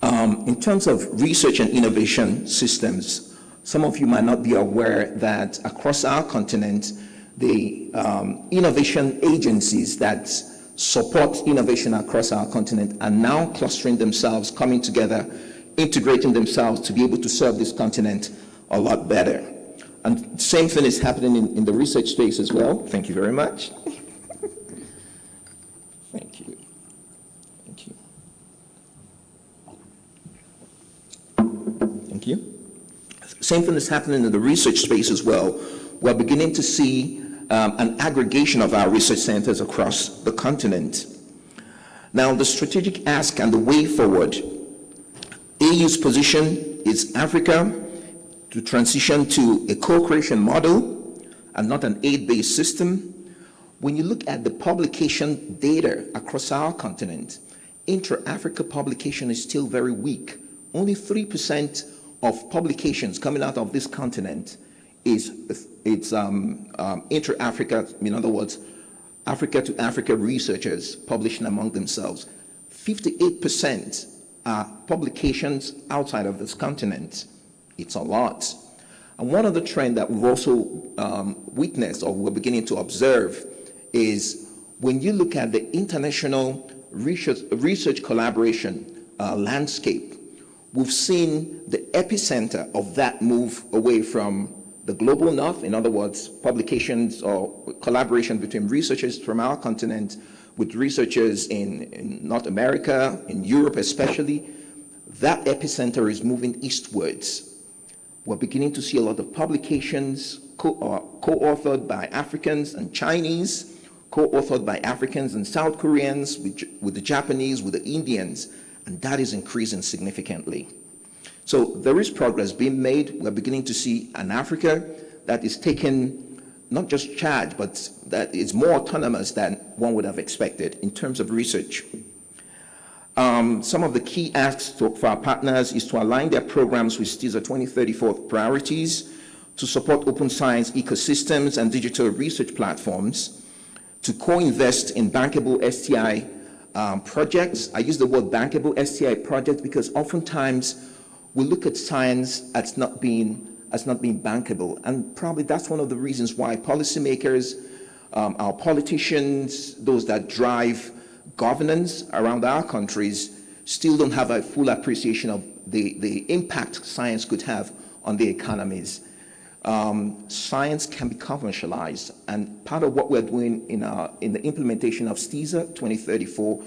In terms of research and innovation systems, some of you might not be aware that across our continent, the innovation agencies that support innovation across our continent are now clustering themselves, coming together, integrating themselves to be able to serve this continent a lot better. And same thing is happening in the research space as well. Thank you very much. Thank you. Thank you. Thank you. Same thing is happening in the research space as well. We're beginning to see an aggregation of our research centers across the continent. Now, the strategic ask and the way forward. AU's position is Africa to transition to a co-creation model and not an aid-based system. When you look at the publication data across our continent, intra-Africa publication is still very weak. Only 3% of publications coming out of this continent is intra-Africa, in other words, Africa to Africa researchers publishing among themselves. 58% are publications outside of this continent. It's a lot. And one of the trends that we've also witnessed, or we're beginning to observe, is when you look at the international research collaboration landscape, we've seen the epicenter of that move away from the global north, in other words, publications or collaboration between researchers from our continent with researchers in North America, in Europe especially. That epicenter is moving eastwards. We're beginning to see a lot of publications co-authored by Africans and Chinese, co-authored by Africans and South Koreans, with the Japanese, with the Indians, and that is increasing significantly. So there is progress being made. We're beginning to see an Africa that is taking not just charge, but that is more autonomous than one would have expected in terms of research. Some of the key asks for our partners is to align their programs with STISA 2034 priorities, to support open science ecosystems and digital research platforms, to co-invest in bankable STI projects. I use the word bankable STI project because oftentimes we look at science as not being bankable, and probably that's one of the reasons why policymakers, our politicians, those that drive governance around our countries, still don't have a full appreciation of the impact science could have on the economies. Science can be commercialized, and part of what we're doing in the implementation of STISA 2034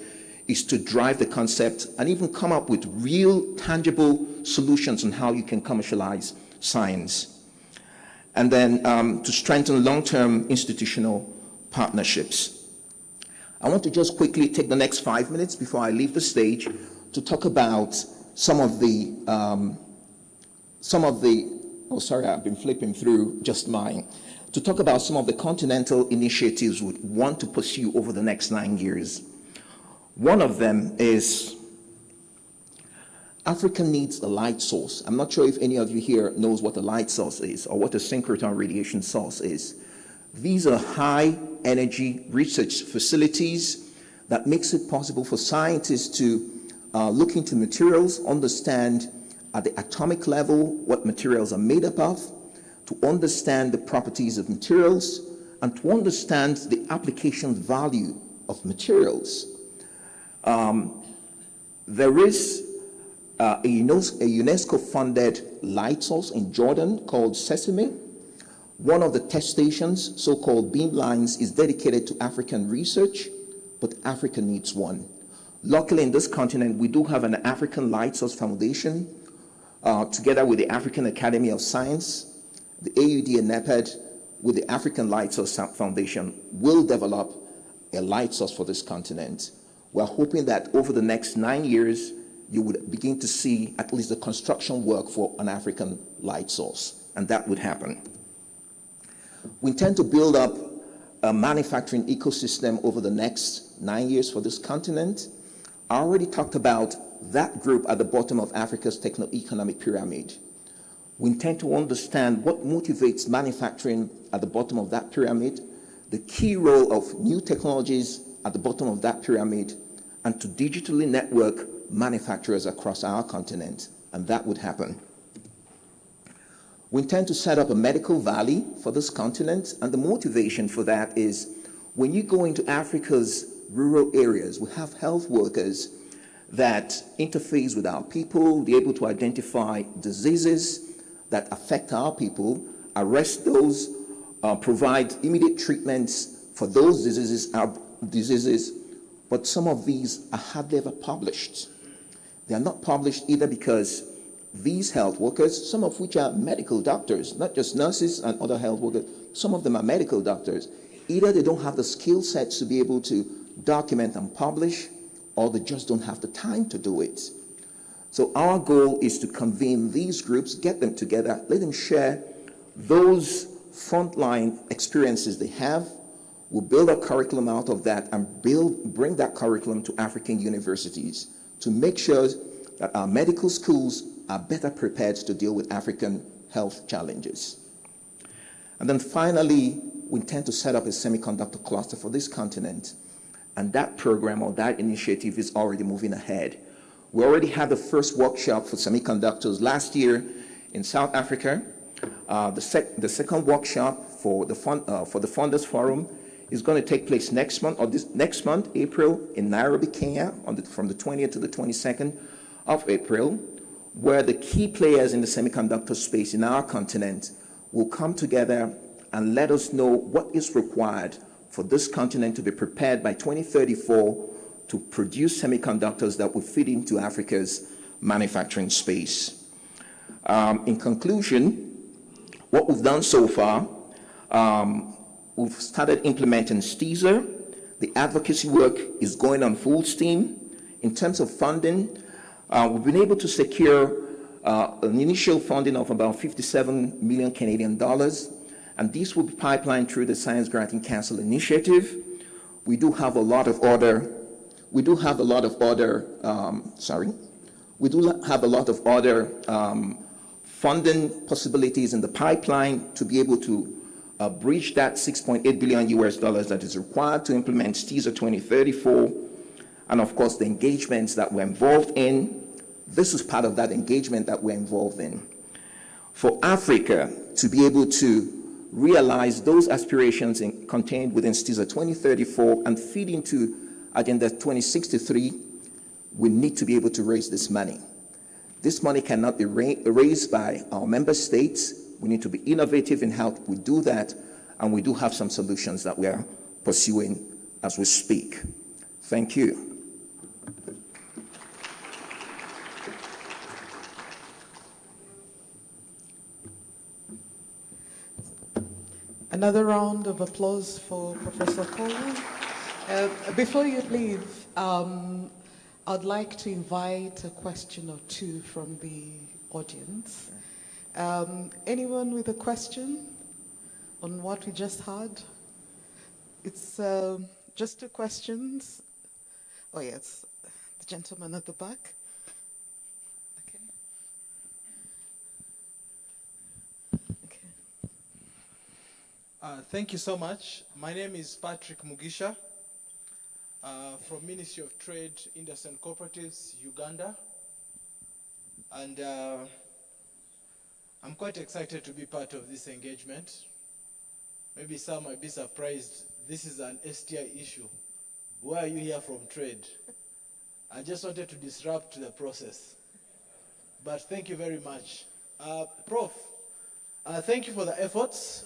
is to drive the concept and even come up with real tangible solutions on how you can commercialize science. And then to strengthen long-term institutional partnerships. I want to just quickly take the next 5 minutes before I leave the stage to talk about some of the, oh sorry, I've been flipping through just mine, to talk about some of the continental initiatives we want to pursue over the next 9 years. One of them is Africa needs a light source. I'm not sure if any of you here knows what a light source is or what a synchrotron radiation source is. These are high energy research facilities that makes it possible for scientists to look into materials, understand at the atomic level what materials are made up of, to understand the properties of materials, and to understand the application value of materials. There is a UNESCO-funded light source in Jordan called Sesame. One of the test stations, so-called beamlines, is dedicated to African research, but Africa needs one. Luckily, in this continent, we do have an African Light Source Foundation, together with the African Academy of Science, the AUD and NEPED, with the African Light Source Foundation, will develop a light source for this continent. We're hoping that over the next 9 years, you would begin to see at least the construction work for an African light source, and that would happen. We intend to build up a manufacturing ecosystem over the next 9 years for this continent. I already talked about that group at the bottom of Africa's techno-economic pyramid. We intend to understand what motivates manufacturing at the bottom of that pyramid, the key role of new technologies at the bottom of that pyramid, and to digitally network manufacturers across our continent, and that would happen. We intend to set up a medical valley for this continent, and the motivation for that is when you go into Africa's rural areas, we have health workers that interface with our people, be able to identify diseases that affect our people, arrest those, provide immediate treatments for those diseases, but some of these are hardly ever published. They are not published either because these health workers, some of which are medical doctors, not just nurses and other health workers, some of them are medical doctors, either they don't have the skill sets to be able to document and publish, or they just don't have the time to do it. So our goal is to convene these groups, get them together, let them share those frontline experiences they have. We'll build a curriculum out of that and bring that curriculum to African universities to make sure that our medical schools are better prepared to deal with African health challenges. And then finally, we intend to set up a semiconductor cluster for this continent. And that program or that initiative is already moving ahead. We already had the first workshop for semiconductors last year in South Africa. The second workshop for the Funders Forum is going to take place next month, next month, April, in Nairobi, Kenya, from the 20th to the 22nd of April, where the key players in the semiconductor space in our continent will come together and let us know what is required for this continent to be prepared by 2034 to produce semiconductors that will fit into Africa's manufacturing space. In conclusion, what we've done so far, we've started implementing STISA. The advocacy work is going on full steam. In terms of funding, we've been able to secure an initial funding of about 57 million Canadian dollars, and this will be pipelined through the Science Granting Council initiative. We do have a lot of other funding possibilities in the pipeline to be able to breach that $6.8 billion US that is required to implement STISA 2034, and of course the engagements that we're involved in. This is part of that engagement that we're involved in. For Africa to be able to realize those aspirations contained within STISA 2034 and feed into Agenda 2063, we need to be able to raise this money. This money cannot be raised by our member states. We need to be innovative in how we do that, and we do have some solutions that we are pursuing as we speak. Thank you. Another round of applause for Professor Coleman. Before you leave, I'd like to invite a question or two from the audience. Anyone with a question on what we just heard? It's just two questions. Oh yes, the gentleman at the back. Thank you so much. My name is Patrick Mugisha from Ministry of Trade, Industry and Cooperatives, Uganda. And I'm quite excited to be part of this engagement. Maybe some might be surprised. This is an STI issue. Why are you here from trade? I just wanted to disrupt the process. But thank you very much. Prof, thank you for the efforts.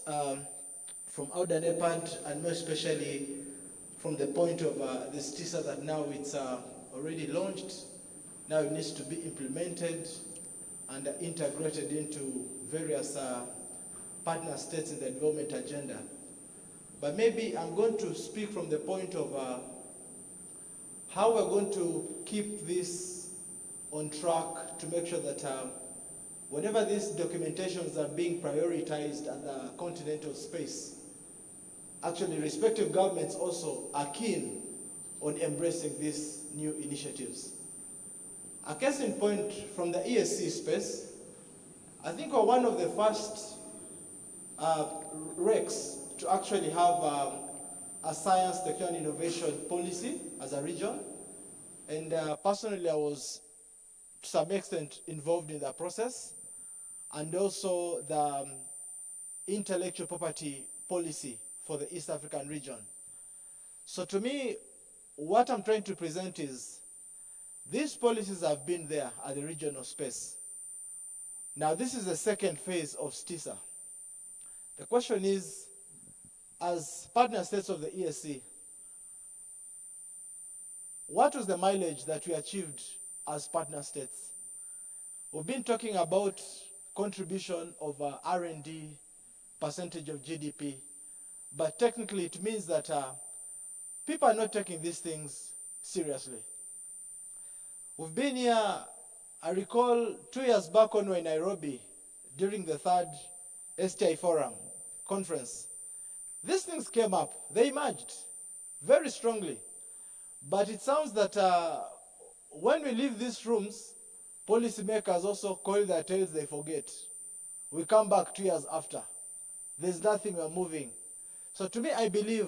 From Auda NEPAD, and more especially from the point of the STISA that now it's already launched. Now it needs to be implemented and integrated into various partner states in the development agenda. But maybe I'm going to speak from the point of how we're going to keep this on track to make sure that whenever these documentations are being prioritized at the continental space, actually respective governments also are keen on embracing these new initiatives. A case in point from the EAC space, I think we're one of the first RECs to actually have a science, technology, and innovation policy as a region. And personally, I was to some extent involved in that process, and also the intellectual property policy for the East African region. So to me, what I'm trying to present is these policies have been there at the regional space. Now this is the second phase of STISA. The question is, as partner states of the EAC, what was the mileage that we achieved as partner states? We've been talking about contribution of R&D, percentage of GDP, but technically it means that people are not taking these things seriously. We've been here I recall 2 years back when we were in Nairobi during the 3rd STI Forum conference. These things came up. They emerged very strongly. But it sounds that when we leave these rooms, policymakers also coil their tails, they forget. We come back 2 years after. There's nothing, we're moving. So to me, I believe,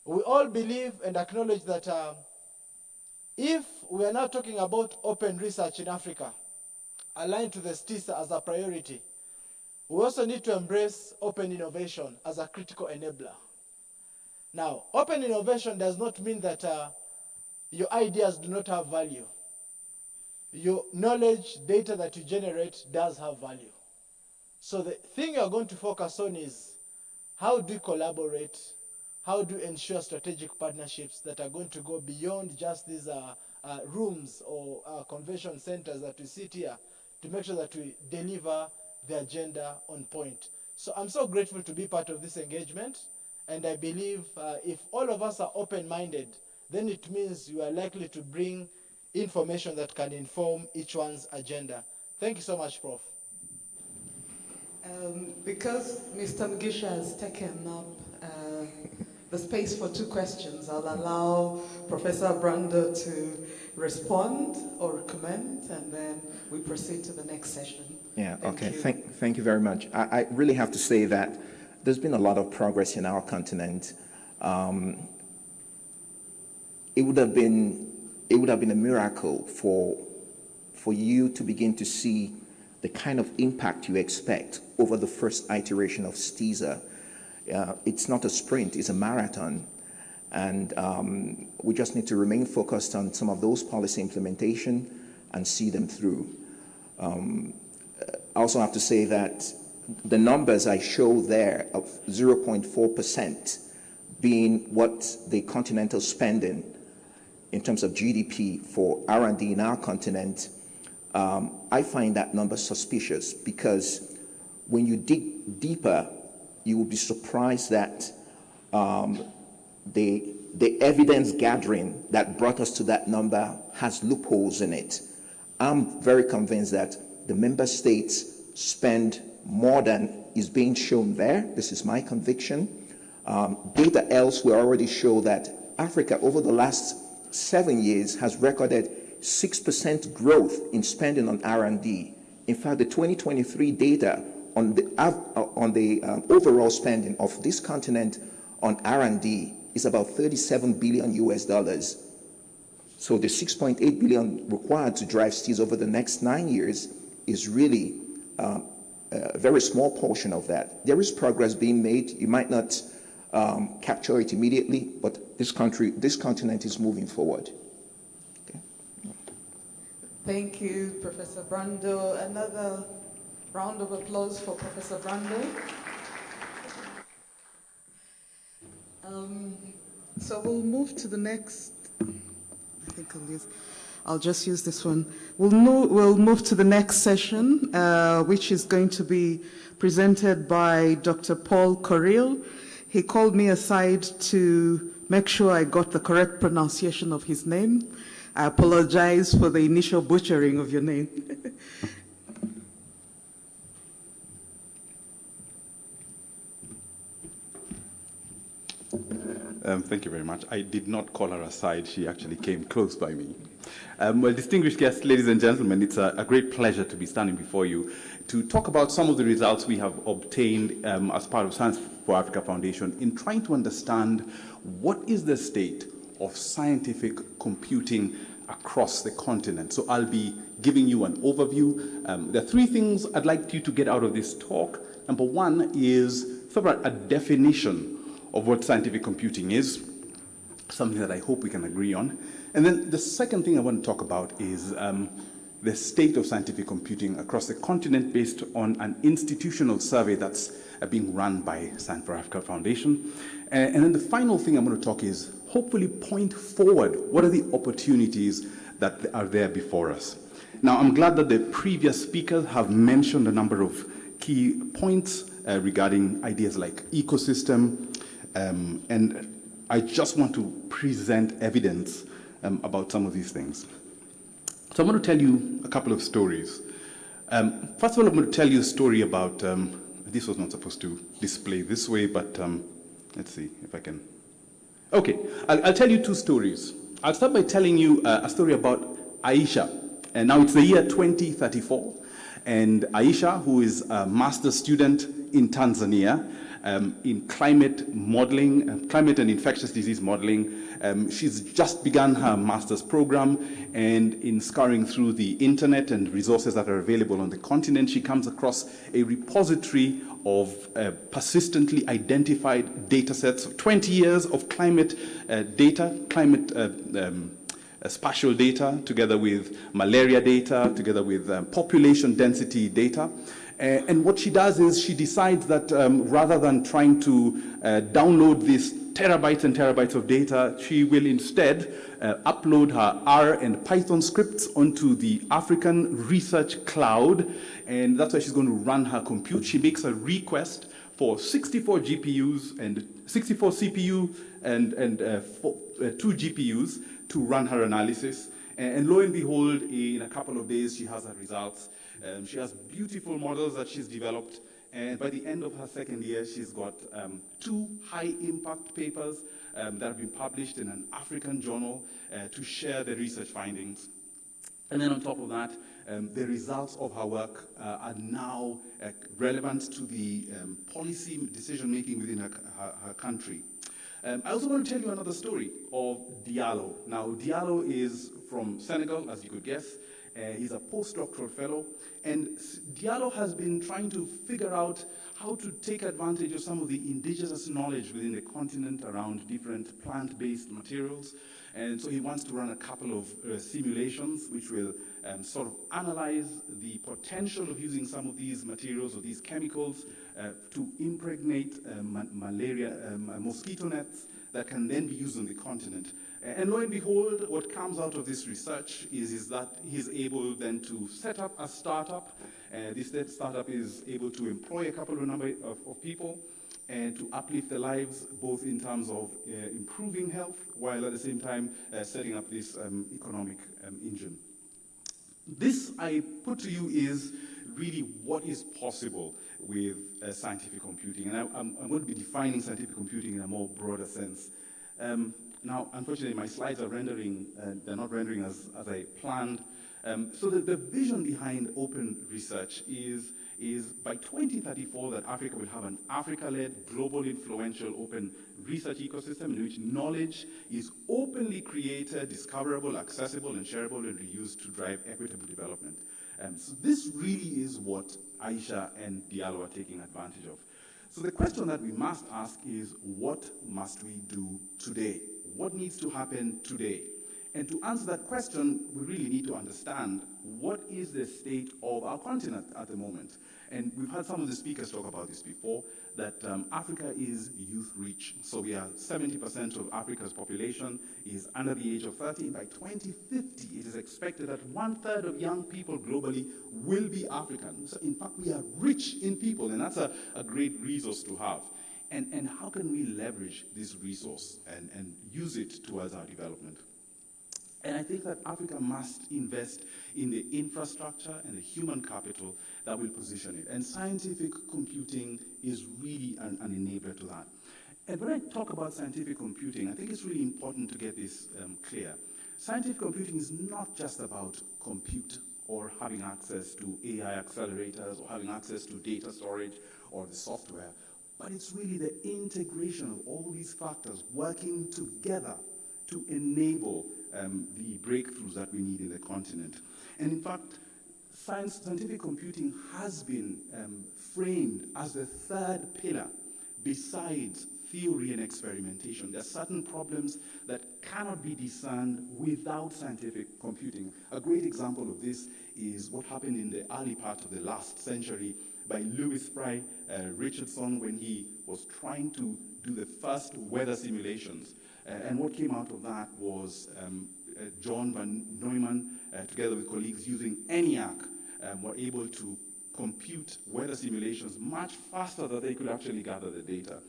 we all believe and acknowledge that if we are now talking about open research in Africa, aligned to the STISA as a priority, we also need to embrace open innovation as a critical enabler. Now, open innovation does not mean that your ideas do not have value. Your knowledge, data that you generate does have value. So the thing you're going to focus on is how do you collaborate, how do you ensure strategic partnerships that are going to go beyond just these rooms or convention centers that we sit here to make sure that we deliver the agenda on point. So I'm so grateful to be part of this engagement. And I believe if all of us are open-minded, then it means you are likely to bring information that can inform each one's agenda. Thank you so much, Prof. Because Mr. Mugisha has taken up the space for 2 questions, I'll allow Professor Brando to respond or comment, and then we proceed to the next session. Yeah, okay. Thank you very much. I really have to say that there's been a lot of progress in our continent. It would have been a miracle for you to begin to see the kind of impact you expect over the first iteration of STISA. It's not a sprint, it's a marathon. And we just need to remain focused on some of those policy implementation and see them through. I also have to say that the numbers I show there of 0.4% being what the continental spending in terms of GDP for R&D in our continent, I find that number suspicious because when you dig deeper, you will be surprised that the evidence gathering that brought us to that number has loopholes in it. I'm very convinced that the member states spend more than is being shown there. This is my conviction. Data elsewhere already show that Africa over the last 7 years has recorded 6% growth in spending on R&D. In fact, the 2023 data on the overall spending of this continent on R&D is about $37 billion US. So the 6.8 billion required to drive STIS over the next 9 years is really a very small portion of that. There is progress being made. You might not capture it immediately, but this continent is moving forward. Okay. Thank you, Professor Brando. Another round of applause for Professor Brando. So we'll move to the next. I think I'll just use this one. We'll move to the next session, which is going to be presented by Dr. Paul Corriel. He called me aside to make sure I got the correct pronunciation of his name. I apologize for the initial butchering of your name. Thank you very much. I did not call her aside. She actually came close by me. Well, distinguished guests, ladies and gentlemen, it's a great pleasure to be standing before you to talk about some of the results we have obtained as part of Science for Africa Foundation in trying to understand what is the state of scientific computing across the continent. So I'll be giving you an overview. There are 3 things I'd like you to get out of this talk. Number 1 is sort of a definition of what scientific computing is, something that I hope we can agree on. And then the second thing I want to talk about is the state of scientific computing across the continent based on an institutional survey that's being run by Science for Africa Foundation. And then the final thing I'm going to talk is hopefully point forward. What are the opportunities that are there before us? Now, I'm glad that the previous speakers have mentioned a number of key points regarding ideas like ecosystem, and I just want to present evidence about some of these things. So I'm going to tell you a couple of stories. First of all, I'm going to tell you a story about, this was not supposed to display this way, but let's see if I can. Okay, I'll tell you two stories. I'll start by telling you a story about Aisha. And now it's the year 2034. And Aisha, who is a master's student in Tanzania, in climate modeling, climate and infectious disease modeling. She's just begun her master's program, and in scouring through the internet and resources that are available on the continent, she comes across a repository of persistently identified data sets of 20 years of climate data, spatial data, together with malaria data, together with population density data. And what she does is she decides that rather than trying to download these terabytes and terabytes of data, she will instead upload her R and Python scripts onto the African Research Cloud, and that's where she's going to run her compute. She makes a request for 64 GPUs and 64 CPU and 2 GPUs to run her analysis. And lo and behold, in a couple of days, she has her results. She has beautiful models that she's developed, and by the end of her second year, she's got 2 high-impact papers that have been published in an African journal to share the research findings. And then on top of that, the results of her work are now relevant to the policy decision-making within her country. I also want to tell you another story of Diallo. Now, Diallo is from Senegal, as you could guess. He's a postdoctoral fellow, and Diallo has been trying to figure out how to take advantage of some of the indigenous knowledge within the continent around different plant-based materials. And so he wants to run a couple of simulations which will sort of analyze the potential of using some of these materials or these chemicals to impregnate mosquito nets that can then be used on the continent. And lo and behold, what comes out of this research is that he's able then to set up a startup. This startup is able to employ a couple of number of people and to uplift their lives, both in terms of improving health, while at the same time setting up this economic engine. This, I put to you, is really what is possible with scientific computing. And I'm going to be defining scientific computing in a more broader sense. Now, unfortunately, my slides are rendering, they're not rendering as I planned. So the vision behind open research is by 2034 that Africa will have an Africa-led, global, influential, open research ecosystem in which knowledge is openly created, discoverable, accessible, and shareable, and reused to drive equitable development. So this really is what Aisha and Diallo are taking advantage of. So the question that we must ask is, what must we do today? What needs to happen today? And to answer that question, we really need to understand what is the state of our continent at the moment. And we've had some of the speakers talk about this before, that Africa is youth-rich. So we are 70% of Africa's population is under the age of 30. By 2050, it is expected that 1/3 of young people globally will be African. So in fact, we are rich in people, and that's a great resource to have. And how can we leverage this resource and use it towards our development? And I think that Africa must invest in the infrastructure and the human capital that will position it. And scientific computing is really an enabler to that. And when I talk about scientific computing, I think it's really important to get this clear. Scientific computing is not just about compute or having access to AI accelerators or having access to data storage or the software, but it's really the integration of all these factors working together to enable the breakthroughs that we need in the continent. And in fact, scientific computing has been framed as the third pillar besides theory and experimentation. There are certain problems that cannot be discerned without scientific computing. A great example of this is what happened in the early part of the last century by Lewis Fry Richardson when he was trying to do the first weather simulations. And what came out of that was John van Neumann, together with colleagues using ENIAC, were able to compute weather simulations much faster than they could actually gather the data.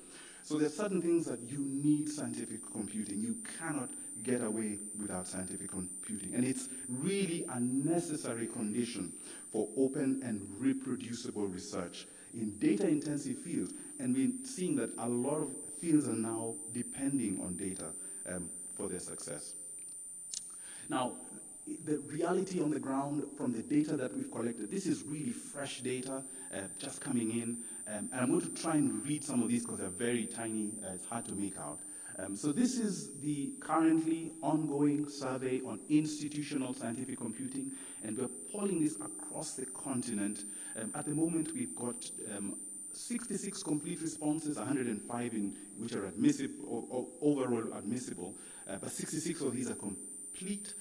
So there are certain things that you need scientific computing. You cannot get away without scientific computing. And it's really a necessary condition for open and reproducible research in data-intensive fields. And we're seeing that a lot of fields are now depending on data for their success. Now, the reality on the ground from the data that we've collected, this is really fresh data just coming in. And I'm going to try and read some of these because they're very tiny. It's hard to make out. So this is the currently ongoing survey on institutional scientific computing, and we're polling this across the continent. At the moment, we've got 66 complete responses, 105 in which are admissible, or overall admissible, but 66 of these are complete,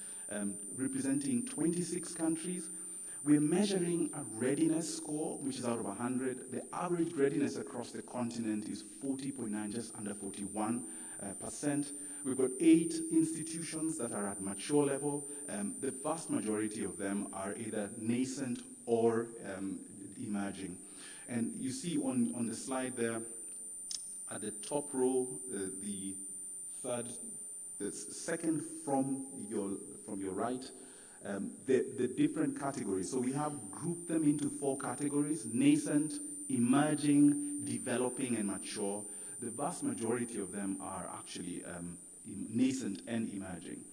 representing 26 countries. We're measuring a readiness score, which is out of 100. The average readiness across the continent is 40.9, just under 41%. We've got 8 institutions that are at mature level. The vast majority of them are either nascent or emerging. And you see on the slide there, at the top row, the second from your right, the different categories. So we have grouped them into 4 categories: nascent, emerging, developing, and mature. The vast majority of them are actually nascent and emerging.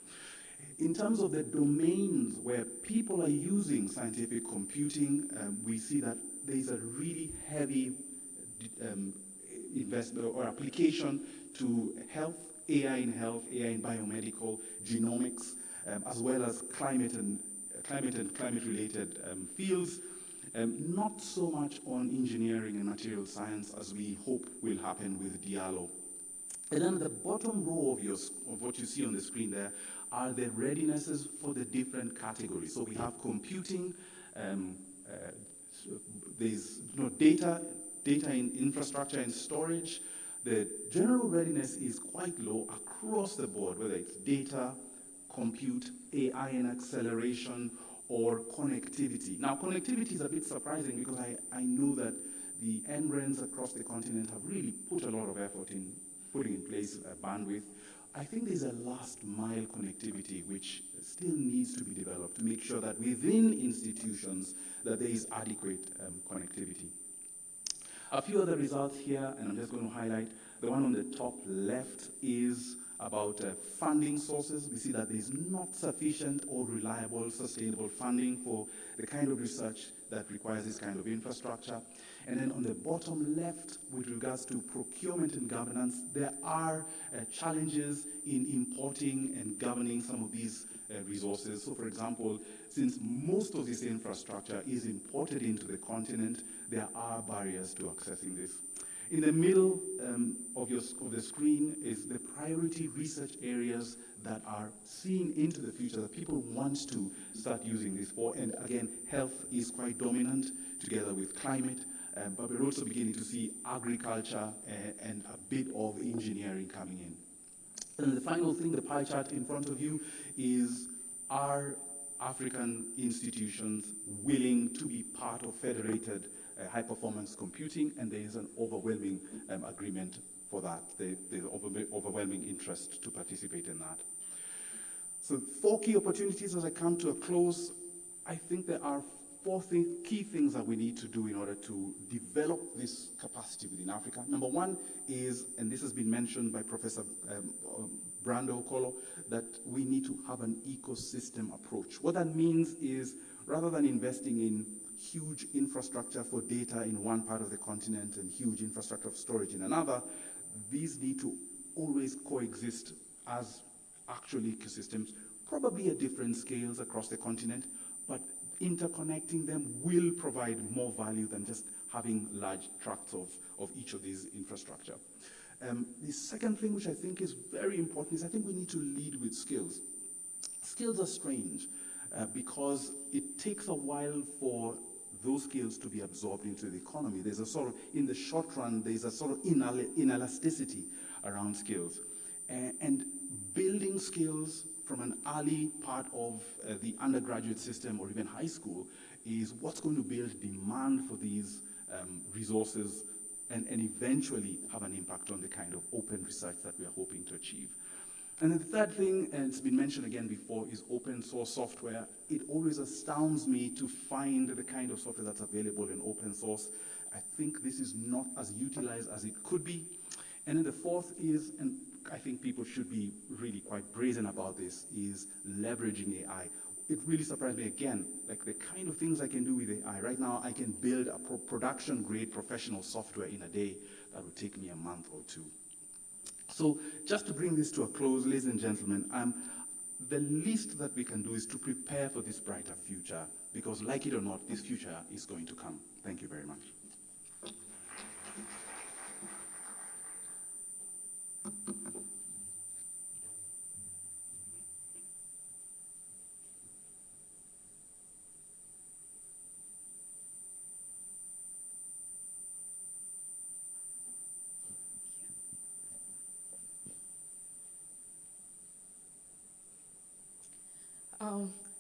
In terms of the domains where people are using scientific computing, we see that there's a really heavy investment or application to health, AI in biomedical, genomics, as well as climate and climate-related fields. Not so much on engineering and material science as we hope will happen with Diallo. And then the bottom row of what you see on the screen there are the readinesses for the different categories. So we have computing, there's data in infrastructure and storage. The general readiness is quite low across the board, whether it's data, compute, AI and acceleration, or connectivity. Now, connectivity is a bit surprising because I know that the NRENs across the continent have really put a lot of effort in putting in place bandwidth. I think there's a last mile connectivity which still needs to be developed to make sure that within institutions that there is adequate connectivity. A few other results here, and I'm just going to highlight. The one on the top left is about funding sources. We see that there's not sufficient or reliable, sustainable funding for the kind of research that requires this kind of infrastructure. And then on the bottom left, with regards to procurement and governance, there are challenges in importing and governing some of these resources. So for example, since most of this infrastructure is imported into the continent, there are barriers to accessing this. In the middle of the screen is the priority research areas that are seen into the future, that people want to start using this for. And again, health is quite dominant together with climate, but we're also beginning to see agriculture and a bit of engineering coming in. And the final thing, the pie chart in front of you, is are African institutions willing to be part of federated high-performance computing, and there is an overwhelming agreement for that. There's overwhelming interest to participate in that. So 4 key opportunities as I come to a close. I think there are 4 key things that we need to do in order to develop this capacity within Africa. Number 1 is, and this has been mentioned by Professor Brando Okolo, that we need to have an ecosystem approach. What that means is, rather than investing in huge infrastructure for data in one part of the continent and huge infrastructure of storage in another, these need to always coexist as actual ecosystems, probably at different scales across the continent, but interconnecting them will provide more value than just having large tracts of each of these infrastructure. The second thing, which I think is very important, is I think we need to lead with skills. Skills are strange because it takes a while for those skills to be absorbed into the economy. There's a sort of, in the short run, there's a sort of inelasticity around skills. And building skills from an early part of the undergraduate system or even high school is what's going to build demand for these resources and eventually have an impact on the kind of open research that we are hoping to achieve. And then the third thing, and it's been mentioned again before, is open source software. It always astounds me to find the kind of software that's available in open source. I think this is not as utilized as it could be. And then the fourth is, and I think people should be really quite brazen about this, is leveraging AI. It really surprised me again, like the kind of things I can do with AI. Right now, I can build a production-grade professional software in a day that would take me a month or two. So just to bring this to a close, ladies and gentlemen, the least that we can do is to prepare for this brighter future, because like it or not, this future is going to come. Thank you very much.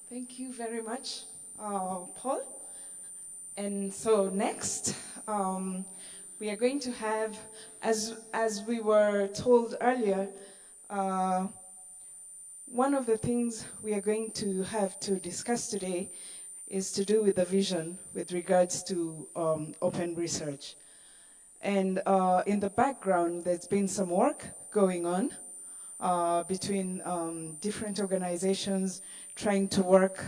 Thank you very much, Paul. And so next, we are going to have, as we were told earlier, one of the things we are going to have to discuss today is to do with the vision with regards to open research. And in the background, there's been some work going on between different organizations trying to work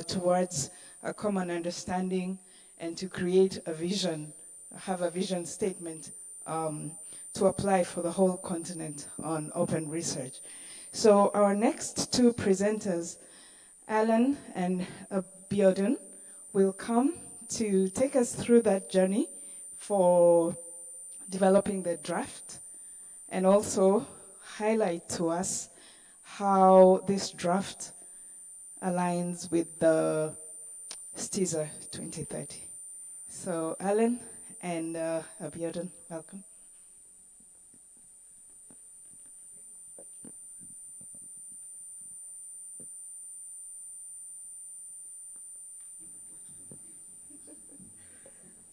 towards a common understanding and to create a vision, have a vision statement to apply for the whole continent on open research. So our next two presenters, Alan and Abiodun, will come to take us through that journey for developing the draft and also highlight to us how this draft aligns with the STISA 2030. So Alan and Abiodun, welcome.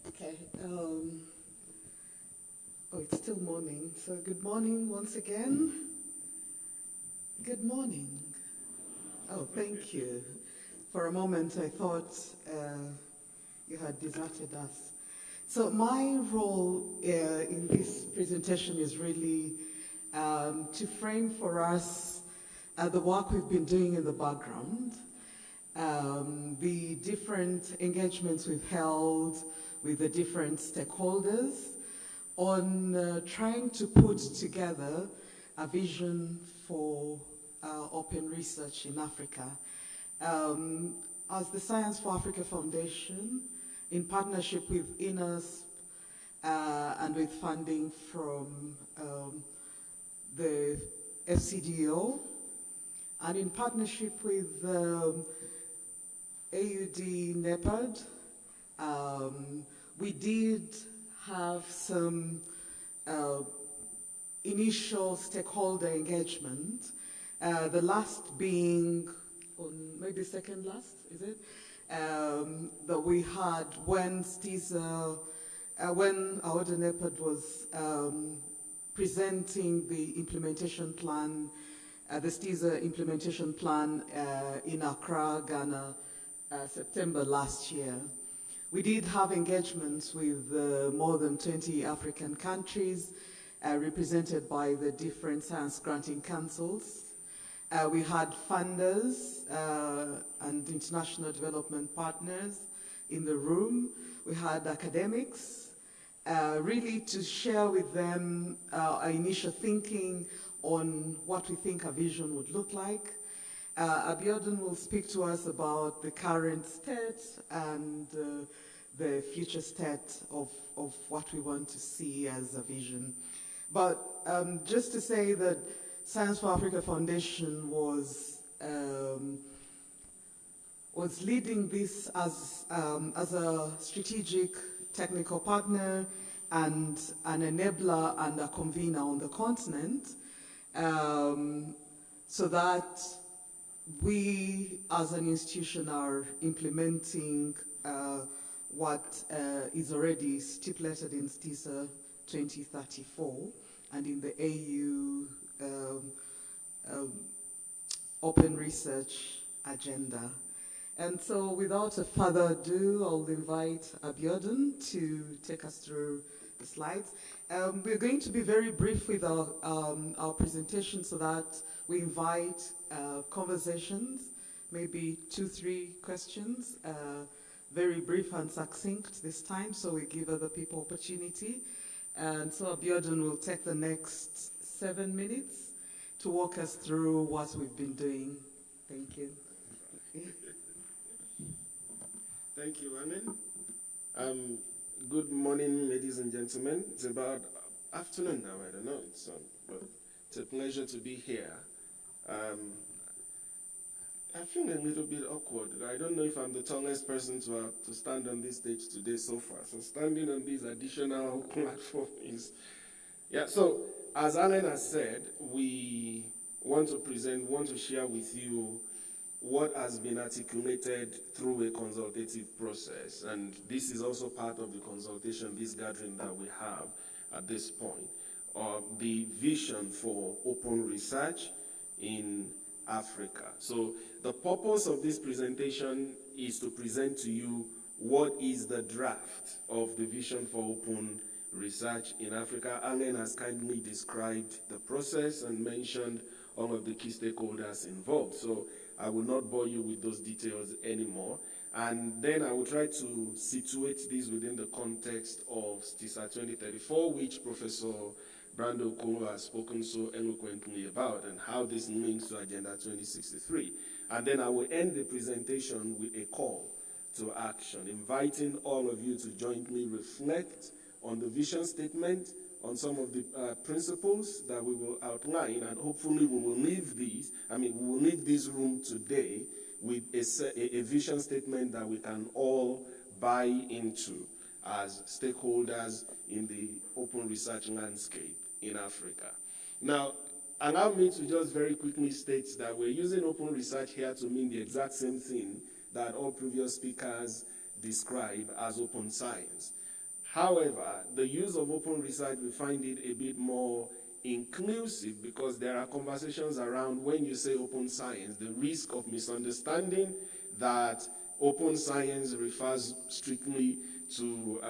Okay. Oh, it's still morning. So good morning once again. Good morning. Oh, thank you. For a moment, I thought you had deserted us. So my role in this presentation is really to frame for us the work we've been doing in the background, the different engagements we've held with the different stakeholders on trying to put together a vision for open research in Africa. As the Science for Africa Foundation, in partnership with INAS and with funding from the FCDO, and in partnership with AUD NEPAD, we did have some initial stakeholder engagement, the last being, maybe second last, is it? That we had when STISA, when AUD NEPAD was presenting the implementation plan, the STISA implementation plan in Accra, Ghana, September last year. We did have engagements with more than 20 African countries represented by the different science granting councils. We had funders and international development partners in the room. We had academics, really to share with them our initial thinking on what we think a vision would look like. Abiodun will speak to us about the current state and the future state of what we want to see as a vision. But just to say that Science for Africa Foundation was leading this as a strategic technical partner and an enabler and a convener on the continent, so that we as an institution are implementing what is already stipulated in STISA 2034 and in the AU open research agenda. And so without further ado, I'll invite Abiodun to take us through the slides. We're going to be very brief with our presentation so that we invite conversations, maybe 2-3 questions, very brief and succinct this time, so we give other people opportunity. And so Abiodun will take the next 7 minutes to walk us through what we've been doing. Thank you. Thank you, Amen. Good morning, ladies and gentlemen. It's about afternoon now, I don't know, but it's a pleasure to be here. I feel a little bit awkward. I don't know if I'm the tallest person to stand on this stage today so far. So standing on this additional platform is, yeah. So as Alan has said, we want to share with you what has been articulated through a consultative process. And this is also part of the consultation, this gathering that we have at this point, the vision for open research in Africa. So the purpose of this presentation is to present to you what is the draft of the vision for open research in Africa. Alan has kindly described the process and mentioned all of the key stakeholders involved. So I will not bore you with those details anymore. And then I will try to situate this within the context of STISA 2034, which Professor Brando Okolo has spoken so eloquently about, and how this links to Agenda 2063. And then I will end the presentation with a call to action, inviting all of you to jointly reflect on the vision statement, on some of the principles that we will outline, and hopefully we will leave this room today with a vision statement that we can all buy into as stakeholders in the open research landscape in Africa. Now, allow me to just very quickly state that we're using open research here to mean the exact same thing that all previous speakers describe as open science. However, the use of open research, we find it a bit more inclusive because there are conversations around when you say open science, the risk of misunderstanding that open science refers strictly to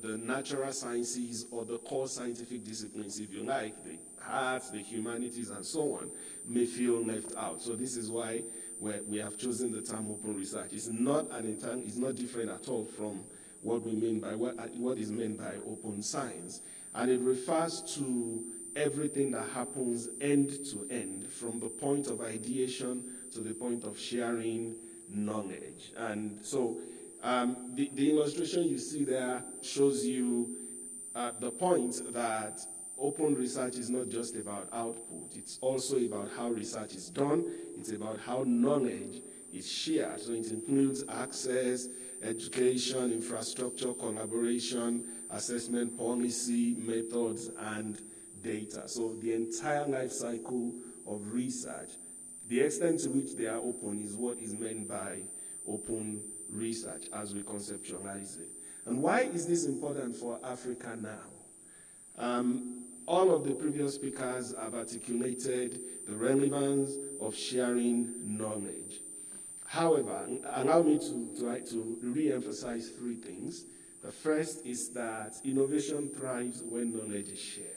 the natural sciences or the core scientific disciplines, if you like, the arts, the humanities, and so on, may feel left out. So this is why we have chosen the term open research. It's not different at all from what we mean by what is meant by open science, and it refers to everything that happens end to end, from the point of ideation to the point of sharing knowledge. And so the illustration you see there shows you the point that open research is not just about output, it's also about how research is done, it's about how knowledge is shared. So it includes access, education, infrastructure, collaboration, assessment, policy, methods, and data. So the entire life cycle of research, the extent to which they are open is what is meant by open research as we conceptualize it. And why is this important for Africa now? All of the previous speakers have articulated the relevance of sharing knowledge. However, allow me to re-emphasize 3 things. The first is that innovation thrives when knowledge is shared.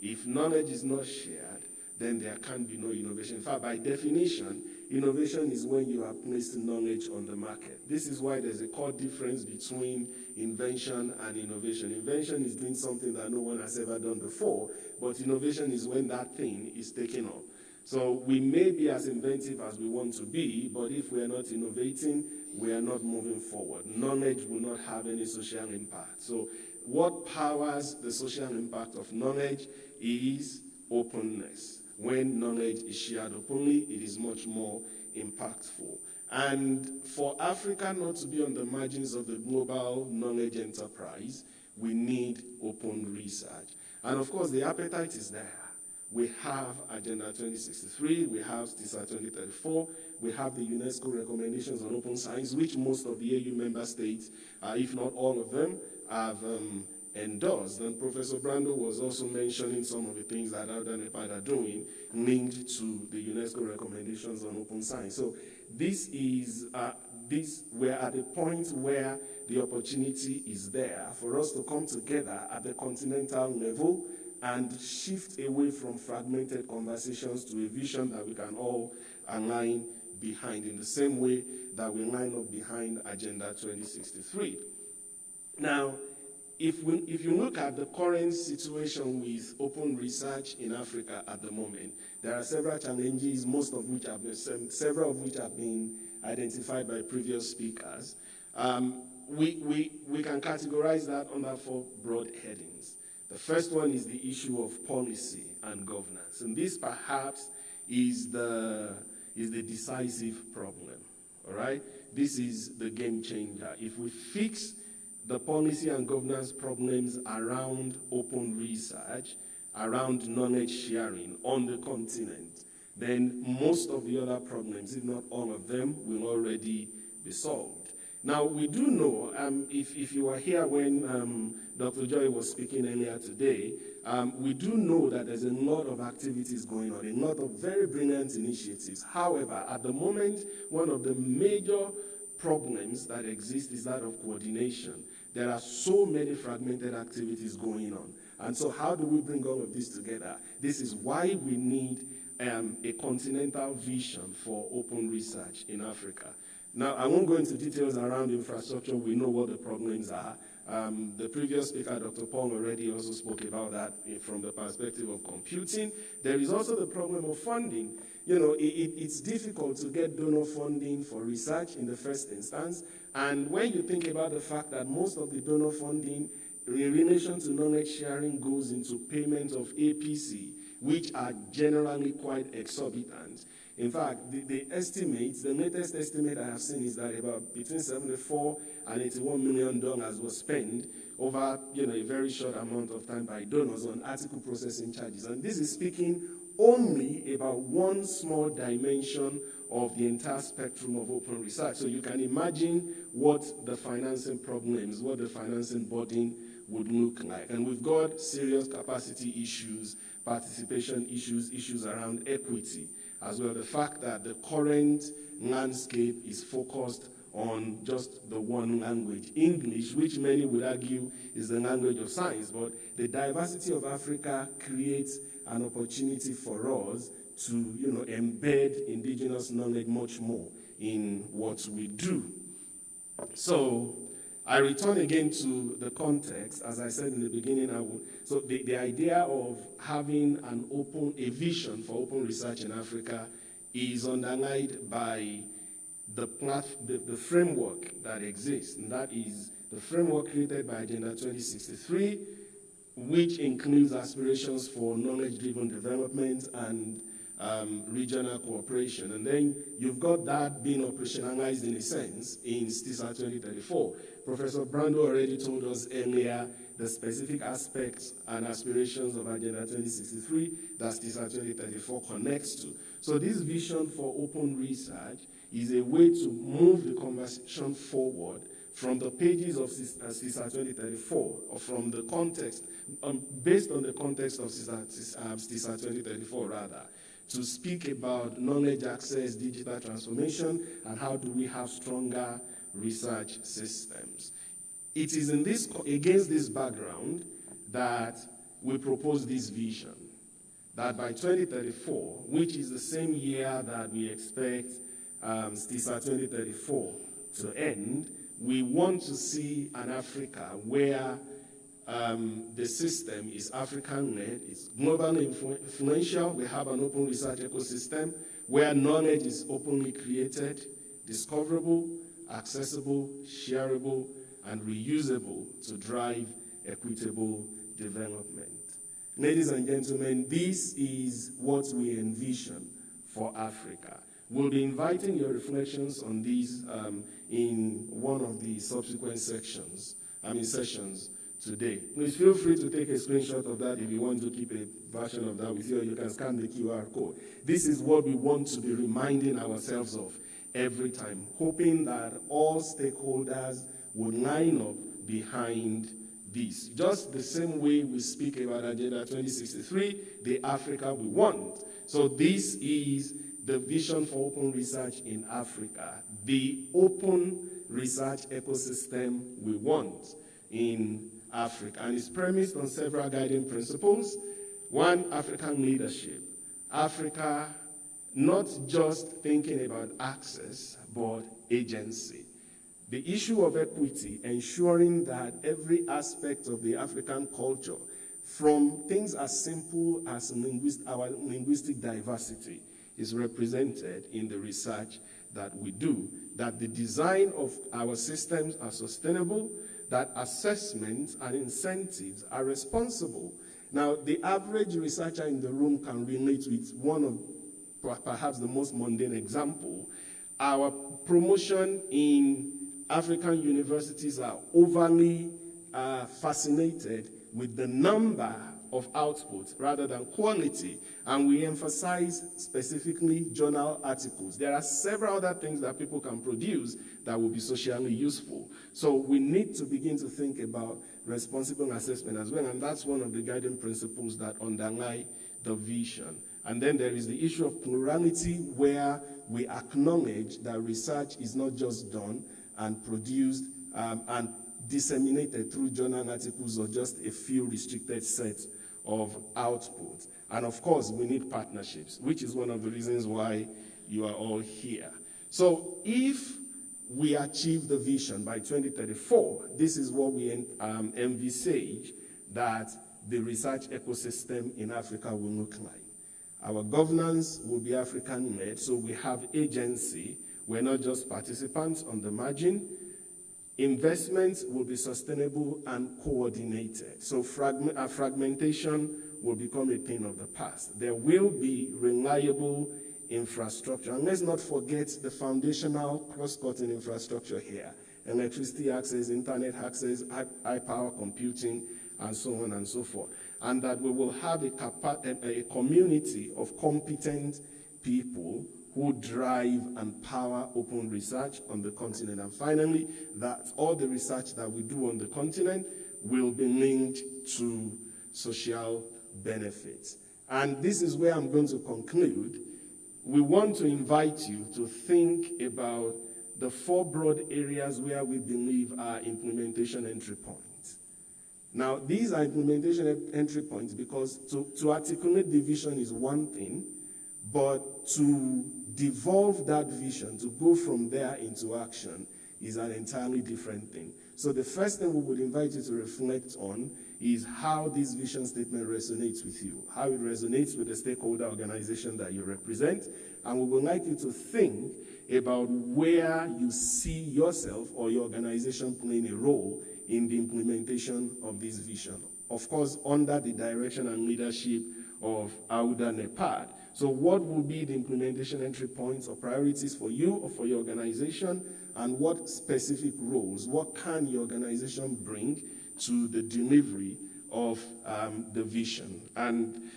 If knowledge is not shared, then there can be no innovation. In fact, by definition, innovation is when you have placed knowledge on the market. This is why there's a core difference between invention and innovation. Invention is doing something that no one has ever done before, but innovation is when that thing is taken up. So we may be as inventive as we want to be, but if we are not innovating, we are not moving forward. Knowledge will not have any social impact. So what powers the social impact of knowledge is openness. When knowledge is shared openly, it is much more impactful. And for Africa not to be on the margins of the global knowledge enterprise, we need open research. And of course, the appetite is there. We have Agenda 2063, we have STISA 2034, we have the UNESCO recommendations on open science, which most of the AU member states, if not all of them, have endorsed. And Professor Brando was also mentioning some of the things that other NEPAD are doing linked to the UNESCO recommendations on open science. So we're at a point where the opportunity is there for us to come together at the continental level and shift away from fragmented conversations to a vision that we can all align behind in the same way that we line up behind Agenda 2063. Now, if you look at the current situation with open research in Africa at the moment, there are several challenges, several of which have been identified by previous speakers. We can categorize that under 4 broad headings. The first one is the issue of policy and governance, and this perhaps is the decisive problem. All right, this is the game changer. If we fix the policy and governance problems around open research, around knowledge sharing on the continent, then most of the other problems, if not all of them, will already be solved. Now, we do know, if you were here when Dr. Joy was speaking earlier today, we do know that there's a lot of activities going on, a lot of very brilliant initiatives. However, at the moment, one of the major problems that exist is that of coordination. There are so many fragmented activities going on. And so how do we bring all of this together? This is why we need a continental vision for open research in Africa. Now, I won't go into details around infrastructure. We know what the problems are. The previous speaker, Dr. Paul, already also spoke about that from the perspective of computing. There is also the problem of funding. You know, it's difficult to get donor funding for research in the first instance. And when you think about the fact that most of the donor funding in relation to knowledge sharing goes into payment of APC, which are generally quite exorbitant. In fact, the latest estimate I have seen is that about between $74 and $81 million was spent over a very short amount of time by donors on article processing charges. And this is speaking only about one small dimension of the entire spectrum of open research. So you can imagine what the financing problems, what the financing burden would look like. And we've got serious capacity issues, participation issues, issues around equity, as well. The fact that the current landscape is focused on just the one language, English, which many would argue is the language of science. But the diversity of Africa creates an opportunity for us to, embed indigenous knowledge much more in what we do. So I return again to the context. As I said in the beginning, so the idea of having a vision for open research in Africa is underlined by the framework that exists, and that is the framework created by Agenda 2063, which includes aspirations for knowledge-driven development and regional cooperation. And then you've got that being operationalized in a sense in STISA 2034. Professor Brando already told us earlier the specific aspects and aspirations of Agenda 2063 that STISA 2034 connects to. So this vision for open research is a way to move the conversation forward from the pages of STISA 2034, or from the context, based on the context of STISA 2034 rather, to speak about knowledge access, digital transformation, and how do we have stronger research systems. It is against this background that we propose this vision, that by 2034, which is the same year that we expect STISA 2034 to end, we want to see an Africa where the system is African-led, it's globally influential. We have an open research ecosystem where knowledge is openly created, discoverable, accessible, shareable, and reusable to drive equitable development. Ladies and gentlemen, this is what we envision for Africa. We'll be inviting your reflections on these in one of the subsequent sessions today. Please feel free to take a screenshot of that if you want to keep a version of that with you, or you can scan the QR code. This is what we want to be reminding ourselves of every time, hoping that all stakeholders will line up behind this. Just the same way we speak about Agenda 2063, the Africa we want. So this is the vision for open research in Africa, the open research ecosystem we want in Africa. And it's premised on several guiding principles. One, African leadership. Africa not just thinking about access, but agency. The issue of equity, ensuring that every aspect of the African culture, from things as simple as our linguistic diversity, is represented in the research that we do, that the design of our systems are sustainable, that assessments and incentives are responsible. Now, the average researcher in the room can relate with one of perhaps the most mundane example. Our promotion in African universities are overly fascinated with the number of output rather than quality, and we emphasize specifically journal articles. There are several other things that people can produce that will be socially useful. So we need to begin to think about responsible assessment as well, and that's one of the guiding principles that underlie the vision. And then there is the issue of plurality, where we acknowledge that research is not just done and produced and disseminated through journal articles or just a few restricted sets of outputs. And of course, we need partnerships, which is one of the reasons why you are all here. So if we achieve the vision by 2034, this is what we envisage that the research ecosystem in Africa will look like. Our governance will be African-led, so we have agency. We're not just participants on the margin. Investments will be sustainable and coordinated. So fragmentation will become a thing of the past. There will be reliable infrastructure. And let's not forget the foundational cross-cutting infrastructure here. Electricity access, internet access, high-power computing, and so on and so forth. And that we will have a community of competent people who drive and power open research on the continent. And finally, that all the research that we do on the continent will be linked to social benefits. And this is where I'm going to conclude. We want to invite you to think about the 4 broad areas where we believe are implementation entry points. Now, these are implementation entry points because to articulate the vision is one thing, but to devolve that vision, to go from there into action, is an entirely different thing. So the first thing we would invite you to reflect on is how this vision statement resonates with you, how it resonates with the stakeholder organization that you represent, and we would like you to think about where you see yourself or your organization playing a role in the implementation of this vision. Of course, under the direction and leadership of Auda Nepad. So what will be the implementation entry points or priorities for you or for your organization, and what specific roles, what can your organization bring to the delivery of the vision? And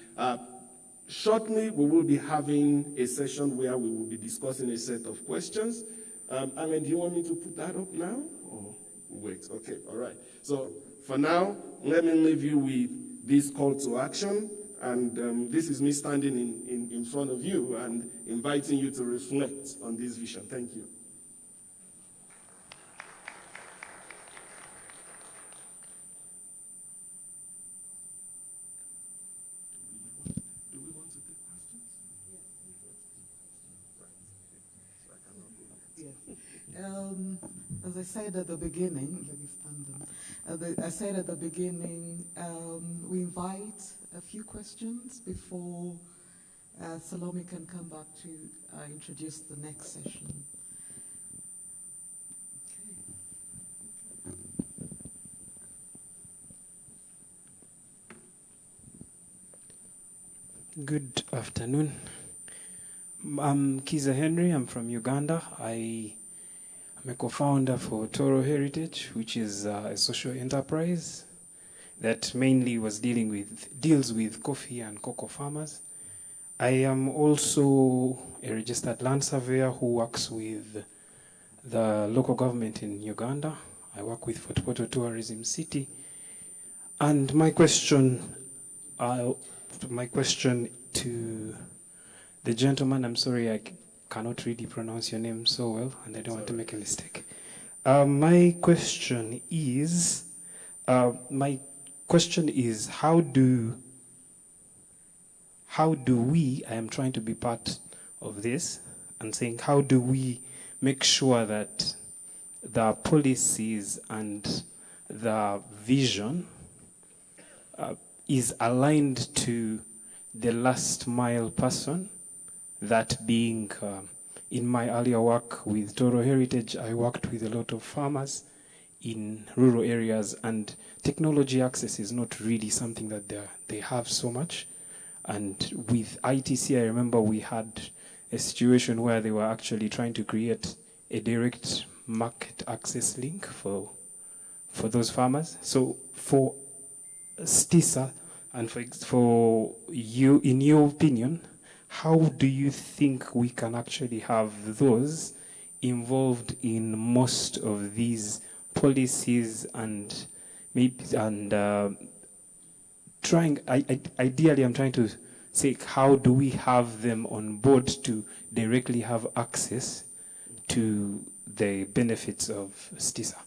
shortly, we will be having a session where we will be discussing a set of questions. Alan, do you want me to put that up now? Or wait, okay, all right. So for now, let me leave you with this call to action. And this is me standing in front of you and inviting you to reflect on this vision. Thank you. Do we want to take questions? Yeah. As I said at the beginning, let me stand on. I said at the beginning, we invite a few questions before Salome can come back to introduce the next session. Good afternoon. I'm Kiza Henry. I'm from Uganda. I'm a co-founder for Toro Heritage, which is a social enterprise that mainly deals with coffee and cocoa farmers. I am also a registered land surveyor who works with the local government in Uganda. I work with Fort Portal Tourism City And my question to the gentleman, I'm sorry, I cannot really pronounce your name so well, and I don't want to make a mistake. My question is, how do we, I am trying to be part of this, and saying, how do we make sure that the policies and the vision is aligned to the last mile person, that being, in my earlier work with Toro Heritage, I worked with a lot of farmers in rural areas, and technology access is not really something that they have so much. And with ITC, I remember we had a situation where they were actually trying to create a direct market access link for those farmers. So for STISA, and for you, in your opinion, how do you think we can actually have those involved in most of these policies, and maybe ideally I'm trying to say, how do we have them on board to directly have access to the benefits of STISA?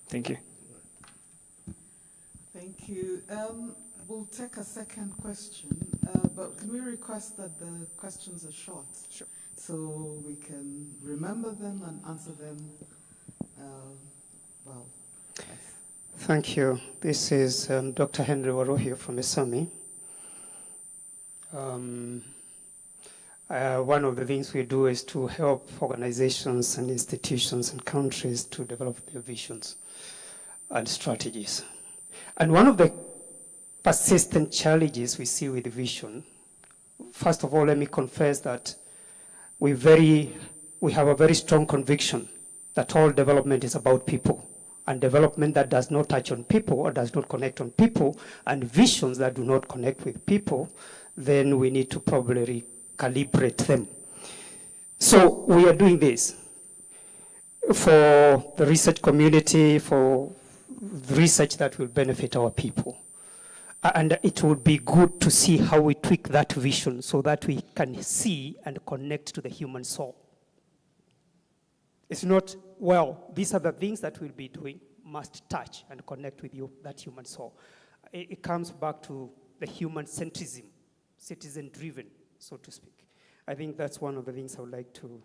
Thank you. Thank you. We'll take a second question, but can we request that the questions are short? Sure. So we can remember them and answer them well. Yes. Thank you. This is Dr. Henry Warohio from ESAMI. One of the things we do is to help organizations and institutions and countries to develop their visions and strategies. And one of the persistent challenges we see with vision, first of all, let me confess that we have a very strong conviction that all development is about people. And development that does not touch on people or does not connect on people, and visions that do not connect with people, then we need to probably recalibrate them. So we are doing this for the research community, for research that will benefit our people. And it would be good to see how we tweak that vision so that we can see and connect to the human soul. It's not, well, these are the things that we'll be doing, must touch and connect with you, that human soul. It comes back to the human centrism, citizen-driven, so to speak. I think that's one of the things I would like to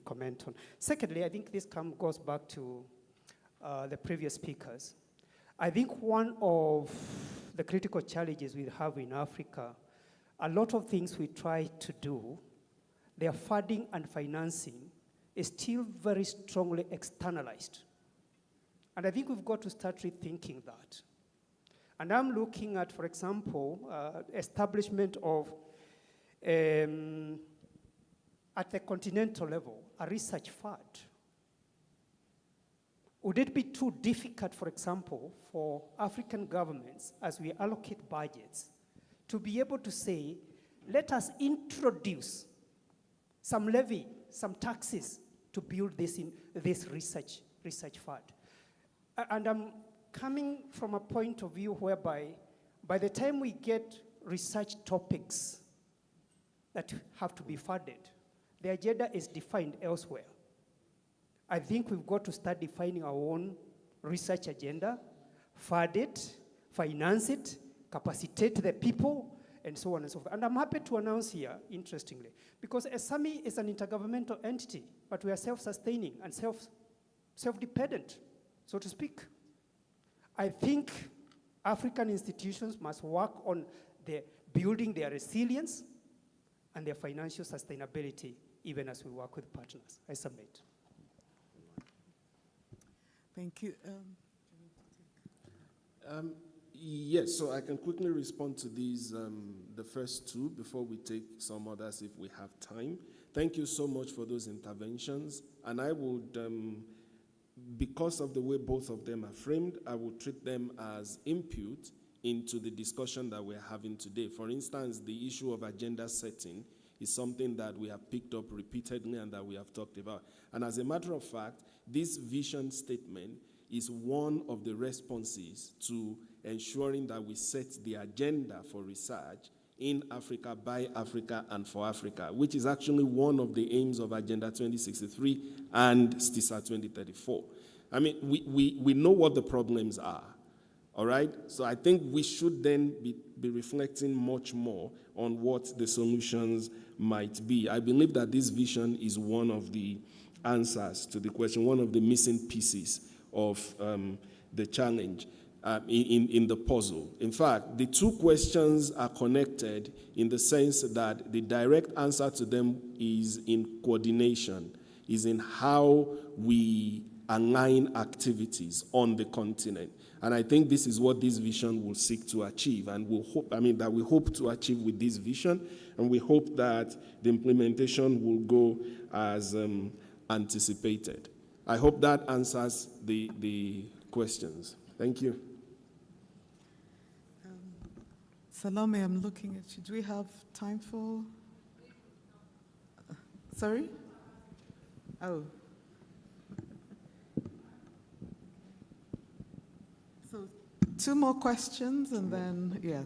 comment on. Secondly, I think this goes back to the previous speakers. I think one of the critical challenges we have in Africa, a lot of things we try to do, their funding and financing is still very strongly externalized. And I think we've got to start rethinking that. And I'm looking at, for example, establishment of, at the continental level, a research fund. Would it be too difficult, for example, for African governments, as we allocate budgets, to be able to say, let us introduce some levy, some taxes, to build this research fund? And I'm coming from a point of view whereby, by the time we get research topics that have to be funded, the agenda is defined elsewhere. I think we've got to start defining our own research agenda, fund it, finance it, capacitate the people, and so on and so forth. And I'm happy to announce here, interestingly, because ESAMI is an intergovernmental entity, but we are self-sustaining and self-dependent, so to speak. I think African institutions must work on building their resilience and their financial sustainability, even as we work with partners. I submit. Thank you. Yes, so I can quickly respond to these, the first two, before we take some others if we have time. Thank you so much for those interventions. And I would, because of the way both of them are framed, I would treat them as input into the discussion that we're having today. For instance, the issue of agenda setting is something that we have picked up repeatedly and that we have talked about. And as a matter of fact, this vision statement is one of the responses to ensuring that we set the agenda for research in Africa, by Africa, and for Africa, which is actually one of the aims of Agenda 2063 and STISA 2034. I mean, we know what the problems are, all right? So I think we should then be reflecting much more on what the solutions might be. I believe that this vision is one of the answers to the question, one of the missing pieces of the challenge. In the puzzle. In fact, the two questions are connected in the sense that the direct answer to them is in coordination, is in how we align activities on the continent. And I think this is what this vision will seek to achieve, and we hope to achieve with this vision, and we hope that the implementation will go as anticipated. I hope that answers the questions. Thank you. Salome, I'm looking at you. Do we have time for? Sorry? Oh. So 2 more questions and then, yes.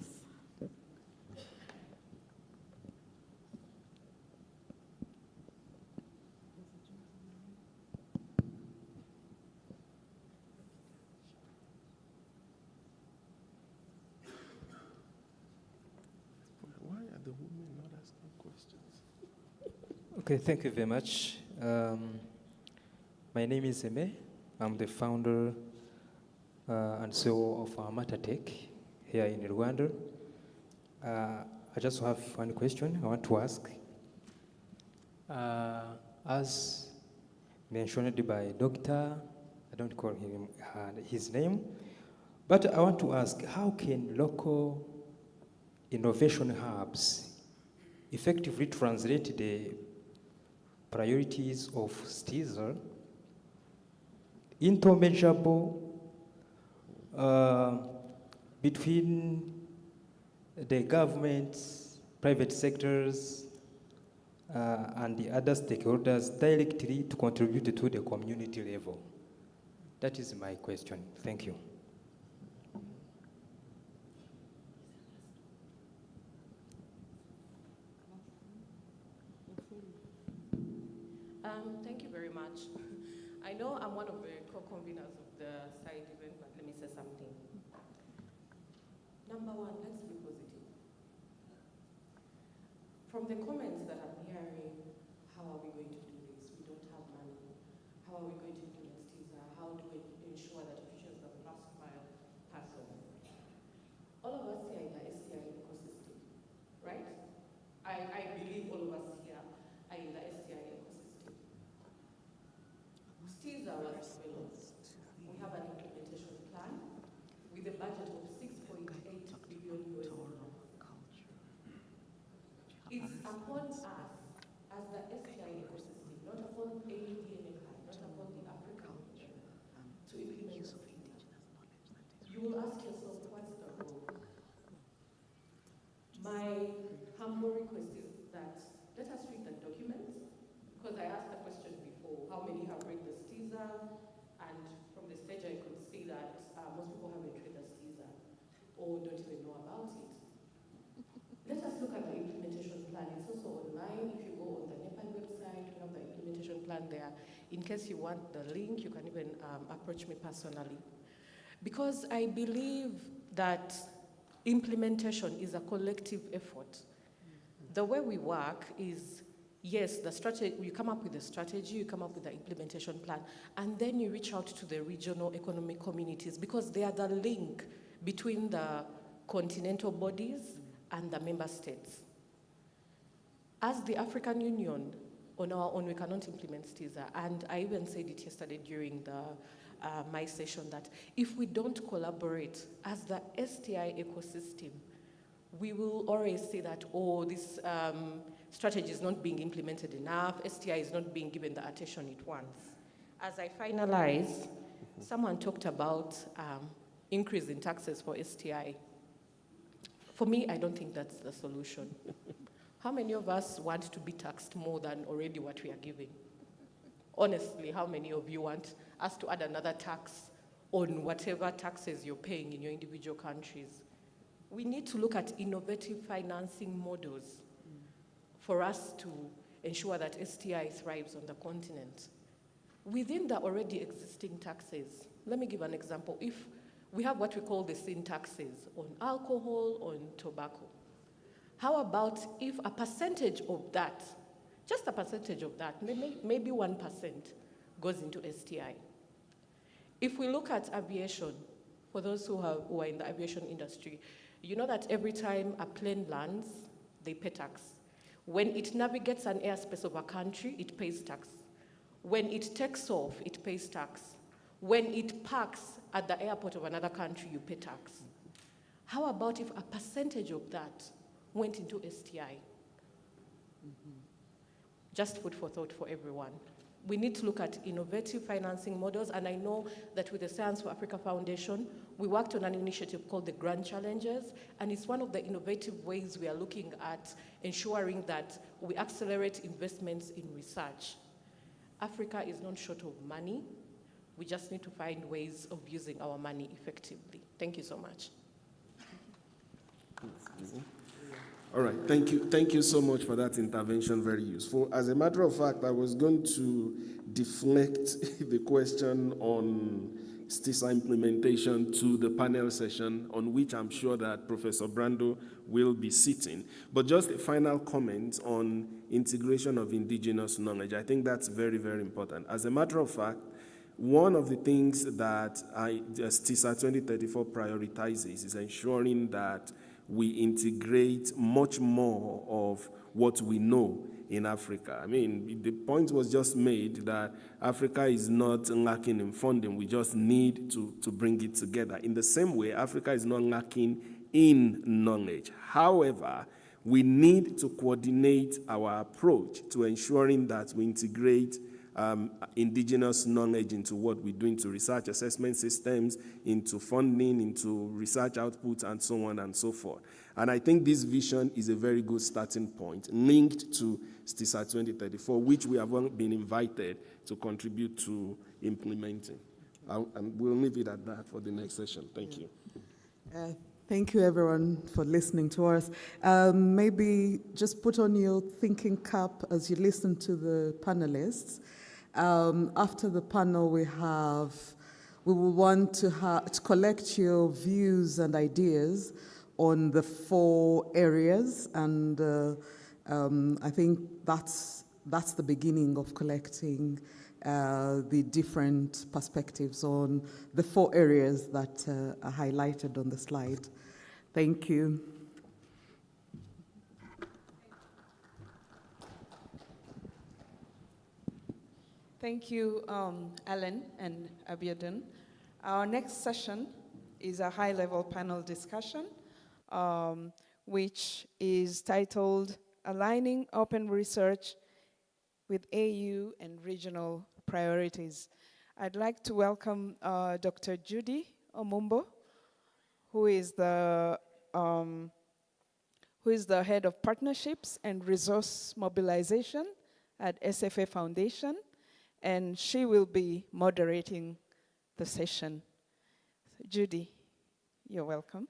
The women not asking questions. Okay, thank you very much. My name is Eme. I'm the founder and CEO of Matatech here in Rwanda. I just have one question I want to ask. As mentioned by Doctor, I don't call him his name, but I want to ask, how can local innovation hubs effectively translate the priorities of STISA into measurable between the government, private sectors, and the other stakeholders directly to contribute to the community level? That is my question. Thank you. Thank you very much. I know I'm one of the co-conveners of the side event, but let me say something. Number one, let's be positive. From the comments that I'm hearing, how are we going to do this? We don't have money. How are we going to implement STISA? How do we ensure that efficiency of the last mile person? All of us here in the STI ecosystem, right? I believe all of us here are in the STI ecosystem. STISA was developed. We have an implementation plan with a budget of $6.8 billion. It's upon us as the STI ecosystem, not upon any DNFI, not upon the African Union, to implement STISA. You will ask yourself, what's the role? My humble request is that let us read the document, because I asked the question before, how many have read the STISA? And from the stage I could see that most people haven't read the STISA or don't even know about it. Let us look at the implementation plan. It's also online. If you go on the NEPAL website, we have the implementation plan there. In case you want the link, you can even approach me personally. Because I believe that implementation is a collective effort. The way we work is, yes, the strategy, you come up with the strategy, you come up with the implementation plan, and then you reach out to the regional economic communities because they are the link between the continental bodies and the member states. As the African Union, on our own, we cannot implement STISA, and I even said it yesterday during my session that if we don't collaborate as the STI ecosystem, we will always say that, oh, this strategy is not being implemented enough, STI is not being given the attention it wants. As I finalize, someone talked about increase in taxes for STI. For me, I don't think that's the solution. How many of us want to be taxed more than already what we are giving? Honestly, how many of you want us to add another tax on whatever taxes you're paying in your individual countries. We need to look at innovative financing models for us to ensure that STI thrives on the continent. Within the already existing taxes, let me give an example. If we have what we call the sin taxes on alcohol, on tobacco, how about if a percentage of that, just a percentage of that, maybe 1% goes into STI? If we look at aviation, for those who are in the aviation industry, you know that every time a plane lands, they pay tax. When it navigates an airspace of a country, it pays tax. When it takes off, it pays tax. When it parks at the airport of another country, you pay tax. How about if a percentage of that went into STI? Just food for thought for everyone. We need to look at innovative financing models, and I know that with the Science for Africa Foundation, we worked on an initiative called the Grand Challenges, and it's one of the innovative ways we are looking at ensuring that we accelerate investments in research. Africa is not short of money. We just need to find ways of using our money effectively. Thank you so much. All right, thank you. Thank you so much for that intervention, very useful. As a matter of fact, I was going to deflect the question on STISA implementation to the panel session, on which I'm sure that Professor Brando will be sitting. But just a final comment on integration of indigenous knowledge. I think that's very, very important. As a matter of fact, one of the things that STISA 2034 prioritizes is ensuring that we integrate much more of what we know in Africa. I mean, the point was just made that Africa is not lacking in funding. We just need to bring it together. In the same way, Africa is not lacking in knowledge. However, we need to coordinate our approach to ensuring that we integrate indigenous knowledge into what we do, into research assessment systems, into funding, into research output, and so on and so forth. And I think this vision is a very good starting point, linked to STISA 2034, which we have been invited to contribute to implementing. And we'll leave it at that for the next session. Thank you. Thank you, everyone, for listening to us. Maybe just put on your thinking cap as you listen to the panelists. After the panel, we will want to collect your views and ideas on the 4 areas, and I think that's the beginning of collecting the different perspectives on the 4 areas that are highlighted on the slide. Thank you. Thank you, Alan and Abiodun. Our next session is a high-level panel discussion, which is titled Aligning Open Research with AU and Regional Priorities. I'd like to welcome Dr. Judy Omumbo, who is the head of partnerships and resource mobilization at SFA Foundation, and she will be moderating the session. Judy, you're welcome.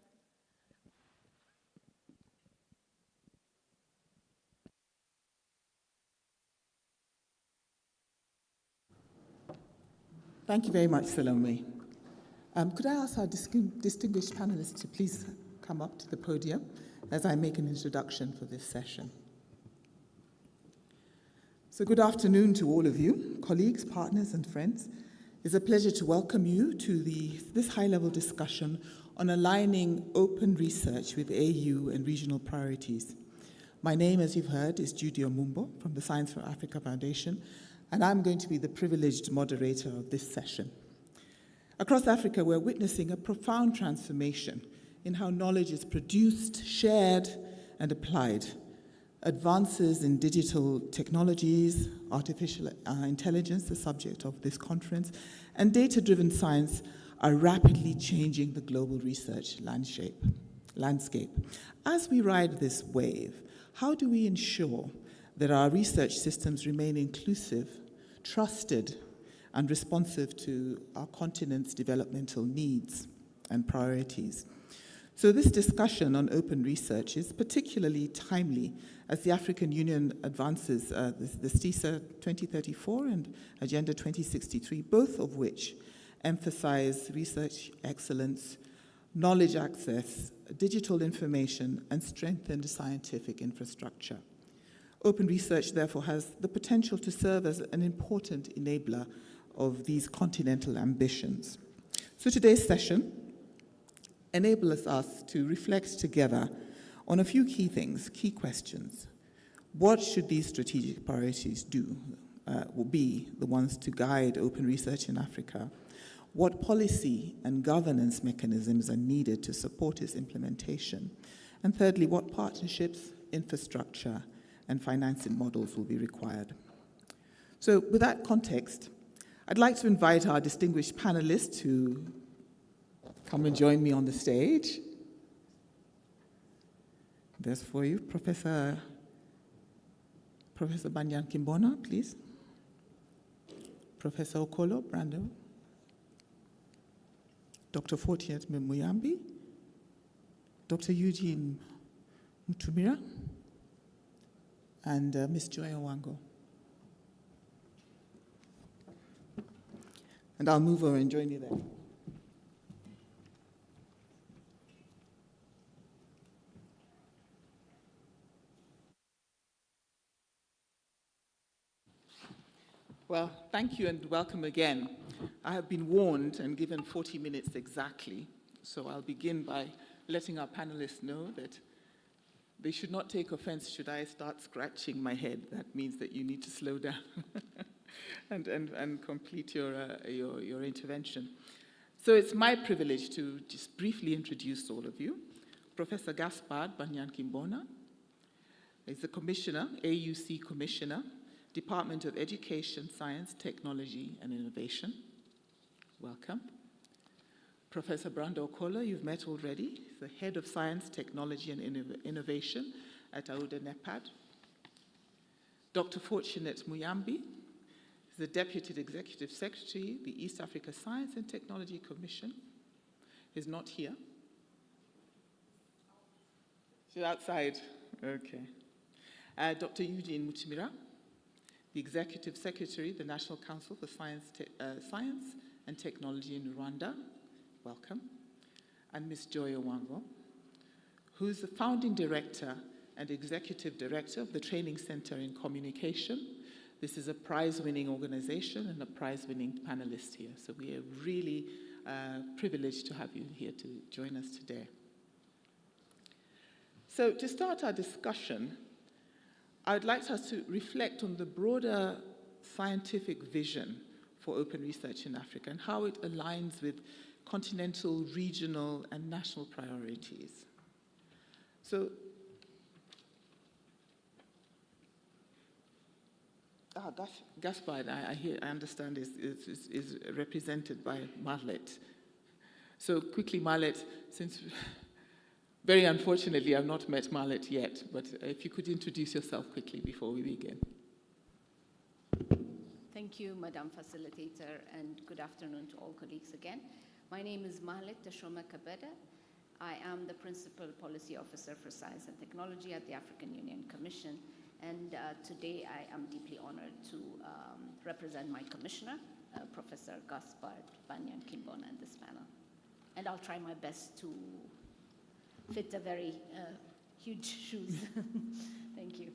Thank you very much, Salome. Could I ask our distinguished panelists to please come up to the podium as I make an introduction for this session. So good afternoon to all of you, colleagues, partners, and friends. It's a pleasure to welcome you to this high-level discussion on aligning open research with AU and regional priorities. My name, as you've heard, is Judy Omumbo from the Science for Africa Foundation, and I'm going to be the privileged moderator of this session. Across Africa, we're witnessing a profound transformation in how knowledge is produced, shared, and applied. Advances in digital technologies, artificial intelligence, the subject of this conference, and data-driven science are rapidly changing the global research landscape. As we ride this wave, how do we ensure that our research systems remain inclusive, trusted, and responsive to our continent's developmental needs and priorities. So this discussion on open research is particularly timely as the African Union advances the STISA 2034 and Agenda 2063, both of which emphasize research excellence, knowledge access, digital information, and strengthened scientific infrastructure. Open research, therefore, has the potential to serve as an important enabler of these continental ambitions. So today's session enables us to reflect together on a few key things, key questions. What should these strategic priorities will be the ones to guide open research in Africa? What policy and governance mechanisms are needed to support its implementation? And thirdly, what partnerships, infrastructure, and financing models will be required? So with that context, I'd like to invite our distinguished panelists to come and join me on the stage. There's for you, Professor Banyan Kimbona, please. Professor Okolo Brando. Dr. Fortiet Muyambi. Dr. Eugene Mutumira. And Ms. Joya Wango. And I'll move over and join you there. Well, thank you and welcome again. I have been warned and given 40 minutes exactly, so I'll begin by letting our panelists know that they should not take offense should I start scratching my head. That means that you need to slow down and complete your intervention. So it's my privilege to just briefly introduce all of you. Professor Gaspard Banyan Kimbona is the Commissioner, AUC Commissioner, Department of Education, Science, Technology, and Innovation. Welcome. Professor Brando Okolo, you've met already, the Head of Science, Technology, and Innovation at AUDA NEPAD. Dr. Fortunate Muyambi is the Deputy Executive Secretary, the East Africa Science and Technology Commission. He's not here. She's outside. Okay. Dr. Eugene Mutumira, the Executive Secretary, the National Council for Science and Technology in Rwanda. Welcome. And Ms. Joya Wango, who's the Founding Director and Executive Director of the Training Center in Communication. This is a prize-winning organization and a prize-winning panelist here. So we are really privileged to have you here to join us today. So to start our discussion, I'd like us to reflect on the broader scientific vision for open research in Africa and how it aligns with continental, regional, and national priorities. So, Gaspard, I understand, is represented by Marlet. So quickly, Marlet, since very unfortunately I've not met Marlet yet, but if you could introduce yourself quickly before we begin. Thank you, Madam Facilitator, and good afternoon to all colleagues again. My name is Marlet Tashoma Kabeda. I am the Principal Policy Officer for Science and Technology at the African Union Commission, and today I am deeply honored to represent my Commissioner, Professor Gaspard Banyan Kimbona, in this panel. And I'll try my best to fit a very huge shoes. Thank you.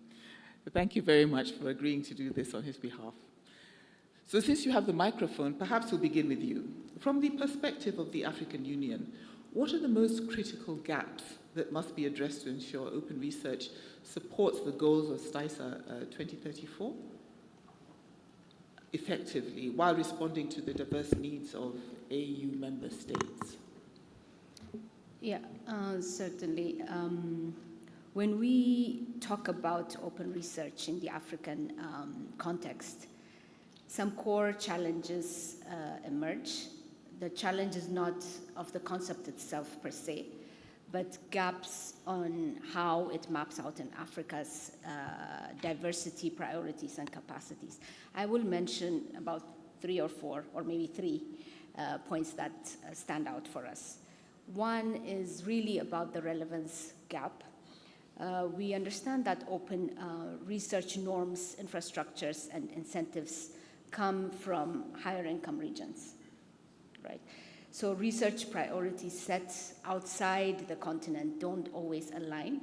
Thank you very much for agreeing to do this on his behalf. So since you have the microphone, perhaps we'll begin with you. From the perspective of the African Union, what are the most critical gaps that must be addressed to ensure open research supports the goals of STISA 2034 effectively while responding to the diverse needs of AU member states? Yeah, certainly. When we talk about open research in the African context, some core challenges emerge. The challenge is not of the concept itself per se, but gaps on how it maps out in Africa's diversity, priorities, and capacities. I will mention about 3 or 4, or maybe 3 points that stand out for us. One is really about the relevance gap. We understand that open research norms, infrastructures, and incentives come from higher income regions, right? So research priorities set outside the continent don't always align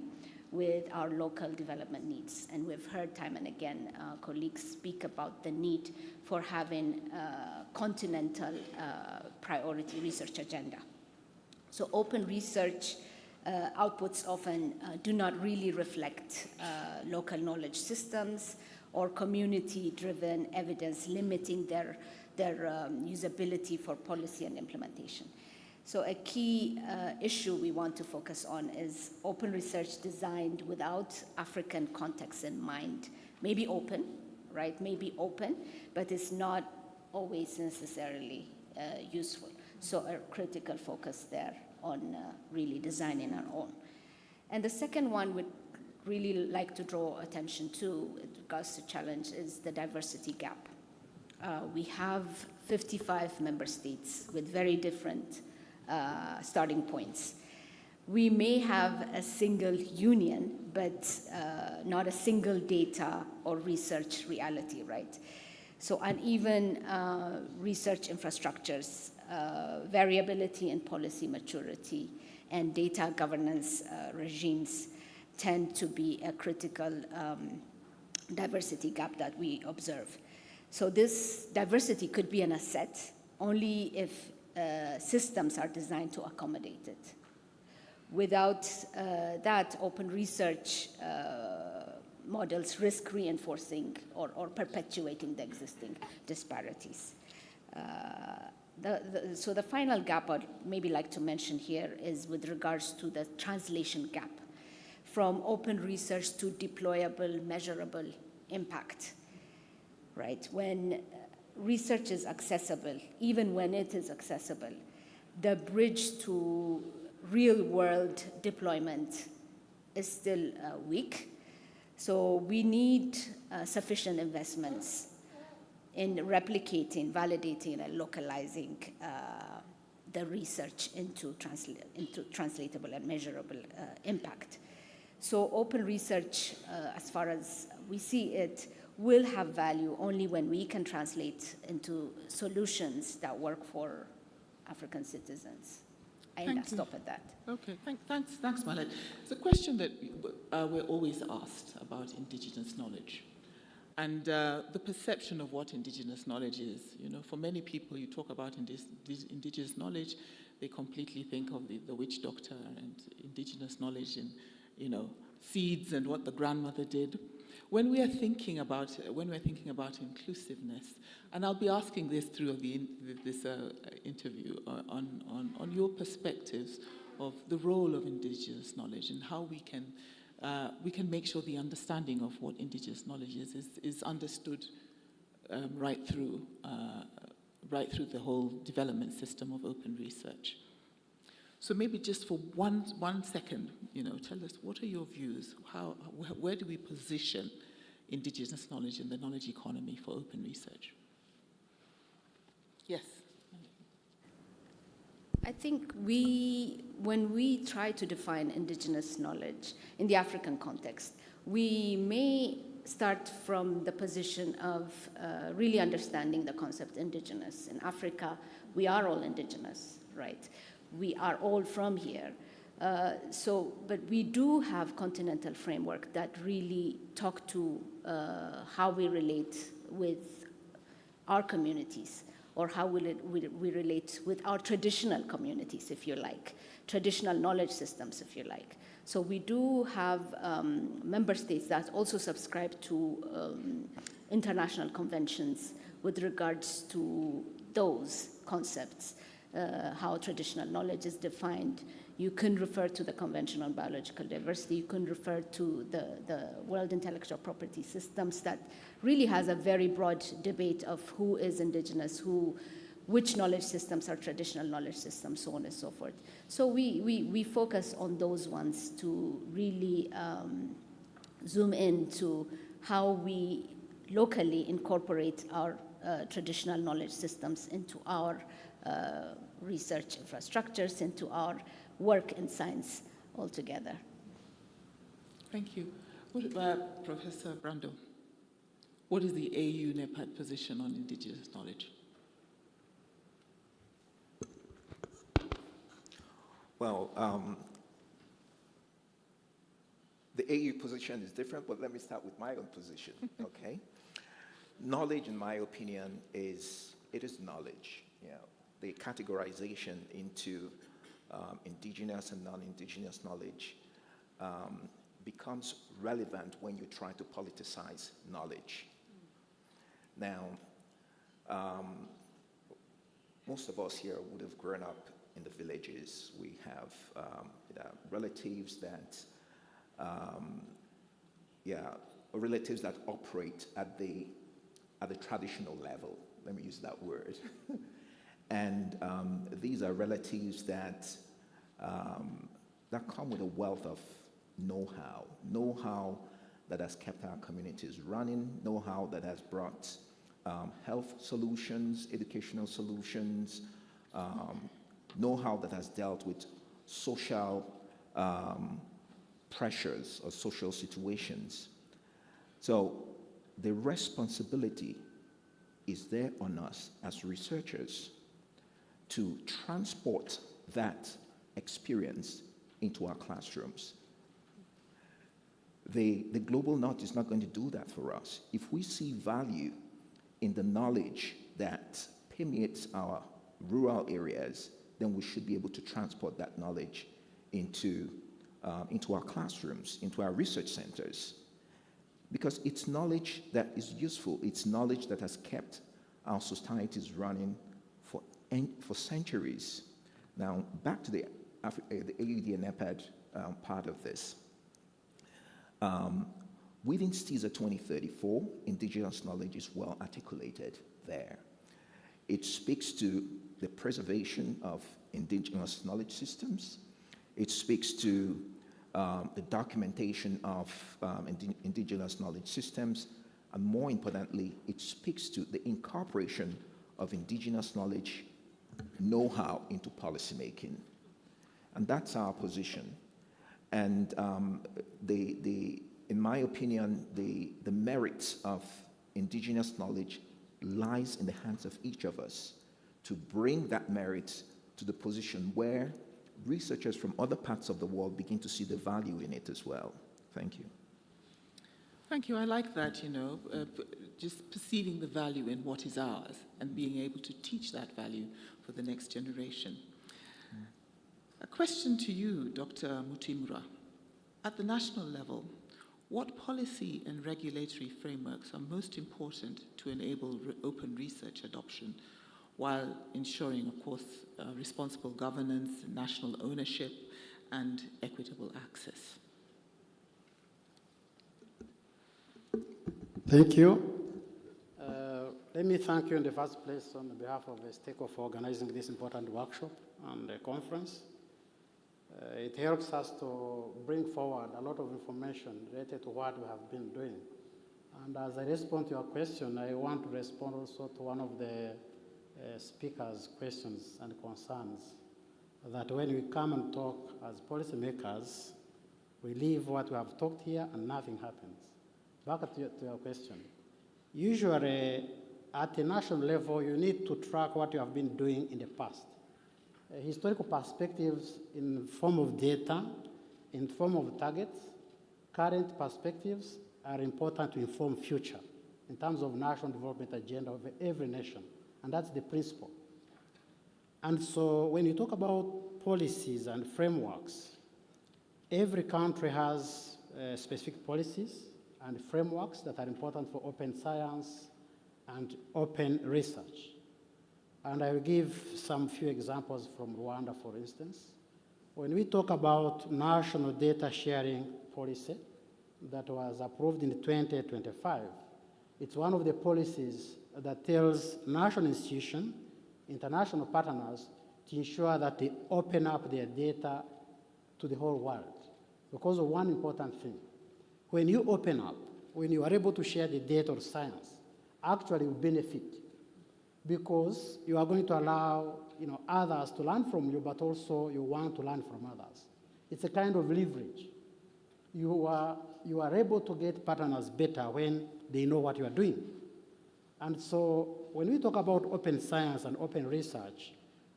with our local development needs. And we've heard time and again colleagues speak about the need for having a continental priority research agenda. So open research outputs often do not really reflect local knowledge systems or community-driven evidence, limiting their usability for policy and implementation. So a key issue we want to focus on is open research designed without African context in mind. Maybe open, right? Maybe open, but it's not always necessarily useful. So a critical focus there on really designing our own. And the second one we'd really like to draw attention to with regards to challenge is the diversity gap. We have 55 member states with very different starting points. We may have a single union, but not a single data or research reality, right? So uneven research infrastructures, variability in policy maturity, and data governance regimes tend to be a critical diversity gap that we observe. So this diversity could be an asset only if systems are designed to accommodate it. Without that, open research models risk reinforcing or perpetuating the existing disparities. So the final gap I'd maybe like to mention here is with regards to the translation gap from open research to deployable, measurable impact, right? When research is accessible, even when it is accessible, the bridge to real-world deployment is still weak. So we need sufficient investments in replicating, validating, and localizing the research into translatable and measurable impact. So open research, as far as we see it, will have value only when we can translate into solutions that work for African citizens. I stop at that. Okay, thanks, Malet. It's a question that we're always asked about indigenous knowledge. And the perception of what indigenous knowledge is. You know, for many people, you talk about indigenous knowledge, they completely think of the witch doctor and indigenous knowledge in, you know, seeds and what the grandmother did. When we're thinking about inclusiveness, and I'll be asking this through this interview on your perspectives of the role of indigenous knowledge and how we can make sure the understanding of what indigenous knowledge is understood right through the whole development system of open research. So maybe just for one second, you know, tell us, what are your views? Where do we position indigenous knowledge in the knowledge economy for open research? Yes. I think when we try to define indigenous knowledge in the African context, we may start from the position of really understanding the concept indigenous. In Africa, we are all indigenous, right? We are all from here. But we do have continental framework that really talk to how we relate with our communities, or how we relate with our traditional communities, if you like, traditional knowledge systems, if you like. So we do have member states that also subscribe to international conventions with regards to those concepts, how traditional knowledge is defined. You can refer to the Convention on Biological Diversity. You can refer to the World Intellectual Property Systems that really has a very broad debate of who is indigenous, which knowledge systems are traditional knowledge systems, so on and so forth. So we focus on those ones to really zoom into how we locally incorporate our traditional knowledge systems into our research infrastructures, into our work in science altogether. Thank you. What about Professor Brando? What is the AU NEPAD position on indigenous knowledge? Well, the AU position is different, but let me start with my own position, okay? Knowledge, in my opinion, it is knowledge. You know, the categorization into indigenous and non-indigenous knowledge becomes relevant when you try to politicize knowledge. Now, most of us here would have grown up in the villages. We have relatives that, relatives that operate at the traditional level. Let me use that word. And these are relatives that come with a wealth of know-how that has kept our communities running, know-how that has brought health solutions, educational solutions, know-how that has dealt with social pressures or social situations. So the responsibility is there on us as researchers to transport that experience into our classrooms. The Global North is not going to do that for us. If we see value in the knowledge that permeates our rural areas, then we should be able to transport that knowledge into our classrooms, into our research centers. Because it's knowledge that is useful. It's knowledge that has kept our societies running for centuries. Now, back to the AUD and NEPAD part of this. Within STISA 2034, indigenous knowledge is well articulated there. It speaks to the preservation of indigenous knowledge systems. It speaks to the documentation of indigenous knowledge systems, and more importantly, it speaks to the incorporation of indigenous knowledge know-how into policymaking. And that's our position. And in my opinion, the merits of indigenous knowledge lies in the hands of each of us to bring that merit to the position where researchers from other parts of the world begin to see the value in it as well. Thank you. Thank you. I like that, just perceiving the value in what is ours and being able to teach that value for the next generation. A question to you, Dr. Mutimura. At the national level, what policy and regulatory frameworks are most important to enable open research adoption while ensuring, of course, responsible governance, national ownership, and equitable access? Thank you. Let me thank you in the first place on behalf of the STECO for organizing this important workshop and conference. It helps us to bring forward a lot of information related to what we have been doing. And as I respond to your question, I want to respond also to one of the speakers' questions and concerns, that when we come and talk as policymakers, we leave what we have talked here and nothing happens. Back to your question. Usually, at the national level, you need to track what you have been doing in the past. Historical perspectives in form of data, in form of targets, current perspectives are important to inform future in terms of national development agenda of every nation, and that's the principle. And so when you talk about policies and frameworks, every country has specific policies and frameworks that are important for open science and open research. And I will give some few examples from Rwanda, for instance. When we talk about national data sharing policy that was approved in 2025, it's one of the policies that tells national institutions, international partners, to ensure that they open up their data to the whole world. Because of one important thing. When you open up, when you are able to share the data of science, actually you benefit because you are going to allow others to learn from you, but also you want to learn from others. It's a kind of leverage. You are able to get partners better when they know what you are doing. And so when we talk about open science and open research,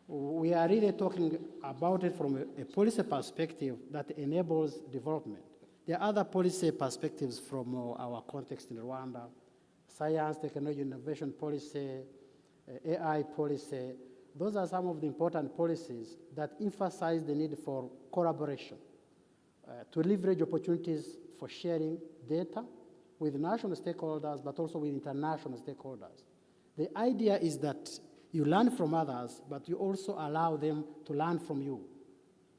we are really talking about it from a policy perspective that enables development. There are other policy perspectives from our context in Rwanda: science, technology, innovation policy, AI policy. Those are some of the important policies that emphasize the need for collaboration, to leverage opportunities for sharing data with national stakeholders, but also with international stakeholders. The idea is that you learn from others, but you also allow them to learn from you.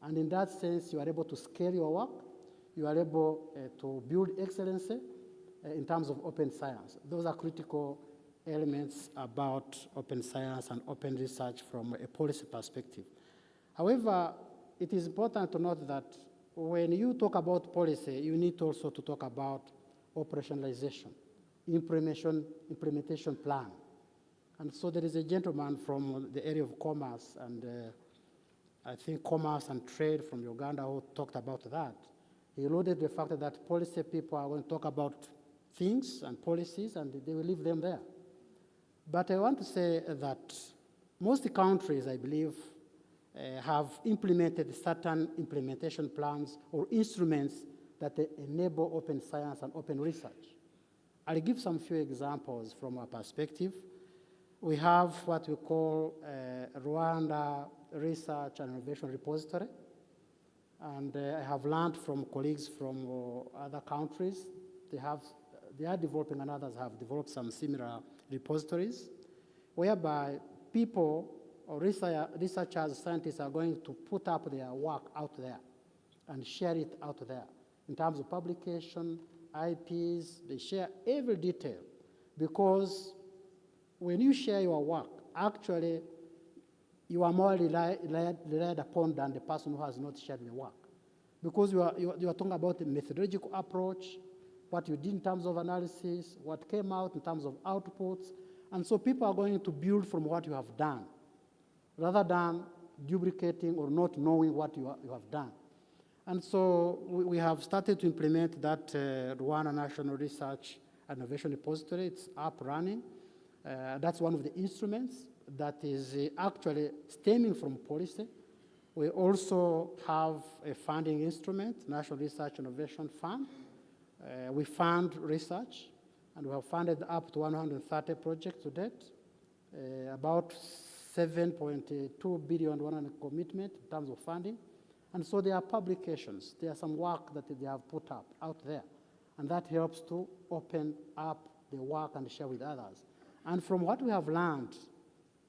And in that sense, you are able to scale your work. You are able to build excellency in terms of open science. Those are critical elements about open science and open research from a policy perspective. However, it is important to note that when you talk about policy, you need also to talk about operationalization, implementation plan. And so there is a gentleman from the area of commerce, and I think commerce and trade from Uganda, who talked about that. He alluded to the fact that policy people are going to talk about things and policies, and they will leave them there. But I want to say that most countries, I believe, have implemented certain implementation plans or instruments that enable open science and open research. I'll give some few examples from our perspective. We have what we call Rwanda Research and Innovation Repository. And I have learned from colleagues from other countries. They are developing, and others have developed some similar repositories, whereby people or researchers, scientists are going to put up their work out there and share it out there. In terms of publication, IPs, they share every detail, because when you share your work, actually, you are more relied upon than the person who has not shared the work. Because you are talking about the methodological approach, what you did in terms of analysis, what came out in terms of outputs. And so people are going to build from what you have done, rather than duplicating or not knowing what you have done. And so we have started to implement that Rwanda National Research and Innovation Repository. It's up running. That's one of the instruments that is actually stemming from policy. We also have a funding instrument, National Research Innovation Fund. We fund research, and we have funded up to 130 projects to date, about 7.2 billion commitment in terms of funding. And so there are publications, there are some work that they have put up out there, and that helps to open up the work and share with others. And from what we have learned,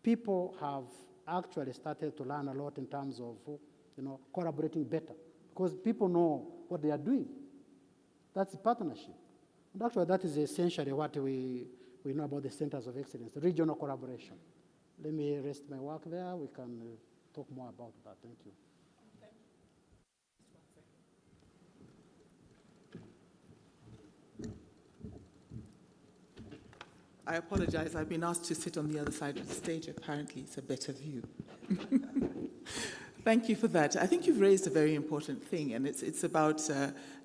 people have actually started to learn a lot in terms of collaborating better, because people know what they are doing. That's partnership. And actually, that is essentially what we know about the centers of excellence, regional collaboration. Let me rest my work there. We can talk more about that. Thank you. I apologize. I've been asked to sit on the other side of the stage. Apparently, it's a better view. Thank you for that. I think you've raised a very important thing, and it's about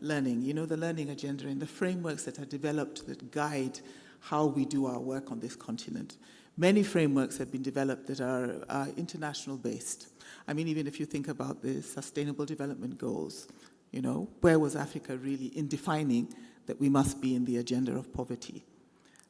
learning. You know, the learning agenda and the frameworks that are developed that guide how we do our work on this continent. Many frameworks have been developed that are international based. I mean, even if you think about the Sustainable Development Goals, where was Africa really in defining that we must be in the agenda of poverty?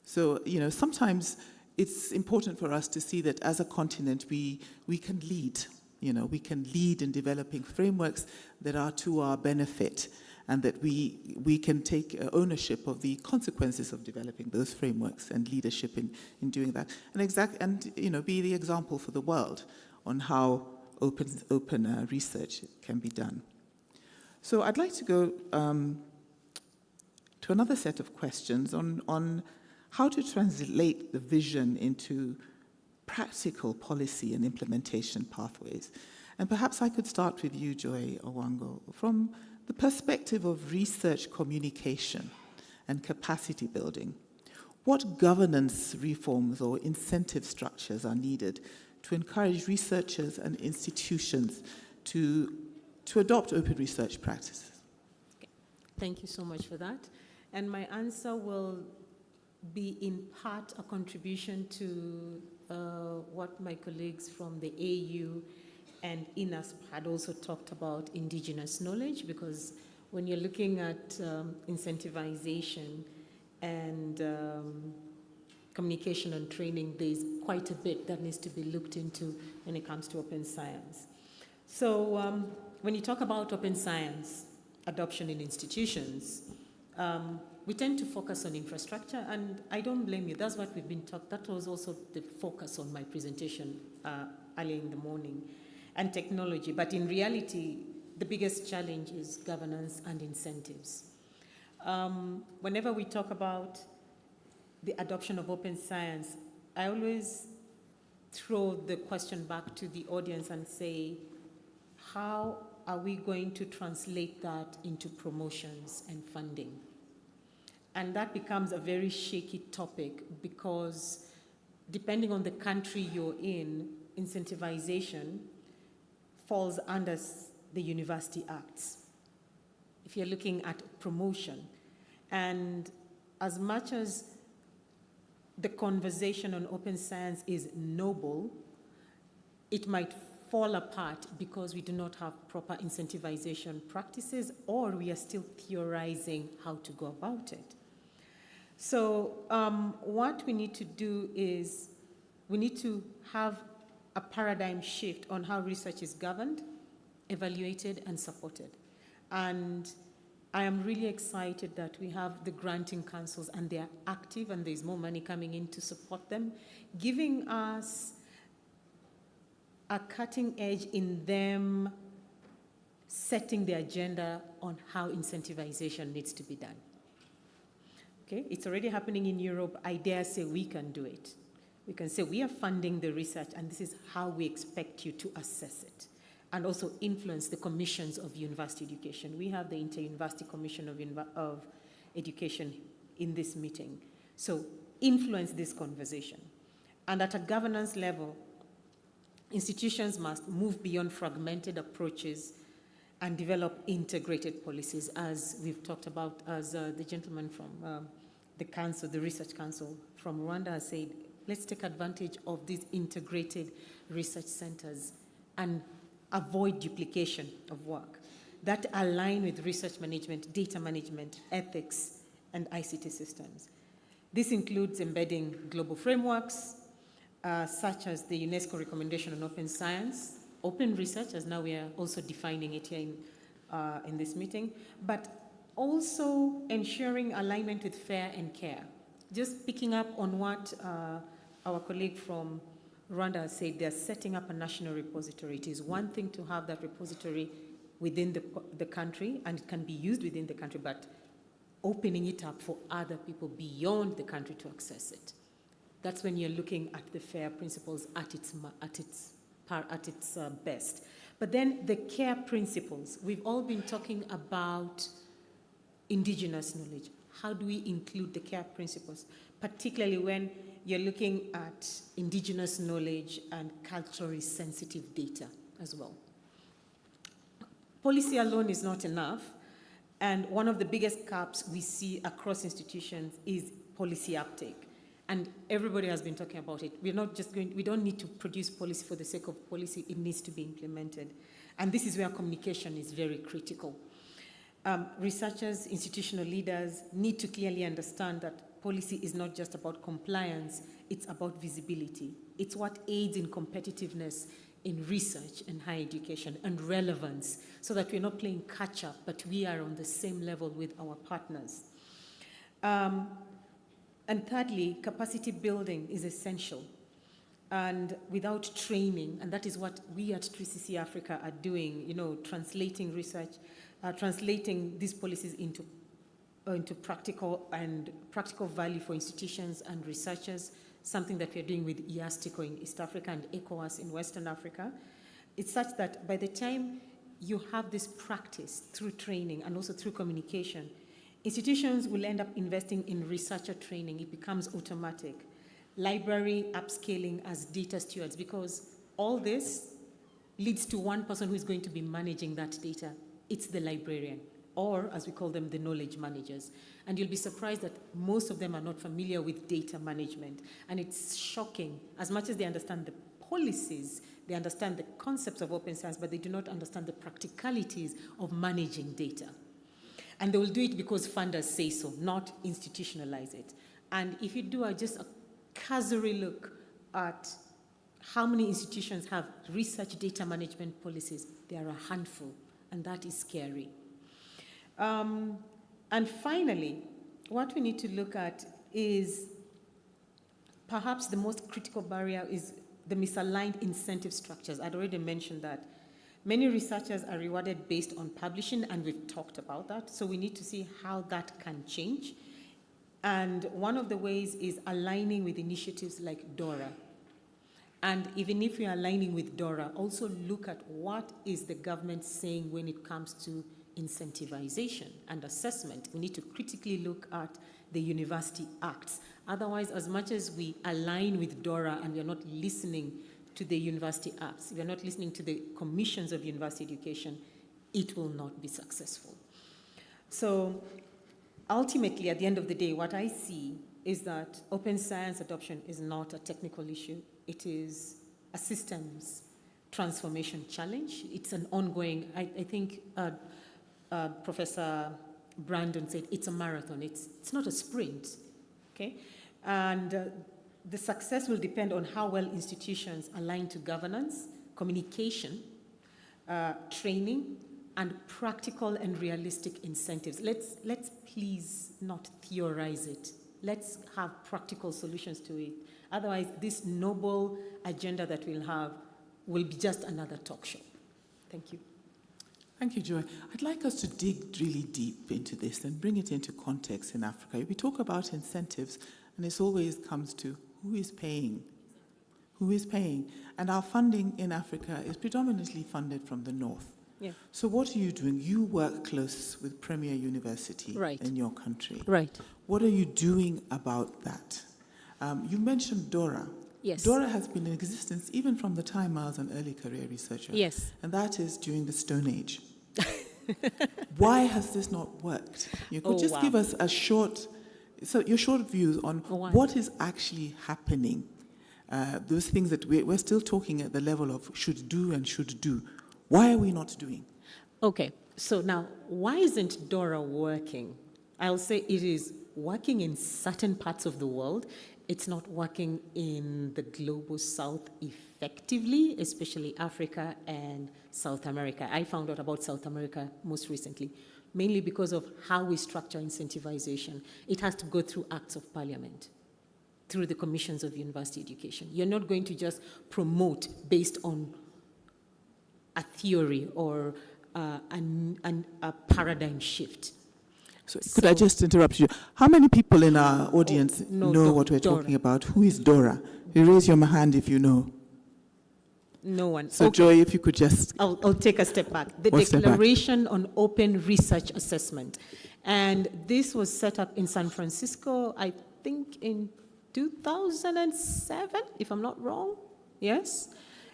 So, sometimes it's important for us to see that as a continent, we can lead. We can lead in developing frameworks that are to our benefit, and that we can take ownership of the consequences of developing those frameworks and leadership in doing that, and be the example for the world on how open research can be done. So I'd like to go to another set of questions on how to translate the vision into practical policy and implementation pathways. And perhaps I could start with you, Joy Owango, from the perspective of research communication and capacity building. What governance reforms or incentive structures are needed to encourage researchers and institutions to adopt open research practices? Thank you so much for that. And my answer will be in part a contribution to what my colleagues from the AU and INASP had also talked about indigenous knowledge, because when you're looking at incentivization and communication and training, there's quite a bit that needs to be looked into when it comes to open science. So when you talk about open science adoption in institutions, we tend to focus on infrastructure, and I don't blame you. That's what we've been taught. That was also the focus on my presentation early in the morning, and technology. But in reality, the biggest challenge is governance and incentives. Whenever we talk about the adoption of open science, I always throw the question back to the audience and say, how are we going to translate that into promotions and funding? And that becomes a very shaky topic, because depending on the country you're in, incentivization falls under the University Acts. If you're looking at promotion, and as much as the conversation on open science is noble, it might fall apart because we do not have proper incentivization practices, or we are still theorizing how to go about it. So what we need to do is we need to have a paradigm shift on how research is governed, evaluated, and supported. And I am really excited that we have the granting councils, and they are active, and there's more money coming in to support them, giving us a cutting edge in them setting the agenda on how incentivization needs to be done. Okay, it's already happening in Europe. I dare say we can do it. We can say we are funding the research, and this is how we expect you to assess it, and also influence the commissions of university education. We have the Inter-University Commission of Education in this meeting. So influence this conversation. And at a governance level, institutions must move beyond fragmented approaches and develop integrated policies, as we've talked about, as the gentleman from the council, the Research Council from Rwanda has said. Let's take advantage of these integrated research centers and avoid duplication of work that align with research management, data management, ethics, and ICT systems. This includes embedding global frameworks, such as the UNESCO recommendation on open science, open research, as now we are also defining it here in this meeting, but also ensuring alignment with FAIR and CARE. Just picking up on what our colleague from Rwanda said, they're setting up a national repository. It is one thing to have that repository within the country, and it can be used within the country, but opening it up for other people beyond the country to access it. That's when you're looking at the FAIR principles at its best. But then the CARE principles, we've all been talking about indigenous knowledge. How do we include the CARE principles, particularly when you're looking at indigenous knowledge and culturally sensitive data as well? Policy alone is not enough, and one of the biggest gaps we see across institutions is policy uptake. And everybody has been talking about it. We don't need to produce policy for the sake of policy. It needs to be implemented. And this is where communication is very critical. Researchers, institutional leaders need to clearly understand that policy is not just about compliance, it's about visibility. It's what aids in competitiveness in research and higher education and relevance, so that we're not playing catch up, but we are on the same level with our partners. And thirdly, capacity building is essential. And without training, and that is what we at 3CC Africa are doing, translating research, translating these policies into practical value for institutions and researchers, something that we're doing with EAC in East Africa and ECOWAS in Western Africa. It's such that by the time you have this practice through training and also through communication, Institutions will end up investing in researcher training. It becomes automatic. Library upscaling as data stewards, because all this leads to one person who is going to be managing that data. It's the librarian, or as we call them, the knowledge managers. And you'll be surprised that most of them are not familiar with data management. And it's shocking. As much as they understand the policies, they understand the concepts of open science, but they do not understand the practicalities of managing data. And they will do it because funders say so, not institutionalize it. And if you do just a cursory look at how many institutions have research data management policies, there are a handful, and that is scary. And finally, what we need to look at is perhaps the most critical barrier is the misaligned incentive structures. I'd already mentioned that. Many researchers are rewarded based on publishing, and we've talked about that. So we need to see how that can change. And one of the ways is aligning with initiatives like DORA. And even if we are aligning with DORA, also look at what is the government saying when it comes to incentivization and assessment. We need to critically look at the university acts. Otherwise, as much as we align with DORA and we are not listening to the university acts, we are not listening to the commissions of university education, it will not be successful. So ultimately, at the end of the day, what I see is that open science adoption is not a technical issue. It is a systems transformation challenge. It's an ongoing, I think Professor Brandon said, it's a marathon. It's not a sprint, okay? And the success will depend on how well institutions align to governance, communication, training, and practical and realistic incentives. Let's please not theorize it. Let's have practical solutions to it. Otherwise, this noble agenda that we'll have will be just another talk show. Thank you. Thank you, Joy. I'd like us to dig really deep into this and bring it into context in Africa. We talk about incentives, and it always comes to who is paying? Who is paying? And our funding in Africa is predominantly funded from the north. Yeah. So what are you doing? You work close with Premier University in your country. Right. What are you doing about that? You mentioned DORA. Yes. DORA has been in existence even from the time I was an early career researcher. Yes. And that is during the Stone Age. Why has this not worked? You could just give us a short, your short views on what is actually happening. Those things that we're still talking at the level of should do and should do. Why are we not doing? Okay, so now, why isn't DORA working? I'll say it is working in certain parts of the world. It's not working in the global south effectively, especially Africa and South America. I found out about South America most recently, mainly because of how we structure incentivization. It has to go through acts of parliament, through the commissions of university education. You're not going to just promote based on a theory or a paradigm shift. So could I just interrupt you? How many people in our audience know what we're talking about? Who is DORA? You raise your hand if you know. No one. So Joy, if you could just... I'll take a step back. The Declaration on Open Research Assessment. And this was set up in San Francisco, I think in 2007, if I'm not wrong. Yes?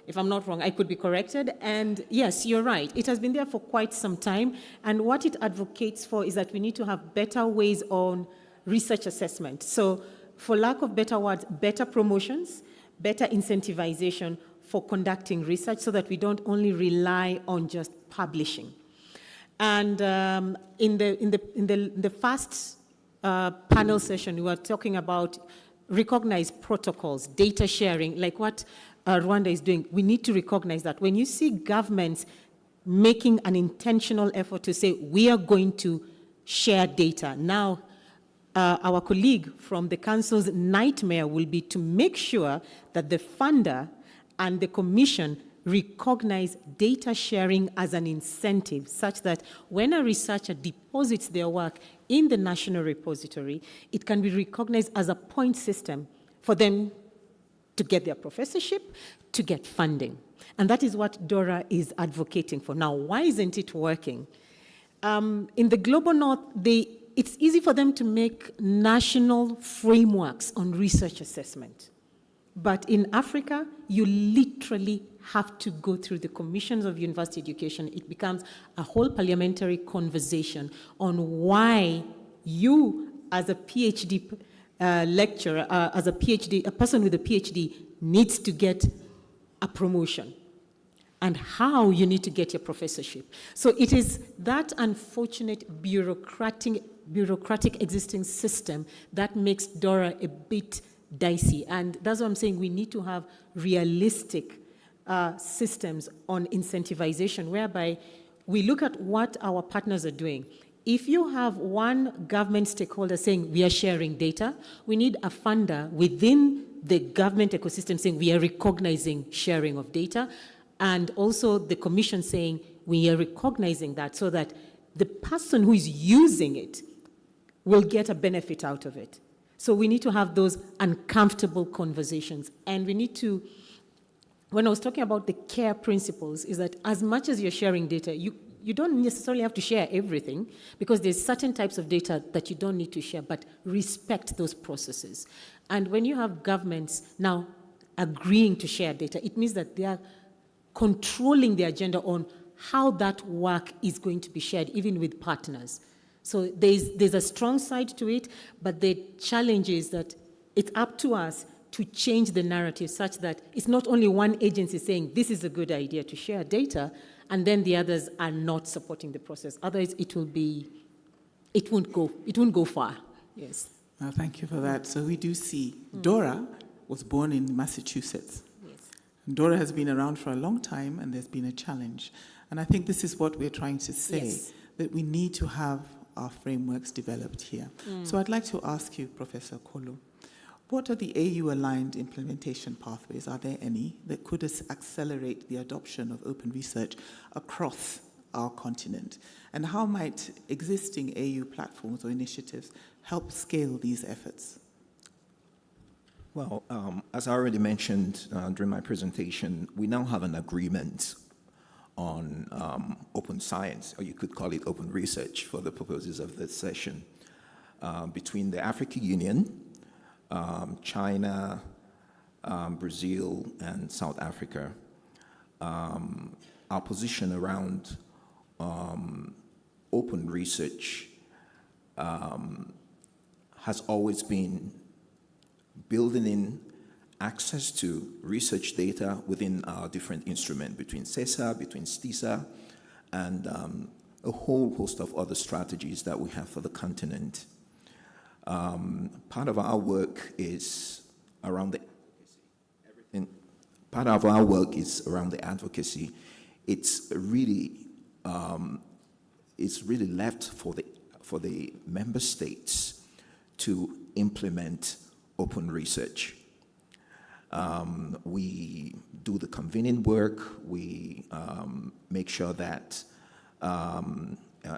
If I'm not wrong, I could be corrected. And yes, you're right. It has been there for quite some time. And what it advocates for is that we need to have better ways on research assessment. So for lack of better words, better promotions, better incentivization for conducting research so that we don't only rely on just publishing. And in the first panel session, we were talking about recognized protocols, data sharing, like what Rwanda is doing. We need to recognize that when you see governments making an intentional effort to say, we are going to share data. Now, our colleague from the council's nightmare will be to make sure that the funder and the commission recognize data sharing as an incentive, such that when a researcher deposits their work in the national repository, it can be recognized as a point system for them to get their professorship, to get funding. And that is what DORA is advocating for. Now, why isn't it working? In the global north, the it's easy for them to make national frameworks on research assessment. But in Africa, you literally have to go through the commissions of university education. It becomes a whole parliamentary conversation on why you, as a PhD lecturer, as a person with a PhD, needs to get a promotion, and how you need to get your professorship. So it is that unfortunate bureaucratic existing system that makes DORA a bit dicey. And that's what I'm saying. We need to have realistic systems on incentivization, whereby we look at what our partners are doing. If you have one government stakeholder saying we are sharing data, we need a funder within the government ecosystem saying we are recognizing sharing of data, and also the commission saying we are recognizing that, so that the person who is using it will get a benefit out of it. So we need to have those uncomfortable conversations. And we need to, when I was talking about the care principles, is that as much as you're sharing data, you don't necessarily have to share everything, because there's certain types of data that you don't need to share, but respect those processes. And when you have governments now agreeing to share data, it means that they are controlling the agenda on how that work is going to be shared, even with partners. So there's a strong side to it, but the challenge is that it's up to us to change the narrative such that it's not only one agency saying this is a good idea to share data, and then the others are not supporting the process. Otherwise, it won't go far. Yes. Thank you for that. So we do see DORA was born in Massachusetts. Yes. DORA has been around for a long time, and there's been a challenge. And I think this is what we're trying to say, yes, that we need to have our frameworks developed here. So I'd like to ask you, Professor Okolo, what are the AU-aligned implementation pathways? Are there any that could accelerate the adoption of open research across our continent? And how might existing AU platforms or initiatives help scale these efforts? Well, as I already mentioned during my presentation, we now have an agreement on open science, or you could call it open research for the purposes of this session, between the African Union, China, Brazil, and South Africa. Our position around open research has always been building in access to research data within our different instruments, between CESA, between STISA, and a whole host of other strategies that we have for the continent. Part of our work is around the advocacy. It's really left for the member states to implement open research. We do the convening work. We make sure that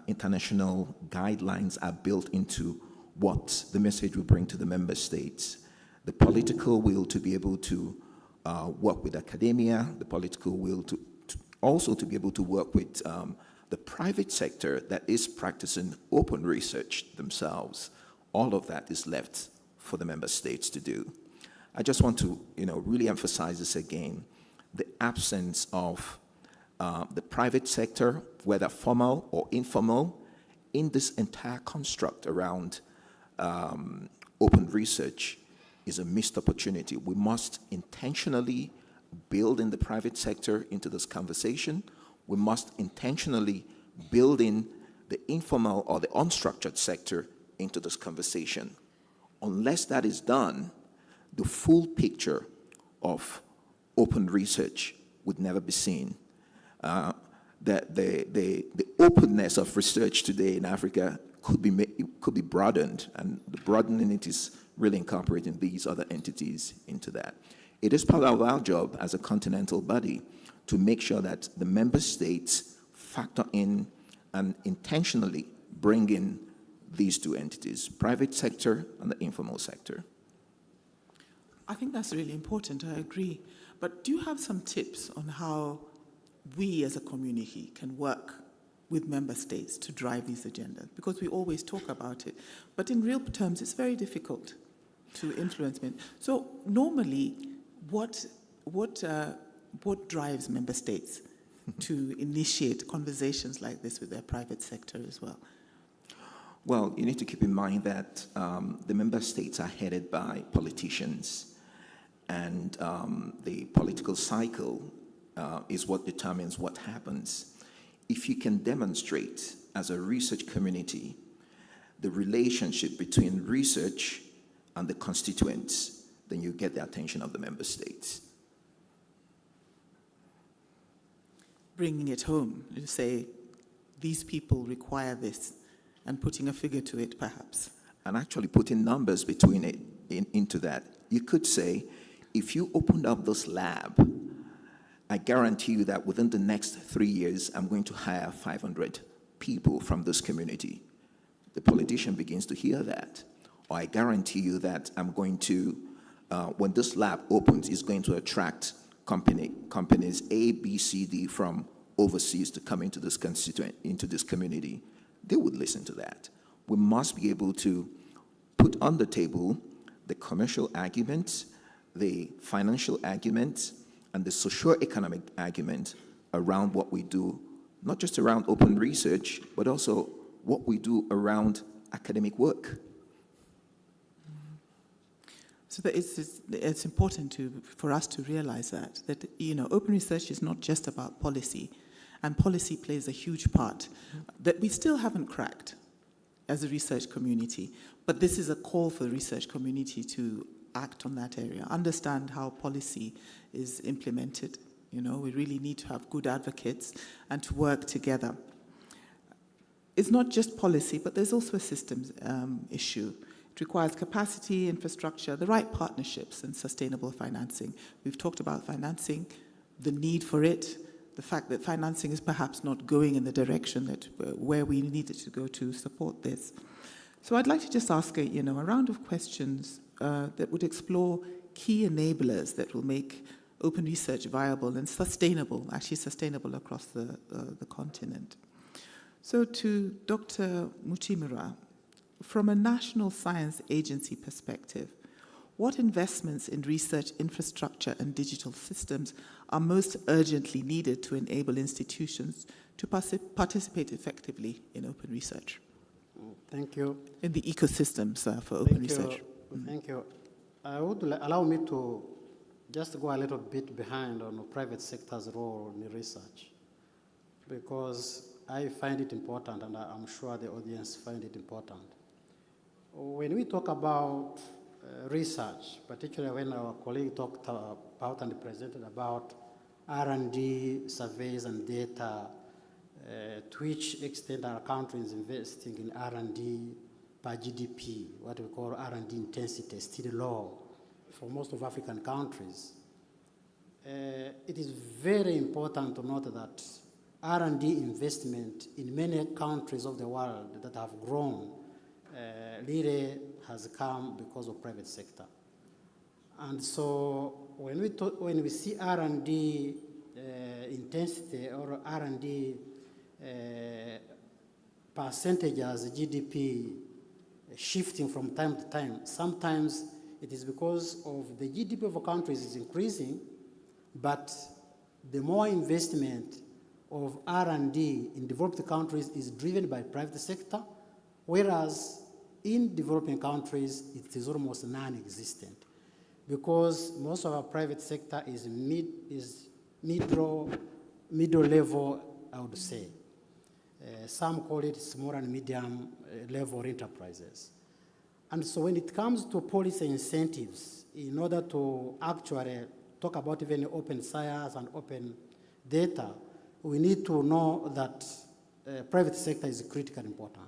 international guidelines are built into what the message we bring to the member states. The political will to be able to work with academia, the political will to also to be able to work with the private sector that is practicing open research themselves. All of that is left for the member states to do. I just want to, really emphasize this again, the absence of the private sector, whether formal or informal, in this entire construct around open research is a missed opportunity. We must intentionally build in the private sector into this conversation. We must intentionally build in the informal or the unstructured sector into this conversation. Unless that is done, the full picture of open research would never be seen. The openness of research today in Africa could be broadened, and the broadening it is really incorporating these other entities into that. It is part of our job as a continental body to make sure that the member states factor in and intentionally bring in these two entities, private sector and the informal sector. I think that's really important, I agree. But do you have some tips on how we as a community can work with member states to drive these agendas? Because we always talk about it, but in real terms, it's very difficult to influence. So normally, what drives member states to initiate conversations like this with their private sector as well? Well, you need to keep in mind that the member states are headed by politicians, and the political cycle is what determines what happens. If you can demonstrate as a research community the relationship between research and the constituents, then you get the attention of the member states. Bringing it home, you say, these people require this, and putting a figure to it, perhaps. And actually putting numbers between it into that. You could say, if you opened up this lab, I guarantee you that within the next 3 years, I'm going to hire 500 people from this community. The politician begins to hear that. Or I guarantee you that I'm going to, when this lab opens, it's going to attract companies A, B, C, D from overseas to come into this community. They would listen to that. We must be able to put on the table the commercial arguments, the financial arguments, and the socio-economic argument around what we do, not just around open research, but also what we do around academic work. So that it's important for us to realize that open research is not just about policy, and policy plays a huge part that we still haven't cracked as a research community. But this is a call for the research community to act on that area, understand how policy is implemented. We really need to have good advocates and to work together. It's not just policy, but there's also a systems issue. It requires capacity, infrastructure, the right partnerships, and sustainable financing. We've talked about financing, the need for it, the fact that financing is perhaps not going in the direction that where we need it to go to support this. So I'd like to just ask a round of questions that would explore key enablers that will make open research viable and sustainable across the continent. So to Dr. Muchimura, from a national science agency perspective, what investments in research infrastructure and digital systems are most urgently needed to enable institutions to participate effectively in open research? Thank you. In the ecosystems for open research. Thank you. I would allow me to just go a little bit behind on the private sector's role in research, because I find it important, and I'm sure the audience find it important. When we talk about research, particularly when our colleague talked about and presented about R&D surveys and data, to which extent are countries investing in R&D per GDP, what we call R&D intensity, is still low for most of African countries. It is very important to note that R&D investment in many countries of the world that have grown really has come because of private sector. And so when we see R&D intensity or R&D percentage as GDP shifting from time to time, sometimes it is because of the GDP of countries is increasing, but the more investment of R&D in developed countries is driven by private sector, whereas in developing countries, it is almost non-existent, because most of our private sector is middle level, I would say. Some call it small and medium level enterprises. And so when it comes to policy incentives, in order to actually talk about even open science and open data, we need to know that private sector is critically important.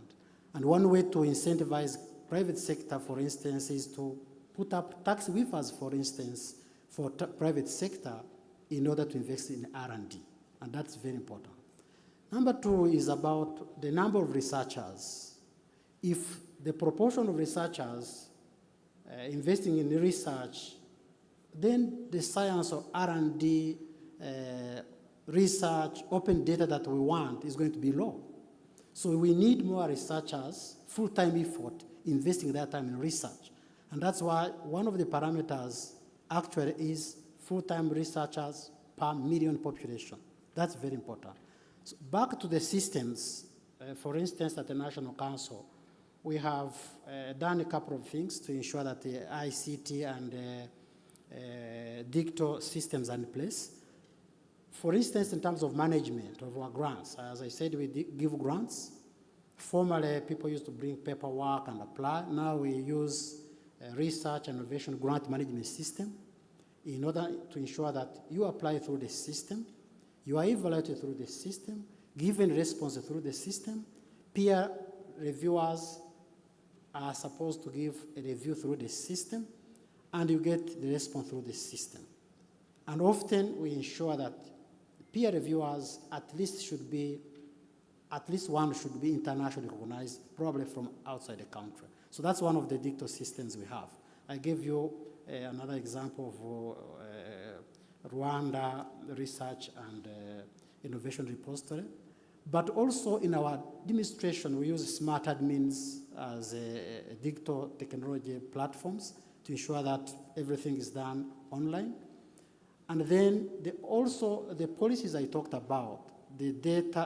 And one way to incentivize private sector, for instance, is to put up tax waivers, for instance, for private sector in order to invest in R&D. And that's very important. Number two is about the number of researchers. If the proportion of researchers investing in research, then the science of R&D research, open data that we want is going to be low. So we need more researchers, full-time effort, investing their time in research. And that's why one of the parameters actually is full-time researchers per million population. That's very important. So back to the systems, for instance, at the National Council, we have done a couple of things to ensure that the ICT and digital systems are in place. For instance, in terms of management of our grants, as I said, we give grants. Formerly, people used to bring paperwork and apply. Now we use a research and innovation grant management system in order to ensure that you apply through the system, you are evaluated through the system, given response through the system. Peer reviewers are supposed to give a review through the system, and you get the response through the system. And often we ensure that peer reviewers at least one should be internationally recognized, probably from outside the country. So that's one of the digital systems we have. I gave you another example of Rwanda Research and Innovation Repository. But also in our administration, we use smart admins as digital technology platforms to ensure that everything is done online. And then also the policies I talked about, the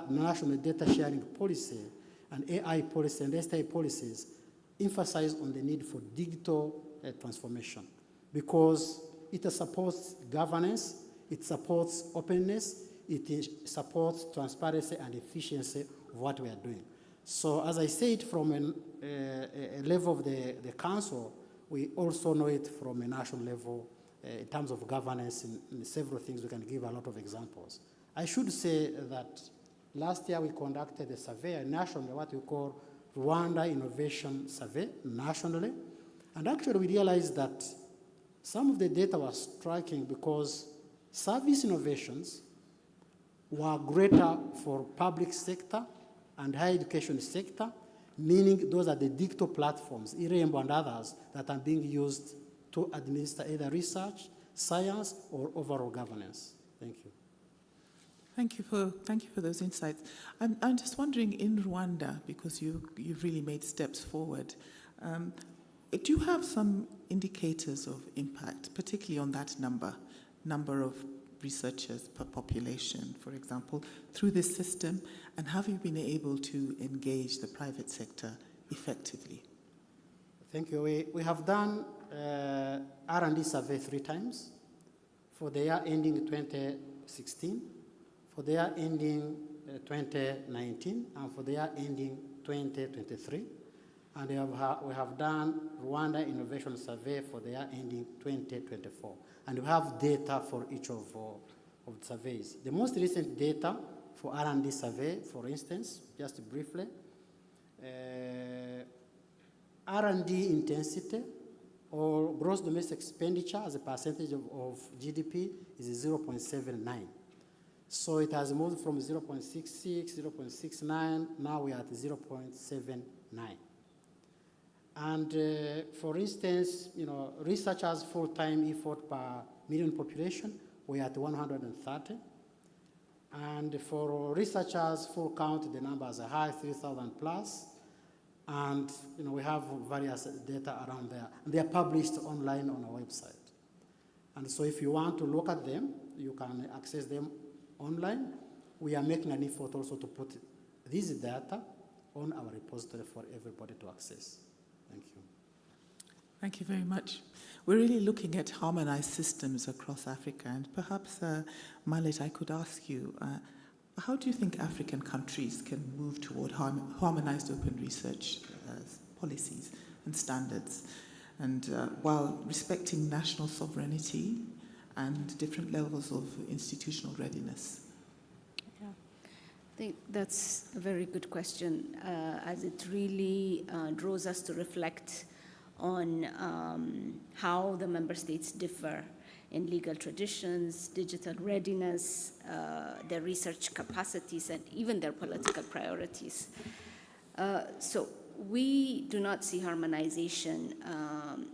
national data sharing policy and AI policy and STI policies emphasize on the need for digital transformation because it supports governance, it supports openness, it supports transparency and efficiency of what we are doing. So as I said, from a level of the council, we also know it from a national level in terms of governance in several things. We can give a lot of examples. I should say that last year we conducted a survey nationally, what we call Rwanda Innovation Survey nationally. And actually we realized that some of the data was striking because service innovations were greater for public sector and higher education sector, meaning those are the digital platforms, IREMBO and others, that are being used to administer either research, science, or overall governance. Thank you. Thank you for those insights. I'm just wondering, in Rwanda, because you've really made steps forward, do you have some indicators of impact, particularly on that number of researchers per population, for example, through this system, and have you been able to engage the private sector effectively? Thank you. We have done R&D survey 3 times for the year ending 2016, for the year ending 2019, and for the year ending 2023. And we have done Rwanda Innovation Survey for the year ending 2024. And we have data for each of the surveys. The most recent data for R&D survey, for instance, just briefly, R&D intensity or gross domestic expenditure as a percentage of GDP is 0.79. So it has moved from 0.66, 0.69, now we are at 0.79. And for instance, researchers full-time effort per million population, we are at 130. And for researchers full count, the numbers are high, 3,000 plus. And we have various data around there. They are published online on our website. And so if you want to look at them, you can access them online. We are making an effort also to put these data on our repository for everybody to access. Thank you. Thank you very much. We're really looking at harmonized systems across Africa. And perhaps, Malet, I could ask you, how do you think African countries can move toward harmonized open research policies and standards, and while respecting national sovereignty and different levels of institutional readiness? Yeah, I think that's a very good question, as it really draws us to reflect on how the member states differ in legal traditions, digital readiness, their research capacities, and even their political priorities. So we do not see harmonization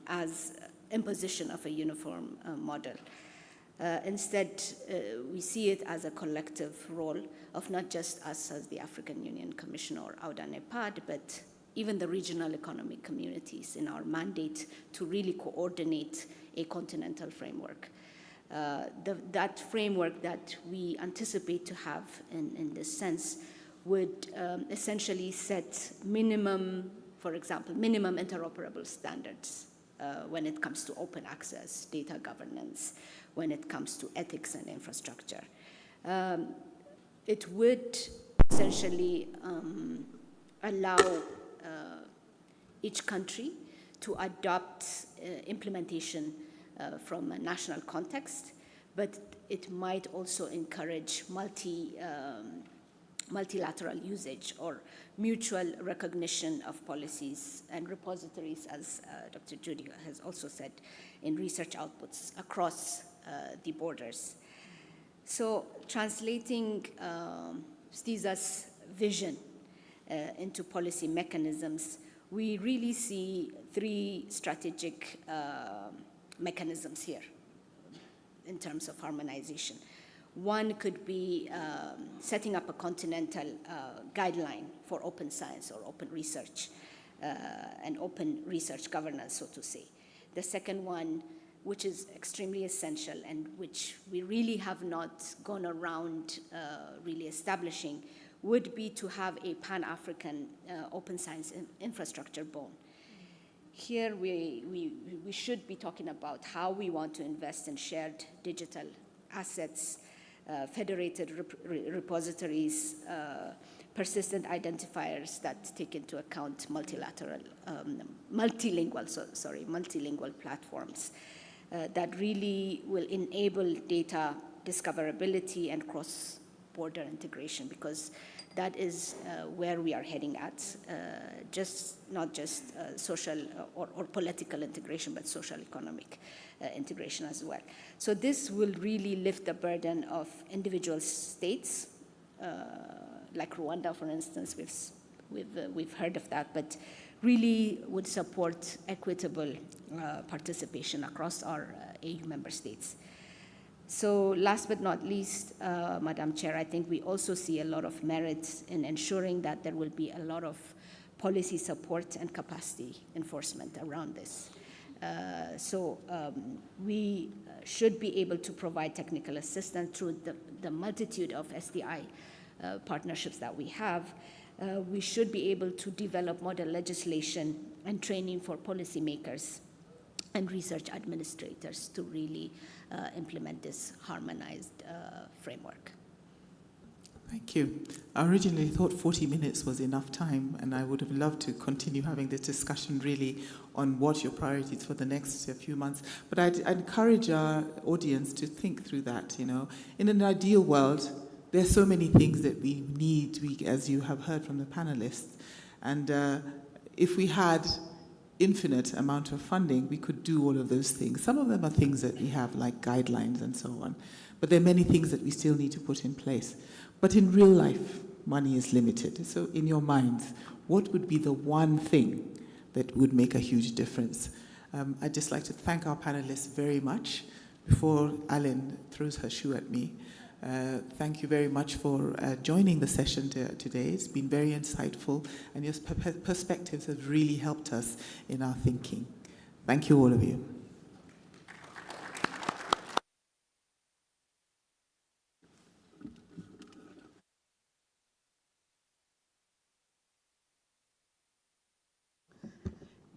as imposition of a uniform model. Instead, we see it as a collective role of not just us as the African Union Commission or AUDA-NEPAD, but even the regional economic communities in our mandate to really coordinate a continental framework. That framework that we anticipate to have in this sense would essentially set minimum, for example, minimum interoperable standards when it comes to open access, data governance, when it comes to ethics and infrastructure. It would essentially allow each country to adopt implementation from a national context, but it might also encourage multilateral usage or mutual recognition of policies and repositories, as Dr. Judy has also said, in research outputs across the borders. So translating STISA's vision into policy mechanisms, we really see three strategic mechanisms here in terms of harmonization. One could be setting up a continental guideline for open science or open research and open research governance, so to say. The second one, which is extremely essential and which we really have not gone around really establishing, would be to have a Pan-African open science infrastructure bone. Here we should be talking about how we want to invest in shared digital assets, federated repositories, persistent identifiers that take into account multilingual platforms that really will enable data discoverability and cross-border integration, because that is where we are heading at, not just social or political integration, but social economic integration as well. So this will really lift the burden of individual states, like Rwanda, for instance. We've heard of that, but really would support equitable participation across our AU member states. So last but not least, Madam Chair, I think we also see a lot of merit in ensuring that there will be a lot of policy support and capacity enforcement around this. We should be able to provide technical assistance through the multitude of STI partnerships that we have. We should be able to develop model legislation and training for policymakers and research administrators to really implement this harmonized framework. Thank you. I originally thought 40 minutes was enough time, and I would have loved to continue having this discussion really on what your priorities for the next few months. But I'd encourage our audience to think through that, you know. In an ideal world, there's so many things that we need, as you have heard from the panelists. And if we had infinite amount of funding, we could do all of those things. Some of them are things that we have, like guidelines and so on. But there are many things that we still need to put in place. But in real life, money is limited. So in your minds, what would be the one thing that would make a huge difference? I'd just like to thank our panelists very much. Before Alan throws her shoe at me, thank you very much for joining the session today. It's been very insightful, and your perspectives have really helped us in our thinking. Thank you, all of you.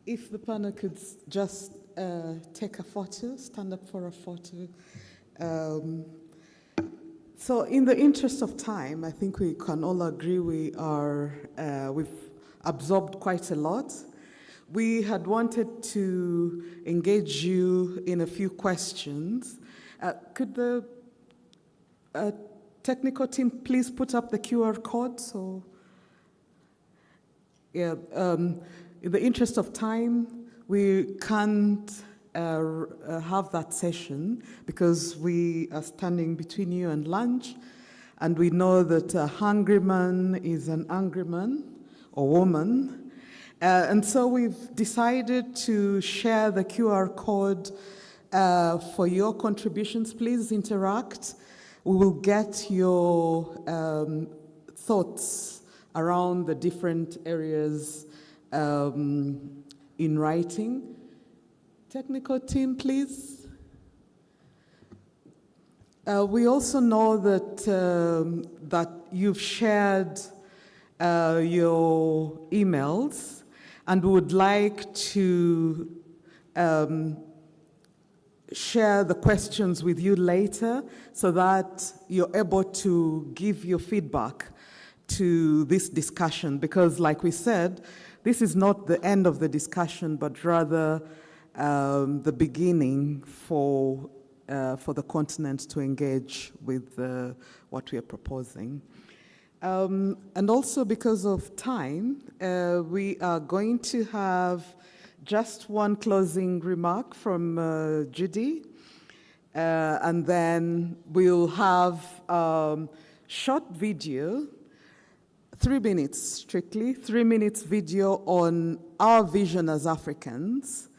If the panel could just take a photo, stand up for a photo. So in the interest of time, I think we can all agree we've absorbed quite a lot. We had wanted to engage you in a few questions. Could the technical team please put up the QR code? So, yeah. In the interest of time, we can't have that session because we are standing between you and lunch, and we know that a hungry man is an angry man or woman, and so we've decided to share the QR code for your contributions. Please interact. We will get your thoughts around the different areas in writing. Technical team, please. We also know that you've shared your emails, and we would like to share the questions with you later so that you're able to give your feedback to this discussion, because like we said, this is not the end of the discussion, but rather the beginning for the continent to engage with what we are proposing. And also because of time, we are going to have just one closing remark from Judy, and then we'll have short video, 3 minutes strictly, 3 minutes video on our vision as Africans,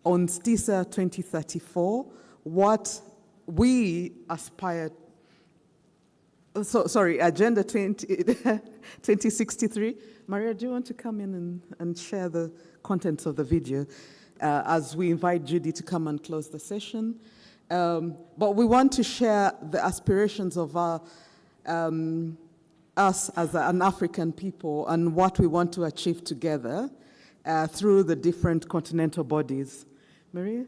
on STISA 2034, what we aspire, Agenda 2063. Maria, do you want to come in and share the contents of the video as we invite Judy to come and close the session? But we want to share the aspirations of us as an African people and what we want to achieve together through the different continental bodies. Maria?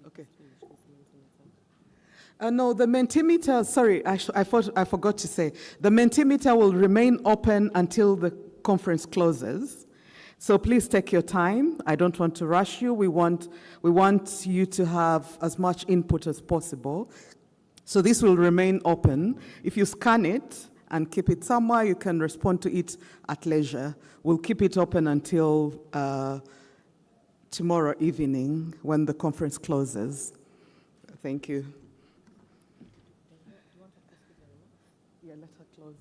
Okay. No, the Mentimeter, sorry, I forgot to say, the Mentimeter will remain open until the conference closes. So please take your time. I don't want to rush you. We want you to have as much input as possible. So this will remain open. If you scan it and keep it somewhere, you can respond to it at leisure. We'll keep it open until tomorrow evening when the conference closes. Thank you. Yeah, let her close.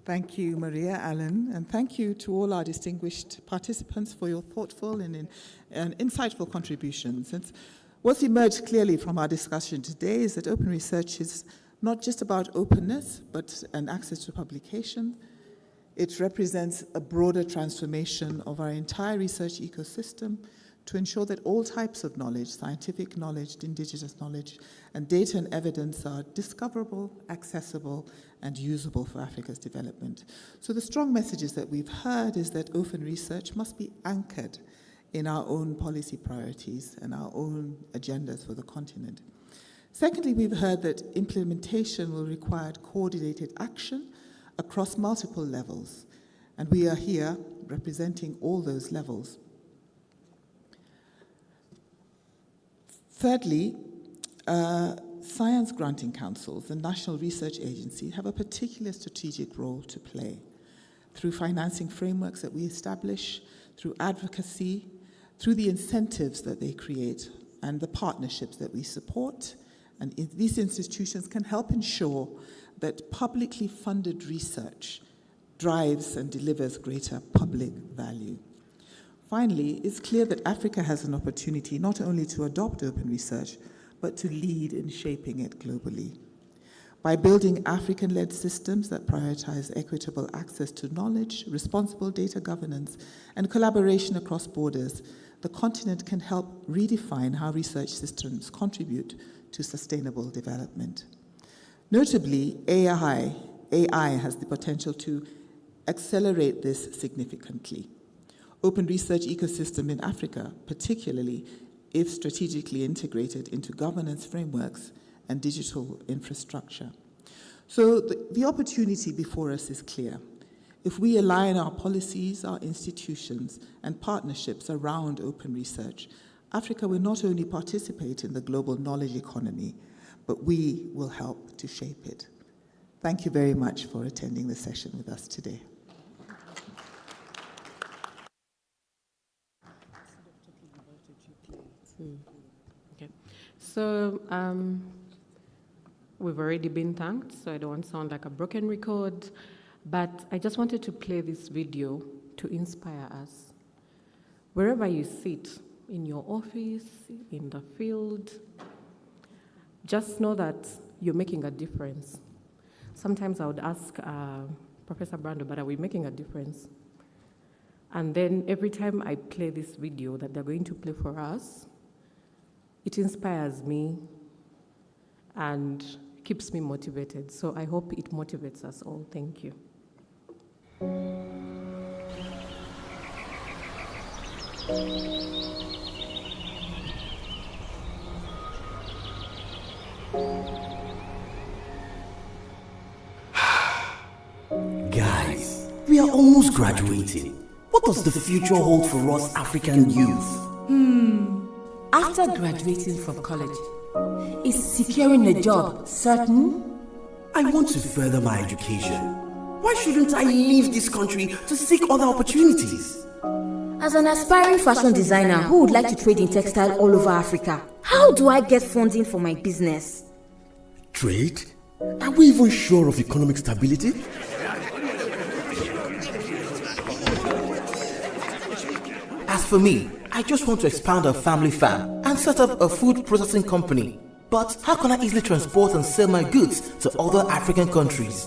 Thank you, Maria Allen, and thank you to all our distinguished participants for your thoughtful and insightful contributions. And what's emerged clearly from our discussion today is that open research is not just about openness, but an access to publication. It represents a broader transformation of our entire research ecosystem to ensure that all types of knowledge, scientific knowledge, indigenous knowledge, and data and evidence are discoverable, accessible, and usable for Africa's development. So the strong messages that we've heard is that open research must be anchored in our own policy priorities and our own agendas for the continent. Secondly, we've heard that implementation will require coordinated action across multiple levels, and we are here representing all those levels. Thirdly, science granting councils and national research agencies have a particular strategic role to play through financing frameworks that we establish, through advocacy, through the incentives that they create, and the partnerships that we support. And these institutions can help ensure that publicly funded research drives and delivers greater public value. Finally, it's clear that Africa has an opportunity not only to adopt open research, but to lead in shaping it globally. By building African-led systems that prioritize equitable access to knowledge, responsible data governance, and collaboration across borders, the continent can help redefine how research systems contribute to sustainable development. Notably, AI has the potential to accelerate this significantly. Open research ecosystem in Africa, particularly if strategically integrated into governance frameworks and digital infrastructure. So the opportunity before us is clear. If we align our policies, our institutions, and partnerships around open research, Africa will not only participate in the global knowledge economy, but we will help to shape it. Thank you very much for attending the session with us today. Okay. So we've already been thanked, so I don't want to sound like a broken record, but I just wanted to play this video to inspire us. Wherever you sit, in your office, in the field, just know that you're making a difference. Sometimes I would ask Professor Brando, but are we making a difference? And then every time I play this video that they're going to play for us, it inspires me and keeps me motivated. So I hope it motivates us all. Thank you. Guys, we are almost graduating. What does the future hold for us African youth? After graduating from college, is securing a job certain? I want to further my education. Why shouldn't I leave this country to seek other opportunities? As an aspiring fashion designer who would like to trade in textile all over Africa, how do I get funding for my business? Trade? Are we even sure of economic stability? As for me, I just want to expand our family farm and set up a food processing company. But how can I easily transport and sell my goods to other African countries?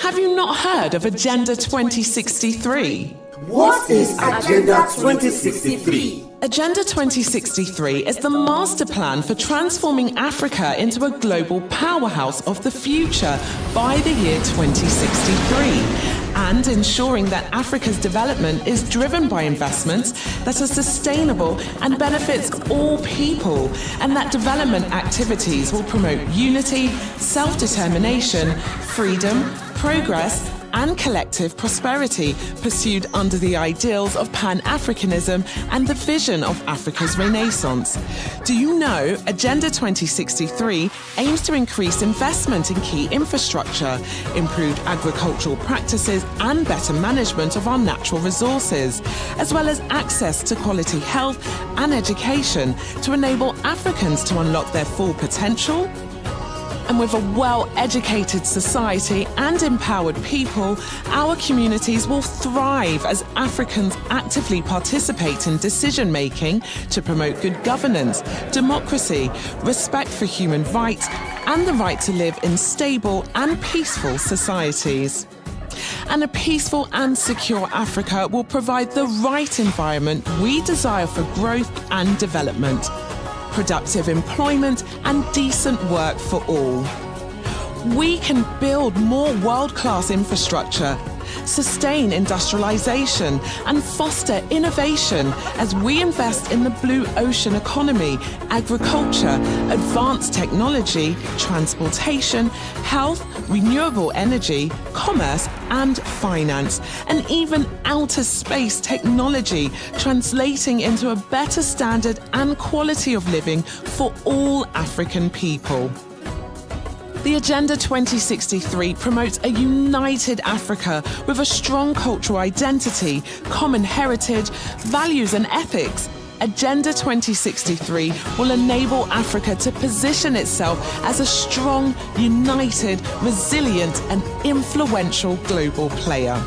Have you not heard of Agenda 2063? What is Agenda 2063? Agenda 2063 is the master plan for transforming Africa into a global powerhouse of the future by the year 2063. And ensuring that Africa's development is driven by investments that are sustainable and benefits all people, and that development activities will promote unity, self-determination, freedom, progress, and collective prosperity pursued under the ideals of Pan-Africanism and the vision of Africa's Renaissance. Do you know Agenda 2063 aims to increase investment in key infrastructure, improved agricultural practices and better management of our natural resources, as well as access to quality health and education to enable Africans to unlock their full potential? And with a well-educated society and empowered people, our communities will thrive as Africans actively participate in decision-making to promote good governance, democracy, respect for human rights, and the right to live in stable and peaceful societies. And a peaceful and secure Africa will provide the right environment we desire for growth and development, productive employment and decent work for all. We can build more world-class infrastructure, sustain industrialization and foster innovation as we invest in the blue ocean economy, agriculture, advanced technology, transportation, health, renewable energy, commerce and finance, and even outer space technology, translating into a better standard and quality of living for all African people. The Agenda 2063 promotes a united Africa with a strong cultural identity, common heritage, values and ethics. Agenda 2063 will enable Africa to position itself as a strong, united, resilient and influential global player.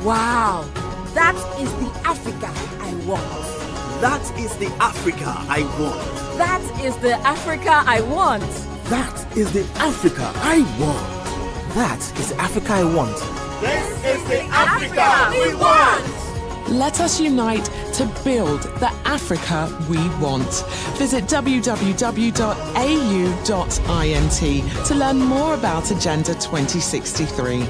Wow, that is the Africa I want. That is the Africa I want. That is the Africa I want. That is the Africa I want. That is the Africa I want. This is the Africa we want. Let us unite to build the Africa we want. Visit www.au.int to learn more about Agenda 2063.